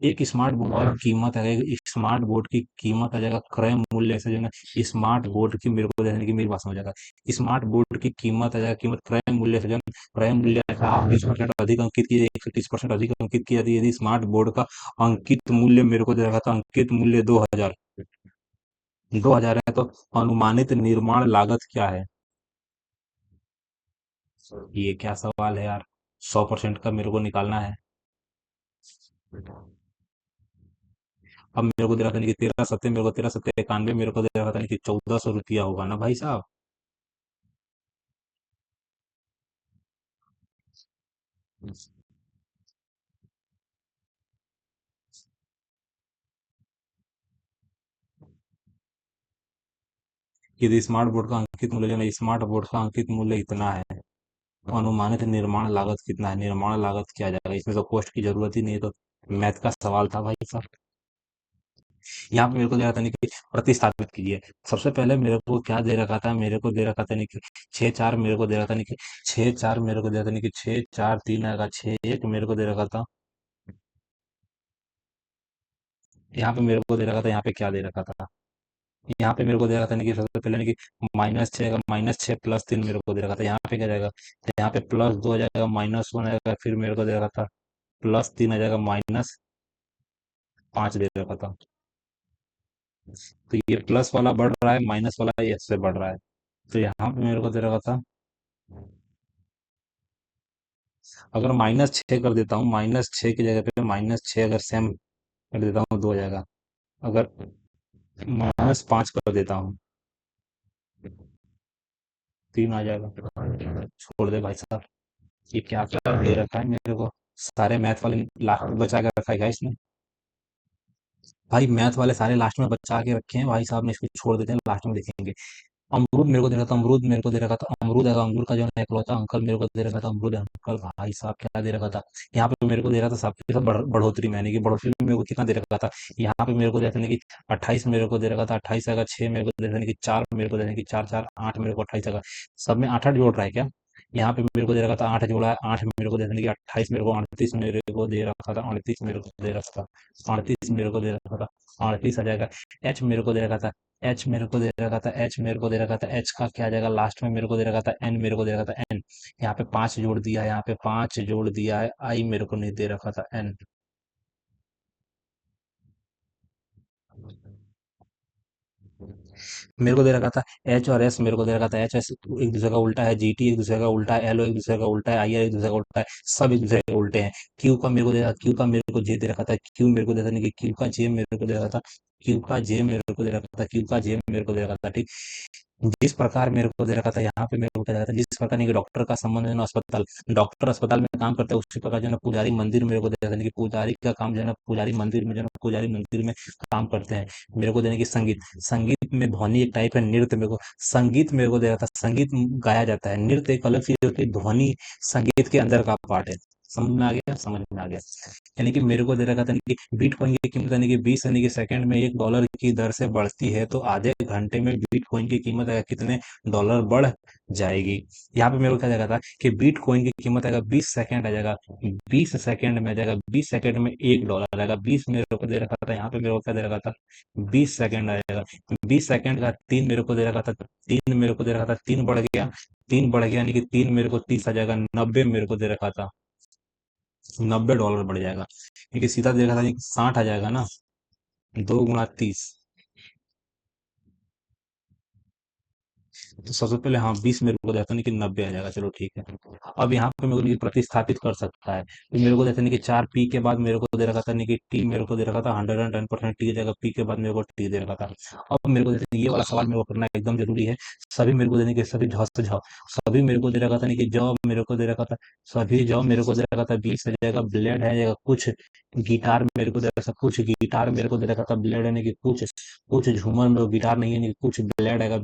एक स्मार्ट बोर्ड की कीमत है, स्मार्ट बोर्ड की कीमत आ जाएगा क्रय मूल्य से जो है ना, स्मार्ट बोर्ड की मेरे को देने की मेरी बात समझ आएगा, स्मार्ट बोर्ड की कीमत आ जाएगा, कीमत क्रय मूल्य से जो है ना, क्रय मूल्य 20% अधिक अंकित की, 130% अधिक अंकित की जाती है, यदि स्मार्ट बोर्ड का अंकित मूल्य मेरे को दे रखा था, अंकित मूल्य 2000, 2000 है, तो अनुमानित निर्माण लागत क्या है। ये क्या सवाल है यार, 100% का मेरे को निकालना है। अब मेरे को दे रहा था कि 13 सत्ते, मेरे को 13 सत्ते 91, मेरे को दे रहा था कि 1400 रुपया होगा ना भाई साहब। यदि स्मार्ट बोर्ड का अंकित मूल्य जो है, स्मार्ट बोर्ड का अंकित मूल्य इतना है, तो अनुमानित निर्माण लागत कितना है, निर्माण लागत क्या आ जाएगा, इसमें तो कॉस्ट की जरूरत ही नहीं है, तो मैथ का सवाल था भाई साहब। यहाँ पे मेरे को दे रहा था नहीं कि प्रतिस्थापित कीजिए। सबसे पहले मेरे को क्या दे रखा था, मेरे को दे रखा था नहीं कि 6 4 मेरे को दे रखा था नहीं कि 6 4 मेरे को दे रखा था नहीं कि 6 4 3 आएगा, 6 1 मेरे को दे रखा था। यहाँ पे मेरे को दे रखा था, यहाँ पे क्या दे रखा था, यहाँ पे मेरे को दे रखा था नहीं कि सबसे पहले नहीं कि -6 -6 + 3 मेरे को दे रखा था, यहाँ पे क्या जाएगा, तो यहाँ पे +2 आ जाएगा, -1 आएगा, फिर मेरे को दे रखा था +3 आ जाएगा, -5 दे रखा था। तो ये प्लस वाला बढ़ रहा है, माइनस वाला ये से बढ़ रहा है, तो यहाँ पे मेरे को दे रखा था, अगर -6 कर देता हूँ, -6 की जगह पे -6 अगर सेम कर देता हूँ, 2 आ जाएगा, अगर -5 कर देता हूँ, 3 आ जाएगा, छोड़ दे भाई साहब। ये क्या क्या दे रखा है मेरे को, सारे मैथ वाले लास्ट में बचा के रखा है इसने, भाई मैथ वाले सारे लास्ट में बचा के रखे हैं भाई साहब ने, इसको छोड़ देते हैं, लास्ट में देखेंगे। अमरूद मेरे को दे रखा था, अमरूद मेरे को दे रखा था, अमरूद है, अमरूद का जो है इकलौता अंकल मेरे को दे रखा था, अमरूद है अंकल, भाई साहब क्या दे रखा था। यहाँ पे मेरे को दे रहा था सबके सब बढ़ोतरी में, यानी कि बढ़ोतरी में मेरे को कितना दे रखा था, यहाँ पे मेरे को दे रखा था कि 28 मेरे को दे रखा था, 28 अगर 6 मेरे को दे रखा था कि 4 मेरे को दे रखा कि 4 4 8 मेरे को 28 अगर सब में 8 8 जोड़ रहा है क्या, यहाँ पे मेरे को दे रखा था 8 जोड़ा है, 8 मेरे को दे रखा था कि 28 मेरे को 38 मेरे को दे रखा था, 38 मेरे को दे रखा था, 38 मेरे को दे रखा था, 38 आ जाएगा। एच मेरे को दे रखा था एच मेरे को दे रखा था, एच मेरे को दे रखा था, एच का क्या आ जाएगा लास्ट में, मेरे को दे रखा था एन, मेरे को दे रखा था एन। यहाँ पे 5 जोड़ दिया है, यहाँ पे 5 जोड़ दिया है, आई मेरे को नहीं दे रखा था एन। मेरे को दे रखा था एच और एस, मेरे को दे रखा था एच एस एक दूसरे का उल्टा है, जीटी एक दूसरे का उल्टा है, एलओ एक दूसरे का उल्टा है, आई आर एक दूसरे का उल्टा है, सब एक दूसरे के उल्टे हैं। क्यू का मेरे को दे रखा, क्यू का मेरे को जे दे रखा था, क्यू मेरे को दे रखा नहीं कि क्यू का जे मेरे को दे रखा था, क्यू का जे मेरे को दे रखा था, क्यू का जे मेरे को दे रखा था, ठीक। जिस प्रकार मेरे को दे रखा था यहाँ पे मेरे को क्या था, जिस प्रकार नहीं कि डॉक्टर का संबंध है ना अस्पताल, डॉक्टर अस्पताल में काम करता है, उसी प्रकार जो है ना पुजारी मंदिर मेरे को दे रखा था, कि पुजारी का काम जो है ना पुजारी मंदिर में जो है ना पुजारी मंदिर में काम करते हैं। मेरे को देने की संगीत, संगीत में ध्वनि एक टाइप है, नृत्य मेरे को, संगीत मेरे को दे रहा था, संगीत गाया जाता है, नृत्य एक अलग चीज होती है, ध्वनि संगीत के अंदर का पार्ट है। समझ में आ गया, समझ में आ गया। यानी कि मेरे को दे रखा था कि बिटकॉइन की कीमत यानी कि 20 यानी कि सेकंड में $1 की दर से बढ़ती है, तो आधे घंटे में बिटकॉइन की कीमत अगर कितने डॉलर बढ़ जाएगी। यहाँ पे मेरे को क्या जाएगा था कि बिटकॉइन की कीमत अगर 20 सेकंड आ जाएगा, 20 सेकंड में आ जाएगा, 20 सेकंड में $1 आएगा, 20 मेरे को दे रखा था, यहाँ पे मेरे को क्या दे रखा था, 20 सेकंड आएगा, 20 सेकंड का 3 मेरे को दे रखा था, 3 मेरे को दे रखा था, 3 बढ़ गया, 3 बढ़ गया यानी कि 3 मेरे को 30 आ जाएगा, 90 मेरे को दे रखा था, $90 बढ़ जाएगा, क्योंकि सीधा देखा था कि 60 आ जाएगा ना, 2 गुणा 30। तो सबसे पहले हाँ 20 मेरे को देता नहीं कि 90 आ जाएगा, चलो ठीक है। अब यहाँ पे मेरे को नहीं प्रतिस्थापित कर सकता है, तो मेरे को देता नहीं कि 4 पी के बाद मेरे को दे रखा था नहीं कि टी मेरे को दे रखा था 110% टी जगह पी के बाद मेरे को टी दे रखा था। अब मेरे को देते नहीं, ये वाला सवाल मेरे को करना एकदम जरूरी है। सभी मेरे को देने के सभी झ से झ, सभी मेरे को दे रखा था नहीं कि जॉब मेरे को दे रखा था, सभी जॉब मेरे को दे रखा था, 20 है जाएगा, ब्लेड है जाएगा, कुछ गिटार मेरे को दे रखा था, कुछ गिटार मेरे को दे रखा था, ब्लेड है नहीं कि कुछ, कुछ झूमर में गिटार नहीं है नहीं कि कुछ ब्लेड आएगा,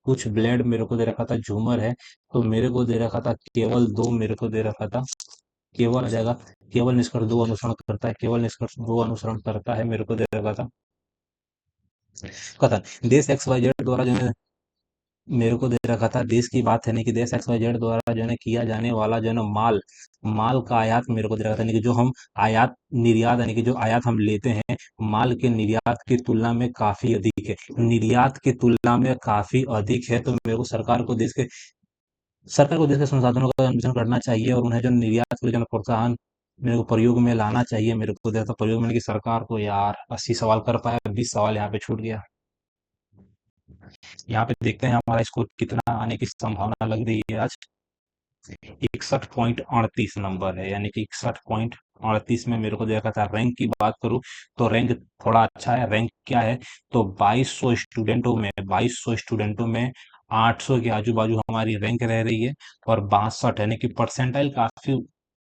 कुछ ब्लेड मेरे को दे रखा था, झूमर है, तो मेरे को दे रखा था केवल 2 मेरे को दे रखा था, केवल आ जाएगा, केवल निष्कर्ष 2 अनुसरण करता है, केवल निष्कर्ष 2 अनुसरण करता है, मेरे को दे रखा था। कथन देश एक्स वाई जेड द्वारा जो है मेरे को दे रखा था, देश की बात है नहीं कि देश एक्स वाई जेड द्वारा जो है ना किया जाने वाला जो है ना माल, माल का आयात मेरे को दे रखा था, यानी कि जो हम आयात निर्यात यानी कि जो आयात हम लेते हैं माल के निर्यात की तुलना में काफी अधिक है, निर्यात की तुलना में काफी अधिक है, तो मेरे को सरकार को देश के संसाधनों का अन्वेषण करना चाहिए और उन्हें जो निर्यात के लिए जो प्रोत्साहन मेरे को प्रयोग में लाना चाहिए, मेरे को देता प्रयोग में कि सरकार को यार 80 सवाल कर पाया, 20 सवाल यहाँ पे छूट गया। यहाँ पे देखते हैं हमारा स्कोर कितना आने की संभावना लग रही है आज। 61.38 नंबर है, यानी कि 61.38 में मेरे को देखा था। रैंक की बात करूं तो रैंक थोड़ा अच्छा है, रैंक क्या है तो 2200 स्टूडेंटों में 800 के आजू बाजू हमारी रैंक रह रही है, और 62 यानी कि परसेंटाइल काफी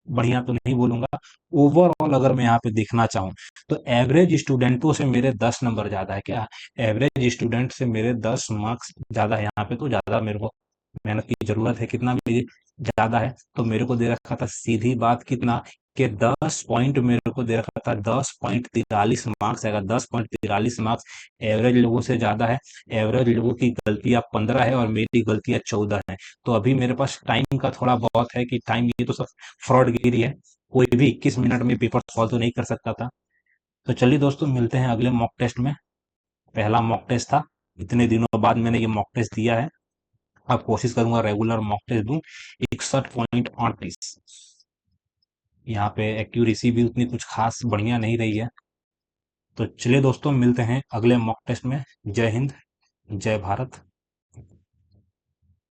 बढ़िया तो नहीं बोलूंगा। ओवरऑल अगर मैं यहाँ पे देखना चाहूँ तो एवरेज स्टूडेंटों से मेरे 10 नंबर ज्यादा है, क्या एवरेज स्टूडेंट से मेरे 10 मार्क्स ज्यादा है, यहाँ पे तो ज्यादा मेरे को मेहनत की जरूरत है, कितना मेरी ज्यादा है, तो मेरे को दे रखा था सीधी बात कितना कि 10 पॉइंट मेरे को दे रखा था, 10.43 मार्क्स आएगा, 10.43 मार्क्स एवरेज लोगों से ज्यादा है। एवरेज लोगों की गलतियां 15 है और मेरी गलतियां 14 है, तो अभी मेरे पास टाइम का थोड़ा बहुत है कि टाइम, ये तो सब फ्रॉडगिरी है, कोई भी 21 मिनट में पेपर सॉल्व तो नहीं कर सकता था। तो चलिए दोस्तों मिलते हैं अगले मॉक टेस्ट में। पहला मॉक टेस्ट था, इतने दिनों बाद मैंने ये मॉक टेस्ट दिया है, अब कोशिश करूंगा रेगुलर मॉक टेस्ट दूं। 61.38, यहाँ पे एक्यूरेसी भी उतनी कुछ खास बढ़िया नहीं रही है। तो चलिए दोस्तों मिलते हैं अगले मॉक टेस्ट में। जय हिंद, जय भारत।